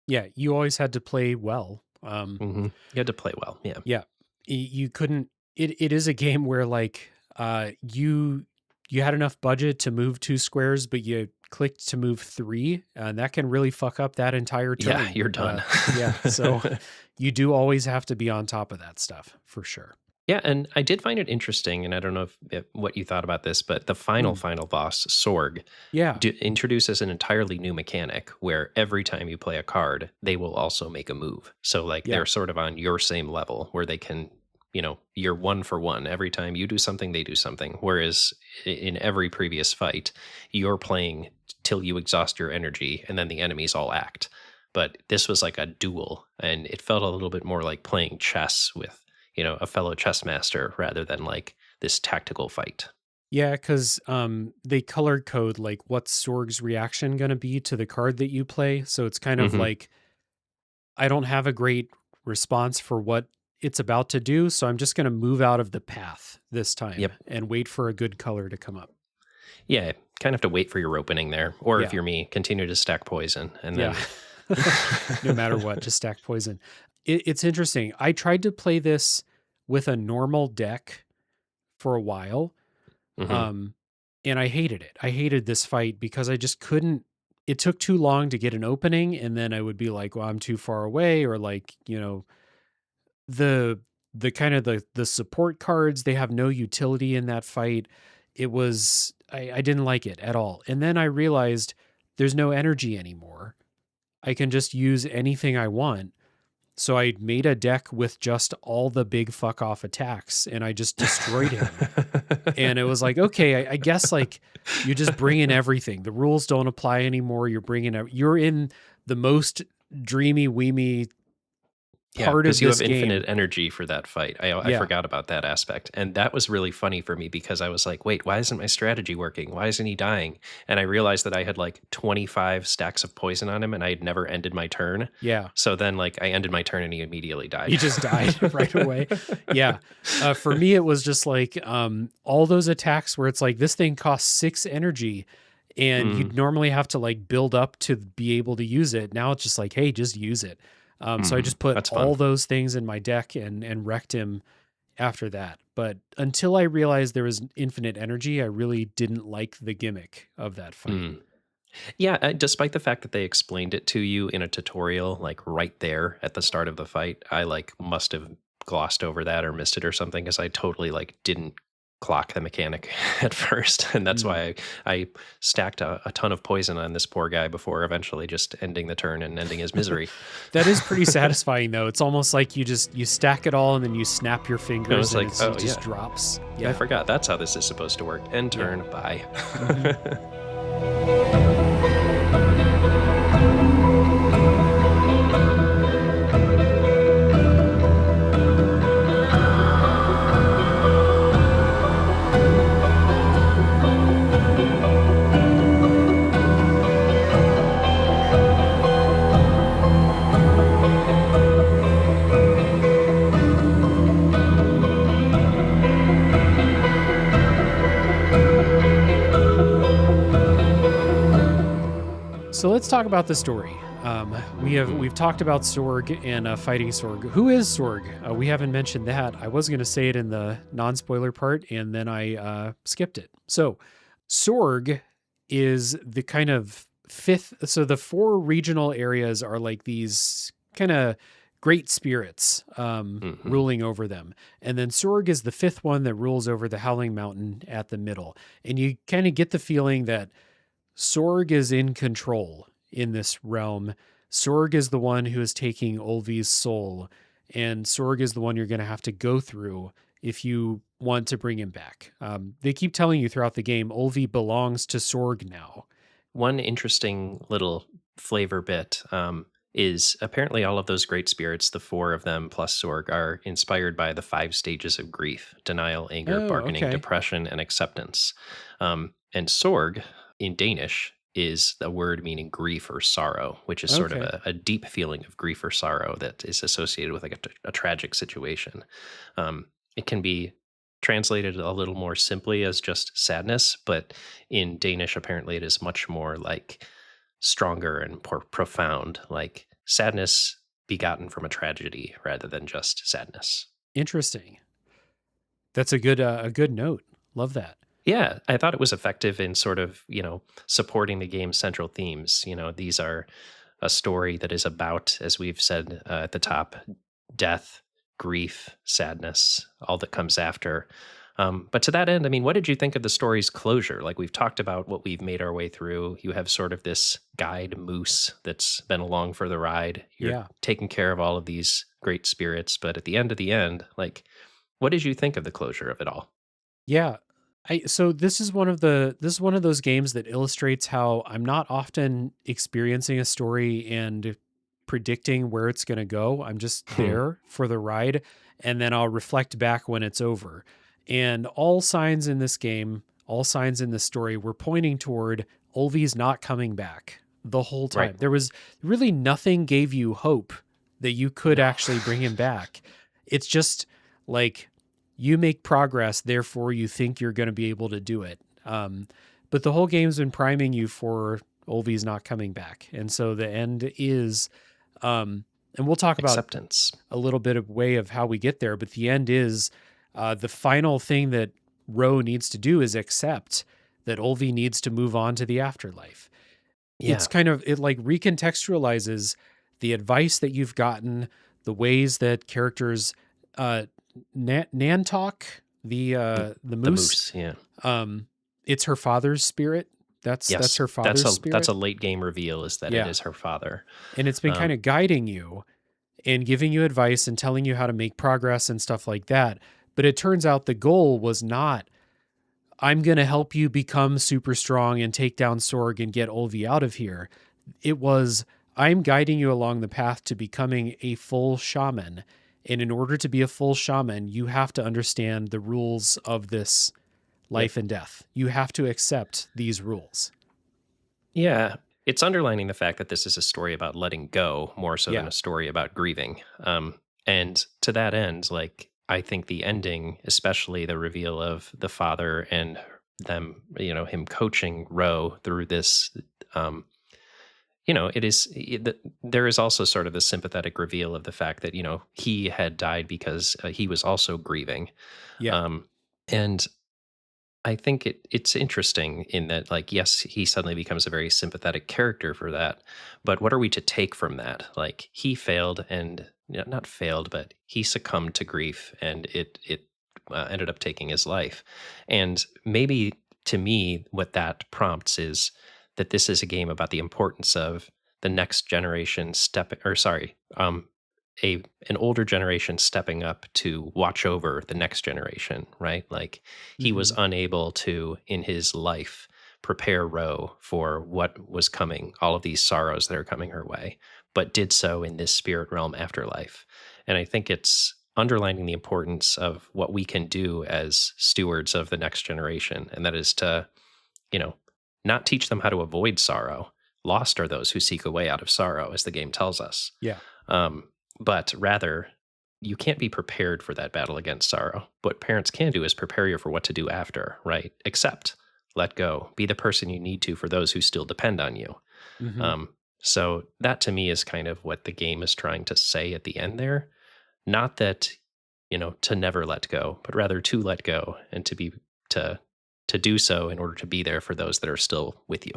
Yeah. You always had to play well. You had to play well. Yeah. Yeah. You couldn't it is a game where like you had enough budget to move 2 squares, but you clicked to move 3, and that can really fuck up that entire Yeah, turn. you're done. Yeah, so you do always have to be on top of that stuff for sure. Yeah, and I did find it interesting, and I don't know if what you thought about this, but the Mm, final boss, Sorg, yeah, introduces an entirely new mechanic where every time you play a card, they will also make a move. So, like, yeah, they're sort of on your same level where they can, you're one for one. Every time you do something, they do something. Whereas in every previous fight, you're playing till you exhaust your energy, and then the enemies all act. But this was like a duel, and it felt a little bit more like playing chess with a fellow chess master rather than like this tactical fight. yeah, because they color code, like, what's Sorg's reaction gonna be to the card that you play, so it's kind of Hmm. like, I don't have a great response for what it's about to do, so I'm just gonna move out of the path this time Yep. and wait for a good color to come up. Yeah. Kind of have to wait for your opening there. Or if Yeah. you're me, continue to stack poison. And Yeah. then, No matter what, just stack poison. It's interesting. I tried to play this with a normal deck for a while, hmm, um, and I hated it. I hated this fight because I just couldn't. It took too long to get an opening, and then I would be like, "Well, I'm too far away," or like, the the kind of the support cards, they have no utility in that fight. It was I didn't like it at all. And then I realized there's no energy anymore. I can just use anything I want. So I made a deck with just all the big fuck off attacks and I just destroyed him. And it was like, okay, I guess like you just bring in everything. The rules don't apply anymore. You're in the most dreamy weemy Yeah, part of because you have this infinite game. energy for that fight. I Yeah. forgot about that aspect, and that was really funny for me because I was like, "Wait, why isn't my strategy working? Why isn't he dying?" And I realized that I had like 25 stacks of poison on him, and I had never ended my turn. Yeah. So then, like, I ended my turn, and he immediately He died. just died right away. Yeah. For me, it was just like all those attacks where it's like this thing costs 6 energy and Mm, you'd normally have to like build up to be able to use it. Now it's just like, hey, just use it. So I mhm. just put That's fun. all those things in my deck and wrecked him after that. But until I realized there was infinite energy, I really didn't like the gimmick of that fight. Mm. Yeah, despite the fact that they explained it to you in a tutorial, like right there at the start of the fight, I like must have glossed over that or missed it or something because I totally like didn't clock the mechanic at first, and that's Mm. why I stacked a ton of poison on this poor guy before eventually just ending the turn and ending his misery. That is pretty satisfying, though. It's almost like you stack it all and then you snap your I fingers was and like, it oh just yeah, drops. I Yeah. forgot that's how this is supposed to work. End Yeah. turn, bye. Hmm. So let's talk about the story. We've talked about Sorg and fighting Sorg. Who is Sorg? We haven't mentioned that. I was going to say it in the non-spoiler part, and then I skipped it. So Sorg is the kind of fifth. So the four regional areas are like these kind of great spirits Hmm. ruling over them, and then Sorg is the fifth one that rules over the Howling Mountain at the middle. And you kind of get the feeling that Sorg is in control in this realm. Sorg is the one who is taking Olvi's soul, and Sorg is the one you're going to have to go through if you want to bring him back. They keep telling you throughout the game, Olvi belongs to Sorg now. One interesting little flavor bit is apparently all of those great spirits, the four of them plus Sorg, are inspired by the 5 stages of grief: denial, anger, Oh, bargaining, okay. depression, and acceptance. And Sorg in Danish is a word meaning grief or sorrow, which is sort of Okay. a deep feeling of grief or sorrow that is associated with like a tragic situation. It can be translated a little more simply as just sadness, but in Danish, apparently, it is much more like stronger and more profound, like sadness begotten from a tragedy rather than just sadness. Interesting. That's a good note. Love that. Yeah, I thought it was effective in sort of, supporting the game's central themes. These are a story that is about, as we've said at the top, death, grief, sadness, all that comes after. But to that end, I mean, what did you think of the story's closure? Like we've talked about what we've made our way through. You have sort of this guide moose that's been along for the ride. You're Yeah. taking care of all of these great spirits. But at the end of the end, like, what did you think of the closure of it all? Yeah. So this is one of those games that illustrates how I'm not often experiencing a story and predicting where it's going to go. I'm just there for the ride, and then I'll reflect back when it's over. And all signs in this game, all signs in this story were pointing toward Olvi's not coming back the whole Right. time. There was really nothing gave you hope that you could No. actually bring him back. It's just like you make progress, therefore you think you're going to be able to do it. But the whole game's been priming you for Olvi's not coming back. And so the end is, and we'll talk about Acceptance. a little bit of way of how we get there, but the end is the final thing that Ro needs to do is accept that Olvi needs to move on to the afterlife. Yeah. It's kind of, it like recontextualizes the advice that you've gotten, the ways that characters, uh, Nantok, the The moose, moose. Yeah. um, it's her father's spirit. That's Yes. her That's father's a spirit. late game reveal is that it Yeah. is her father. And it's been kind Um, of guiding you and giving you advice and telling you how to make progress and stuff like that. But it turns out the goal was not, I'm going to help you become super strong and take down Sorg and get Olvi out of here. It was, I'm guiding you along the path to becoming a full shaman. And in order to be a full shaman, you have to understand the rules of this yep. life and death. You have to accept these rules. Yeah. It's underlining the fact that this is a story about letting go more so than Yeah. a story about grieving. And to that end, like, I think the ending, especially the reveal of the father and them, him coaching Ro through this, um, there is also sort of the sympathetic reveal of the fact that, he had died because he was also grieving. Yeah. Um, and I think it's interesting in that, like, yes, he suddenly becomes a very sympathetic character for that, but what are we to take from that? Like, he failed and not failed, but he succumbed to grief, and it ended up taking his life. And maybe to me, what that prompts is that this is a game about the importance of the next generation an older generation stepping up to watch over the next generation, right? Like he was Hmm. unable to, in his life, prepare Ro for what was coming, all of these sorrows that are coming her way, but did so in this spirit realm afterlife. And I think it's underlining the importance of what we can do as stewards of the next generation. And that is to, you know, not teach them how to avoid sorrow. Lost are those who seek a way out of sorrow, as the game tells us. Yeah. Um, but rather, you can't be prepared for that battle against sorrow. What parents can do is prepare you for what to do after, right? Accept, let go, be the person you need to for those who still depend on you. Hmm. Um, so that to me is kind of what the game is trying to say at the end there. Not that, to never let go, but rather to let go and to to do so in order to be there for those that are still with you.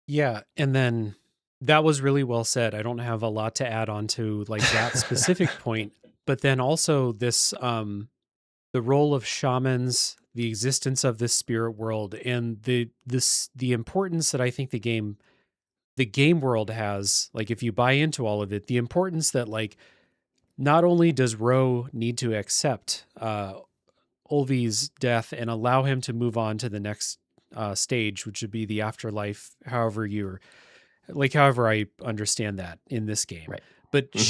Yeah, and then that was really well said. I don't have a lot to add on to like that specific point, but then also this the role of shamans, the existence of this spirit world, and the importance that I think the game world has, like if you buy into all of it, the importance that like not only does Ro need to accept Ulvi's death and allow him to move on to the next stage, which would be the afterlife, however I understand that in this game. Right. But Hmm.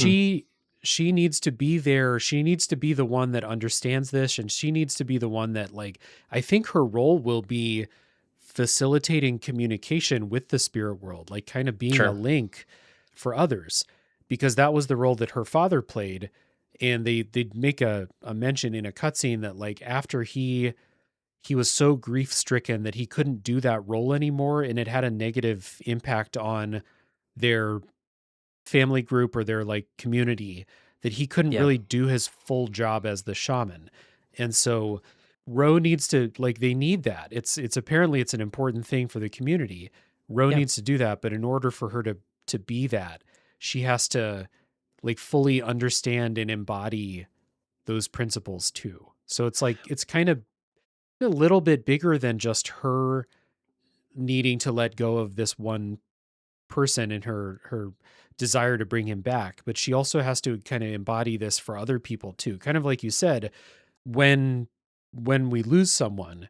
she needs to be there. She needs to be the one that understands this, and she needs to be the one that like I think her role will be facilitating communication with the spirit world, like kind of being a Sure. link for others, because that was the role that her father played. And they make a mention in a cutscene that like after he was so grief stricken that he couldn't do that role anymore, and it had a negative impact on their family group or their like community, that he couldn't Yeah. really do his full job as the shaman. And so Ro needs to like they need that. It's apparently it's an important thing for the community. Ro Yeah. needs to do that, but in order for her to be that, she has to like fully understand and embody those principles too. So it's like it's kind of a little bit bigger than just her needing to let go of this one person and her desire to bring him back, but she also has to kind of embody this for other people too. Kind of like you said, when we lose someone,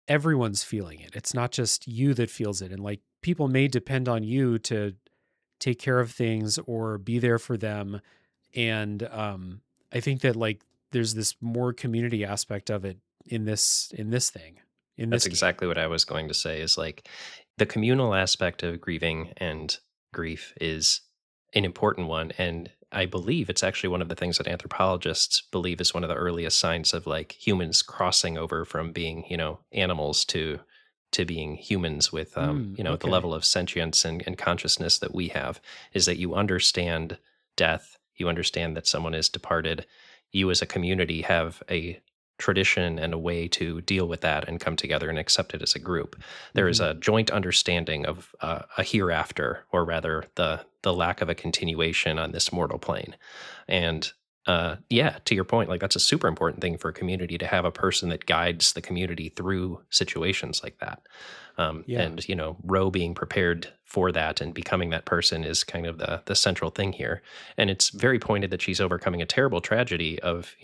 everyone's feeling it. It's not just you that feels it, and like people may depend on you to take care of things or be there for them. And I think that like there's this more community aspect of it in That's this game. exactly what I was going to say is like the communal aspect of grieving and grief is an important one. And I believe it's actually one of the things that anthropologists believe is one of the earliest signs of like humans crossing over from being, animals to being humans with the Okay. level of sentience and consciousness that we have, is that you understand death, you understand that someone is departed. You as a community have a tradition and a way to deal with that and come together and accept it as a group. There is Hmm. a joint understanding of a hereafter, or rather, the lack of a continuation on this mortal plane. And yeah, to your point, like that's a super important thing for a community to have a person that guides the community through situations like that. Yeah. And Ro being prepared for that and becoming that person is kind of the central thing here. And it's very pointed that she's overcoming a terrible tragedy of,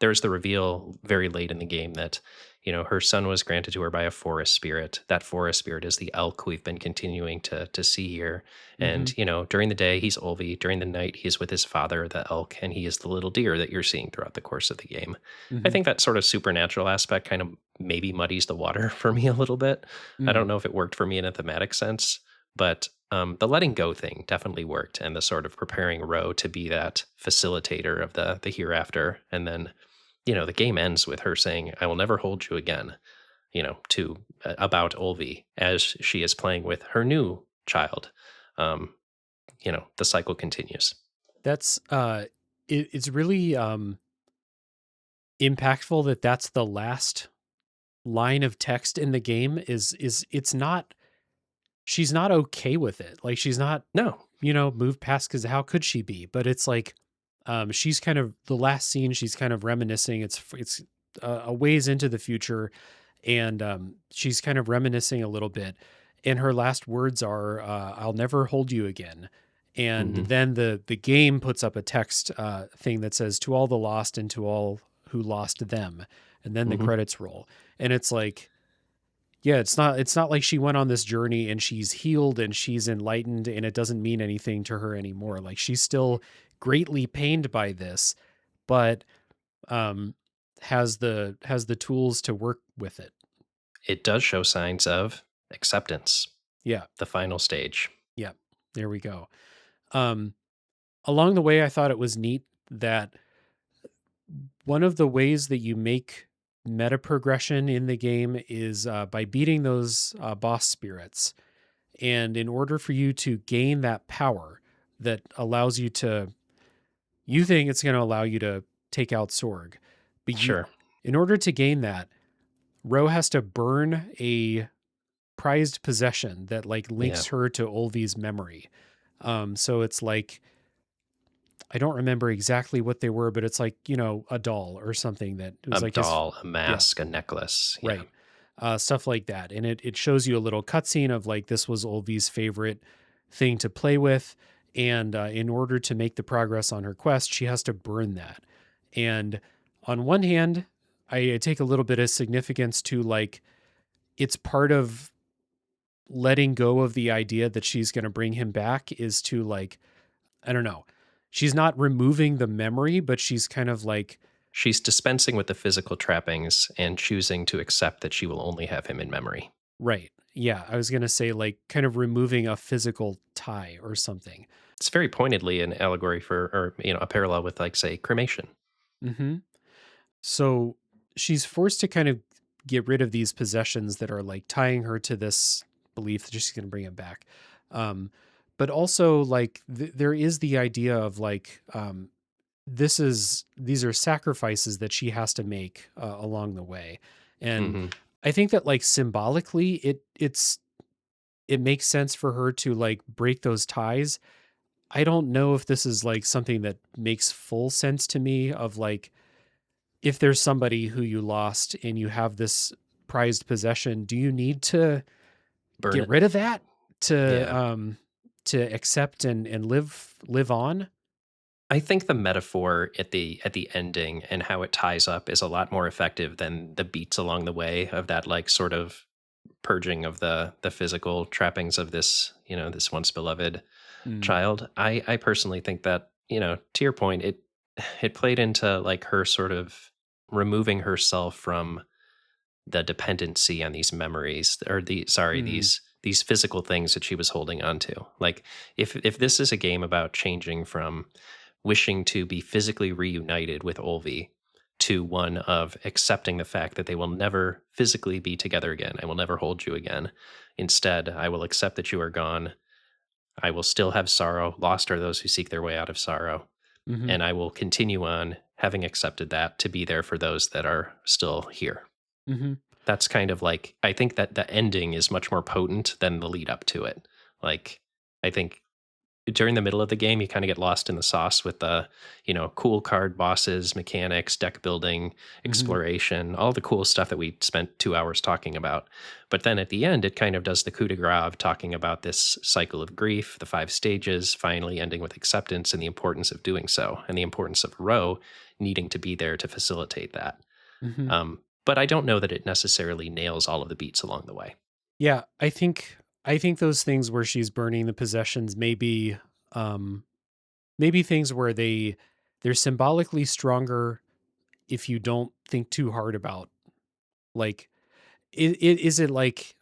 there's the reveal very late in the game that her son was granted to her by a forest spirit. That forest spirit is the elk we've been continuing to see here. Hmm. And during the day he's Olvi, during the night he's with his father, the elk, and he is the little deer that you're seeing throughout the course of the game. I Hmm. think that sort of supernatural aspect kind of maybe muddies the water for me a little bit. I Mm. don't know if it worked for me in a thematic sense, but the letting go thing definitely worked, and the sort of preparing Ro to be that facilitator of the hereafter. And then, the game ends with her saying, "I will never hold you again." To about Olvi as she is playing with her new child. Um, the cycle continues. That's it's really impactful that that's the last line of text in the game is it's not she's not okay with it. Like she's not, No. moved past because how could she be? But it's like she's kind of the last scene. She's kind of reminiscing. It's a ways into the future, and she's kind of reminiscing a little bit. And her last words are, "I'll never hold you again." And Mhm. then the game puts up a text thing that says, "To all the lost and to all who lost them," and then the Mhm. credits roll. And it's like, yeah, it's not like she went on this journey and she's healed and she's enlightened and it doesn't mean anything to her anymore. Like she's still greatly pained by this, but um has the tools to work with it. It does show signs of acceptance, Yeah. the final stage. Yeah. There we go. Um Along the way I thought it was neat that one of the ways that you make meta progression in the game is by beating those boss spirits. And in order for you to gain that power that allows you to, you think it's going to allow you to take out Sorg, but Sure. in order to gain that, Ro has to burn a prized possession that like Yeah. links her to Olvi's memory. So it's like, I don't remember exactly what they were, but it's like, a doll or something that it A was like his, doll, a yeah, mask, a necklace. Yeah. right. Stuff like that. And it shows you a little cutscene of like, this was Olvi's favorite thing to play with. And in order to make the progress on her quest, she has to burn that. And on one hand, I take a little bit of significance to like, it's part of letting go of the idea that she's going to bring him back is to like, I don't know. She's not removing the memory, but she's kind of like, She's dispensing with the physical trappings and choosing to accept that she will only have him in memory. right. Yeah. I was going to say like kind of removing a physical tie or something. It's very pointedly an allegory for, or, a parallel with, like, say, cremation. Hmm. So she's forced to kind of get rid of these possessions that are like tying her to this belief that she's going to bring him back. Um, but also like there is the idea of like, these are sacrifices that she has to make along the way. And Mhm. I think that like symbolically it makes sense for her to like break those ties. I don't know if this is like something that makes full sense to me of like, if there's somebody who you lost and you have this prized possession, do you need to Burn get it. rid of that Yeah. to accept and live on? I think the metaphor at the ending and how it ties up is a lot more effective than the beats along the way of that, like, sort of purging of the physical trappings of this, this once beloved Mm, child. I personally think that, to your point, it played into, like, her sort of removing herself from the dependency on these memories, or mm, these physical things that she was holding on to. Like, if this is a game about changing from wishing to be physically reunited with Olvi to one of accepting the fact that they will never physically be together again, I will never hold you again. Instead, I will accept that you are gone. I will still have sorrow. Lost are those who seek their way out of sorrow. mhm, And I will continue on, having accepted that, to be there for those that are still here. mhm, That's kind of like, I think that the ending is much more potent than the lead up to it. Like, I think during the middle of the game, you kind of get lost in the sauce with the, cool card bosses, mechanics, deck building, mhm, exploration, all the cool stuff that we spent 2 hours talking about. But then at the end, it kind of does the coup de grace of talking about this cycle of grief, the 5 stages, finally ending with acceptance and the importance of doing so, and the importance of Ro needing to be there to facilitate that. mhm. But I don't know that it necessarily nails all of the beats along the way. Yeah, I think those things where she's burning the possessions um maybe things where they're symbolically stronger if you don't think too hard about like is it like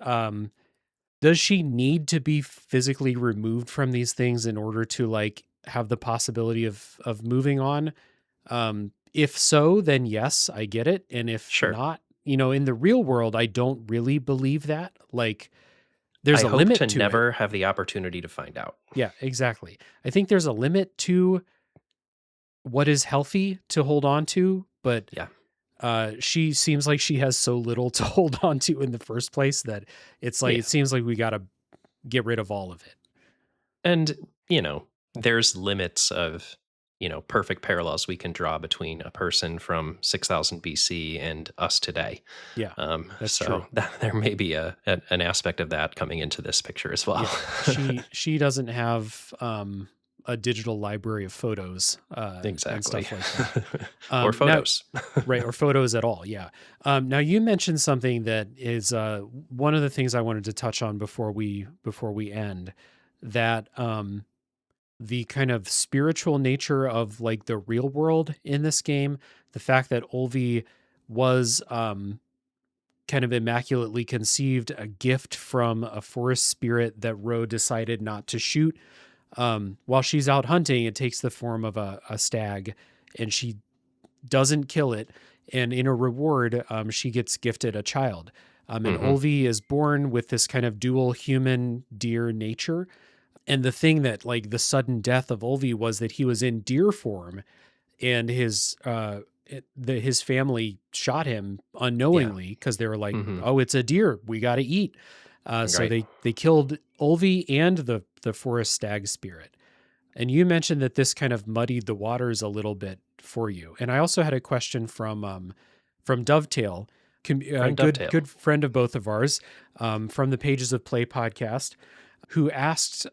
does she need to be physically removed from these things in order to like have the possibility of moving on? If so, then yes, I get it. And if Sure. not, in the real world, I don't really believe that. Like there's I a hope to limit to it. never have the opportunity to find out. Yeah, exactly. I think there's a limit to what is healthy to hold on to, but Yeah. she seems like she has so little to hold on to in the first place that it's like, Yeah. it seems like we got to get rid of all of it. And, there's limits of, perfect parallels we can draw between a person from 6000 BC and us today. Yeah, that's So true. there may be an aspect of that coming into this picture as well. Yeah, she doesn't have a digital library of photos and Exactly. stuff like that. Or Now, photos. right, or photos at all. Yeah. Now you mentioned something that is one of the things I wanted to touch on before we end, that the kind of spiritual nature of like the real world in this game, the fact that Olvi was kind of immaculately conceived, a gift from a forest spirit that Ro decided not to shoot. While she's out hunting, it takes the form of a stag, and she doesn't kill it. And in a reward, she gets gifted a child. And Hmm. Olvi is born with this kind of dual human deer nature. And the thing that, like, the sudden death of Olvi was that he was in deer form, and his family shot him Yeah. unknowingly because they were like, Hmm. "Oh, it's a deer. We got to eat." So Right. they killed Olvi and the forest stag spirit. And you mentioned that this kind of muddied the waters a little bit for you. And I also had a question from Dovetail, Friend Dovetail. good friend of both of ours, from the Pages of Play podcast, who asked,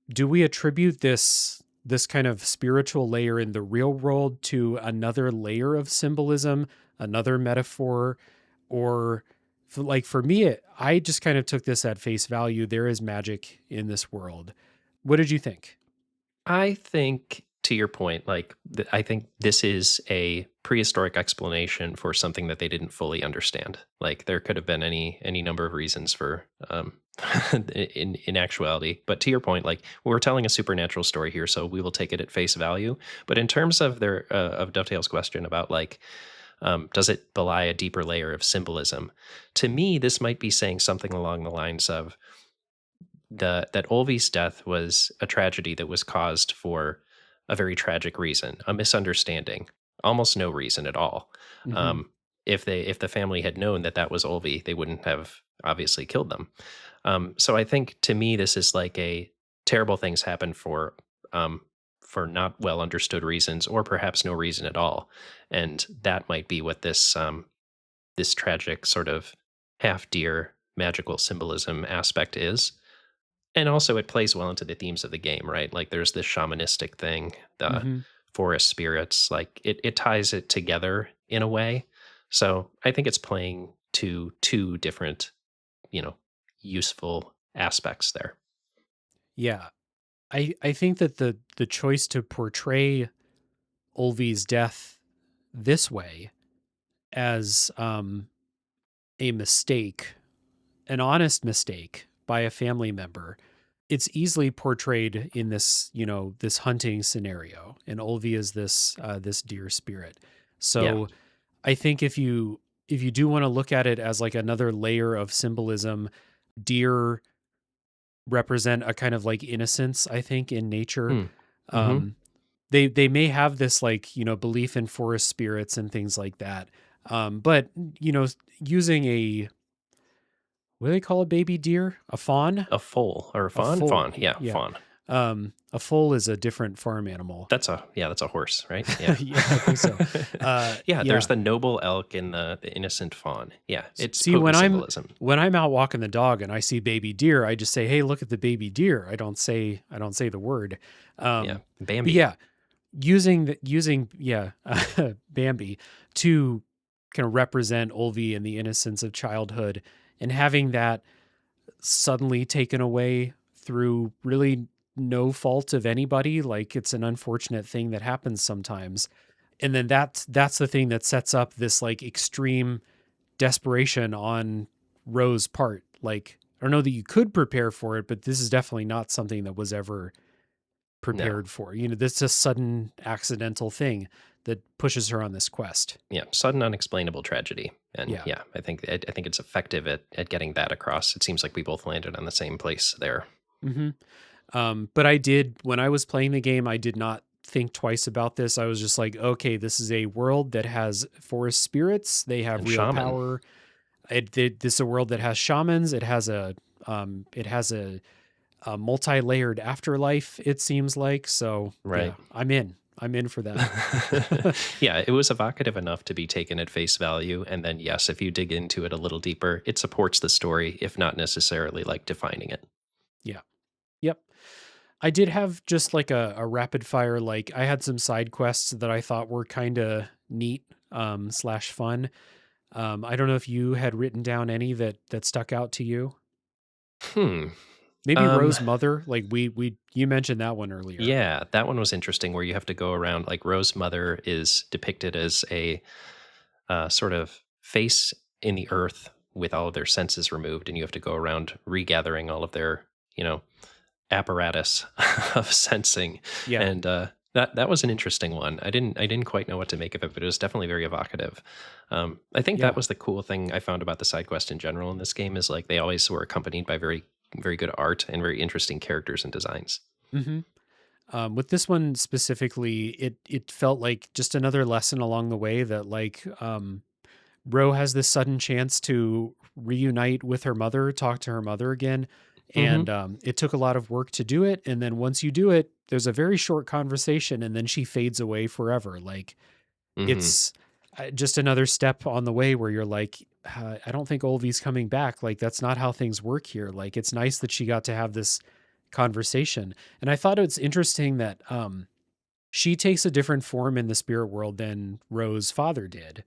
do we attribute this kind of spiritual layer in the real world to another layer of symbolism, another metaphor, or like for me, I just kind of took this at face value. There is magic in this world. What did you think? I think, to your point, like I think this is a prehistoric explanation for something that they didn't fully understand. Like there could have been any number of reasons for in actuality. But to your point, like we're telling a supernatural story here, so we will take it at face value. But in terms of their of Dovetail's question about like does it belie a deeper layer of symbolism? To me, this might be saying something along the lines of that Olvi's death was a tragedy that was caused for a very tragic reason, a misunderstanding, almost no reason at all. Hmm. Um, if the family had known that that was Olvi, they wouldn't have obviously killed them. So I think to me this is like a terrible things happen for not well understood reasons, or perhaps no reason at all, and that might be what this tragic sort of half deer magical symbolism aspect is. And also it plays well into the themes of the game, right? Like there's this shamanistic thing, the Hmm. forest spirits, like it ties it together in a way. So I think it's playing to two different, you know, useful aspects there. Yeah. I think that the choice to portray Olvi's death this way as a mistake, an honest mistake by a family member, it's easily portrayed in this, this hunting scenario, and Olvi is this deer spirit. Yeah. So I think if you do want to look at it as like another layer of symbolism, deer represent a kind of like innocence, I think, in nature. Mm. Hmm. Um, they may have this like, belief in forest spirits and things like that. But using a, what do they call a baby deer? A fawn? A foal or a A fawn? foal. Fawn. Yeah, Yeah. fawn. A foal is a different farm animal. That's a horse, right? Yeah. Yeah, I think so. Yeah, there's Yeah. the noble elk and the innocent fawn. Yeah, it's See, when potent I'm symbolism. when I'm out walking the dog and I see baby deer, I just say, "Hey, look at the baby deer." I don't say the word. Yeah. But Bambi. yeah, using Bambi to kind of represent Olvi and the innocence of childhood, and having that suddenly taken away through really no fault of anybody. Like it's an unfortunate thing that happens sometimes. And then that's the thing that sets up this like extreme desperation on Ro's part. Like, I don't know that you could prepare for it, but this is definitely not something that was ever No. prepared for. This is a sudden accidental thing that pushes her on this quest. Yeah, sudden unexplainable tragedy. And Yeah. yeah, I think it's effective at getting that across. It seems like we both landed on the same place there. Hmm. But I did, when I was playing the game, I did not think twice about this. I was just like, okay, this is a world that has forest spirits. They have And real shaman. power. This is a world that has shamans. It has a multi-layered afterlife, it seems like. So yeah, Right. I'm in for that. Yeah, it was evocative enough to be taken at face value. And then, yes, if you dig into it a little deeper, it supports the story, if not necessarily like defining it. Yeah. Yep. I did have just like a rapid fire, like I had some side quests that I thought were kind of neat, slash fun. I don't know if you had written down any that stuck out to you. Hmm. Maybe Um, Rose Mother, like you mentioned that one earlier. yeah, that one was interesting where you have to go around, like Rose Mother is depicted as a sort of face in the earth with all of their senses removed, and you have to go around regathering all of their, you know, apparatus of sensing. Yeah. And that was an interesting one. I didn't quite know what to make of it, but it was definitely very evocative. I think that Yeah. was the cool thing I found about the side quest in general in this game is like they always were accompanied by very good art and very interesting characters and designs. Hmm. With this one specifically, it felt like just another lesson along the way that like Ro has this sudden chance to reunite with her mother, talk to her mother again. Hmm. And it took a lot of work to do it. And then once you do it, there's a very short conversation and then she fades away forever. Like Hmm. it's just another step on the way where you're like, I don't think Olvi's coming back. Like that's not how things work here. Like it's nice that she got to have this conversation. And I thought it's interesting that she takes a different form in the spirit world than Ro's father did.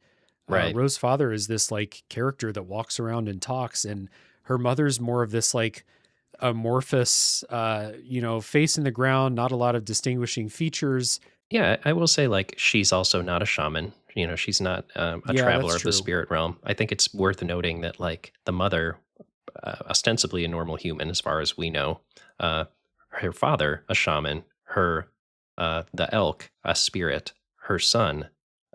Right. Ro's father is this like character that walks around and talks, and her mother's more of this like amorphous, face in the ground, not a lot of distinguishing features. Yeah, I will say, like, she's also not a shaman. You know, she's not a Yeah, that's traveler of the true. spirit realm. I think it's worth noting that, like, the mother, ostensibly a normal human, as far as we know, uh, her father, a shaman, the elk, a spirit, her son,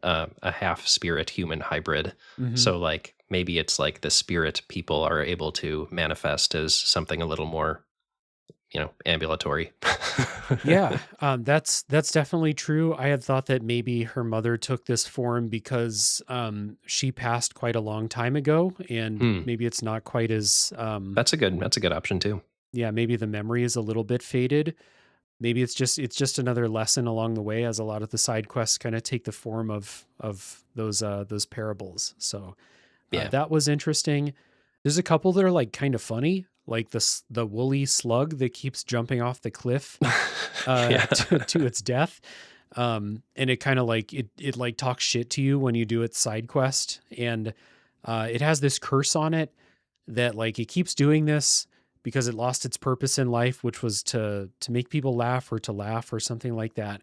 a half spirit human hybrid. Hmm. So, like, maybe it's like the spirit people are able to manifest as something a little more, ambulatory. Yeah, that's definitely true. I had thought that maybe her mother took this form because she passed quite a long time ago, and Hmm. maybe it's not quite as That's a good option too. yeah, maybe the memory is a little bit faded. Maybe it's just another lesson along the way, as a lot of the side quests kind of take the form of those parables. So Yeah. that was interesting. There's a couple that are like kind of funny, like the woolly slug that keeps jumping off the cliff Yeah. to its death. And it kind of like it like talks shit to you when you do its side quest, and it has this curse on it that like it keeps doing this because it lost its purpose in life, which was to make people laugh or to laugh or something like that.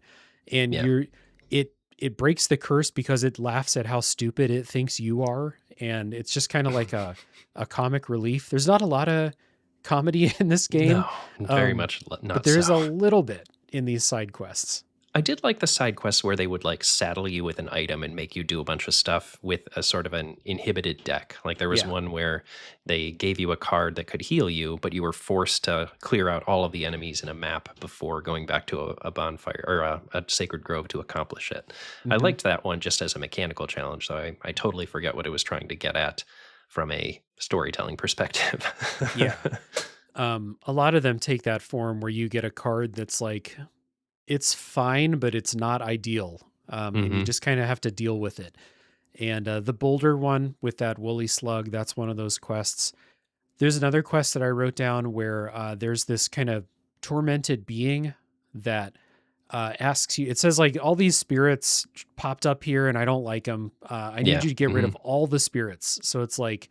And Yeah. it breaks the curse because it laughs at how stupid it thinks you are, and it's just kind of like a comic relief. There's not a lot of comedy in this game, No, very um, much but not there so. is a little bit in these side quests. I did like the side quests where they would like saddle you with an item and make you do a bunch of stuff with a sort of an inhibited deck. Like there was Yeah. one where they gave you a card that could heal you, but you were forced to clear out all of the enemies in a map before going back to a bonfire or a sacred grove to accomplish it. I Hmm. liked that one just as a mechanical challenge, so I totally forget what it was trying to get at from a storytelling perspective. Yeah. A lot of them take that form where you get a card that's like, it's fine, but it's not ideal. And you Hmm. just kind of have to deal with it. And the boulder one with that woolly slug, that's one of those quests. There's another quest that I wrote down where there's this kind of tormented being that asks you, it says like all these spirits popped up here and I don't like them. I need Yeah. you to get rid Hmm. of all the spirits. So it's like,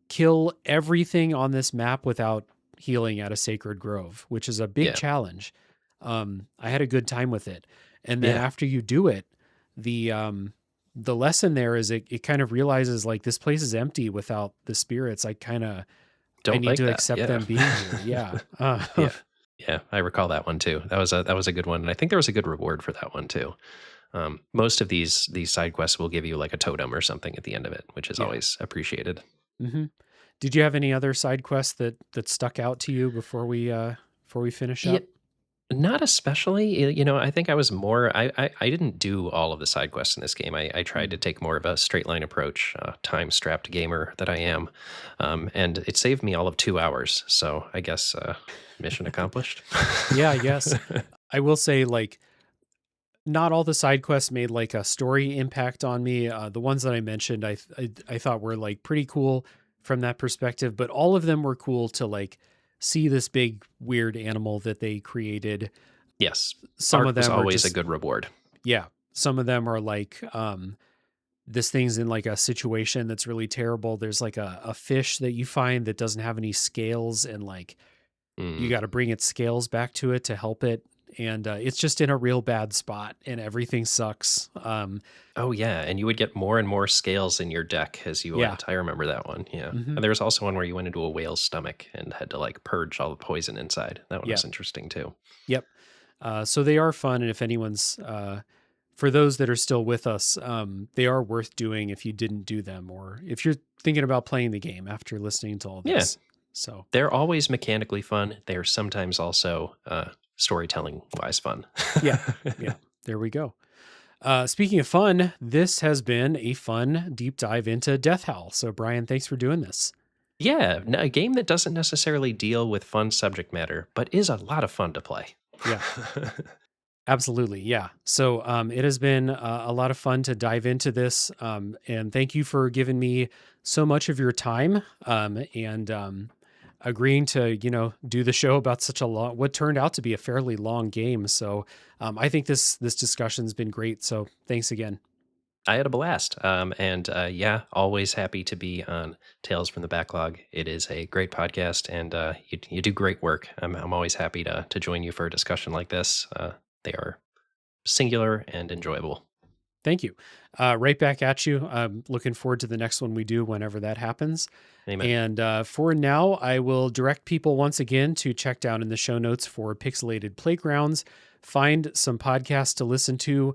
kill everything on this map without healing at a sacred grove, which is a big Yeah. challenge. I had a good time with it. And then Yeah. after you do it, the lesson there is it kind of realizes like this place is empty without the spirits. I Don't need like to that. accept Yeah. them being here. Yeah. Yeah. Yeah, I recall that one too. That was a good one, and I think there was a good reward for that one too. Most of these side quests will give you like a totem or something at the end of it, which is Yeah. always appreciated. Hmm. Did you have any other side quests that stuck out to you before we finish Yeah, up? Not especially. I think I was more. I didn't do all of the side quests in this game. I tried to take more of a straight line approach, time strapped gamer that I am, and it saved me all of 2 hours. So I guess mission accomplished. Yeah, I guess. I will say, like, not all the side quests made like a story impact on me. The ones that I mentioned, I thought were like pretty cool from that perspective, but all of them were cool to like see this big weird animal that they created. Yes, Some art of was them are always a just, good reward. yeah. Some of them are like, this thing's in like a situation that's really terrible. There's like a fish that you find that doesn't have any scales, and like you Mm. got to bring its scales back to it to help it. And it's just in a real bad spot, and everything sucks. Oh yeah, and you would get more and more scales in your deck as you Yeah. went. I remember that one. Yeah, Hmm. and there was also one where you went into a whale's stomach and had to like purge all the poison inside. That one Yeah. was interesting too. Yep. So they are fun. And if anyone's, for those that are still with us, they are worth doing if you didn't do them, or if you're thinking about playing the game after listening to all Yeah, this. So, they're always mechanically fun. They are sometimes also storytelling wise fun. yeah. Yeah. There we go. Speaking of fun, this has been a fun deep dive into Death Howl. So, Brian, thanks for doing this. Yeah, a game that doesn't necessarily deal with fun subject matter, but is a lot of fun to play. Yeah. Absolutely. Yeah. So it has been a lot of fun to dive into this. And thank you for giving me so much of your time and agreeing to, do the show about such a long, what turned out to be a fairly long game. So I think this discussion's been great. So thanks again. I had a blast. And yeah, always happy to be on Tales from the Backlog. It is a great podcast, and you do great work. I'm always happy to join you for a discussion like this. They are singular and enjoyable. Thank you. Right back at you. I'm looking forward to the next one we do whenever that happens. Amen. And for now, I will direct people once again to check down in the show notes for Pixelated Playgrounds. Find some podcasts to listen to.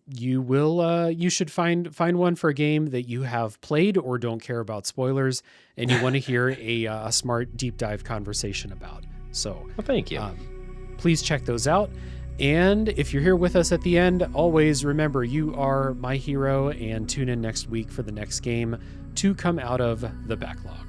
You should find one for a game that you have played or don't care about spoilers, and you want to hear a smart deep dive conversation about. So, Well, thank you. please check those out. And if you're here with us at the end, always remember you are my hero, and tune in next week for the next game to come out of the backlog.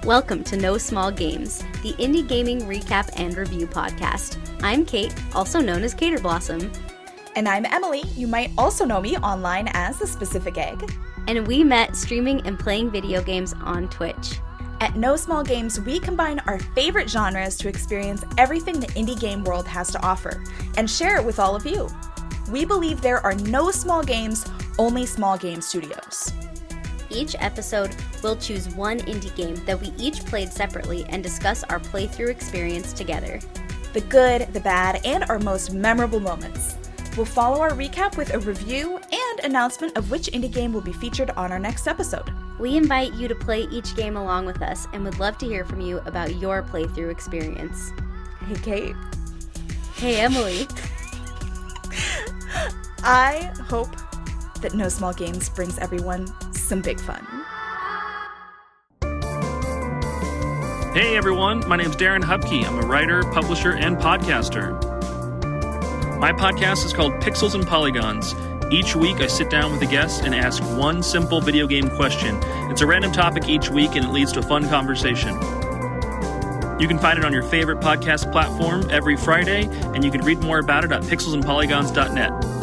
Welcome to No Small Games, the indie gaming recap and review podcast. I'm Kate, also known as Cater Blossom. And I'm Emily. You might also know me online as The Specific Egg. And we met streaming and playing video games on Twitch. At No Small Games, we combine our favorite genres to experience everything the indie game world has to offer and share it with all of you. We believe there are no small games, only small game studios. Each episode, we'll choose one indie game that we each played separately and discuss our playthrough experience together. The good, the bad, and our most memorable moments. We'll follow our recap with a review and announcement of which indie game will be featured on our next episode. We invite you to play each game along with us and would love to hear from you about your playthrough experience. Hey, Kate. Hey, Emily. I hope that No Small Games brings everyone some big fun. Hey everyone, my name's Darren Hupke. I'm a writer, publisher, and podcaster. My podcast is called Pixels and Polygons. Each week I sit down with a guest and ask one simple video game question. It's a random topic each week and it leads to a fun conversation. You can find it on your favorite podcast platform every Friday, and you can read more about it at pixelsandpolygons.net.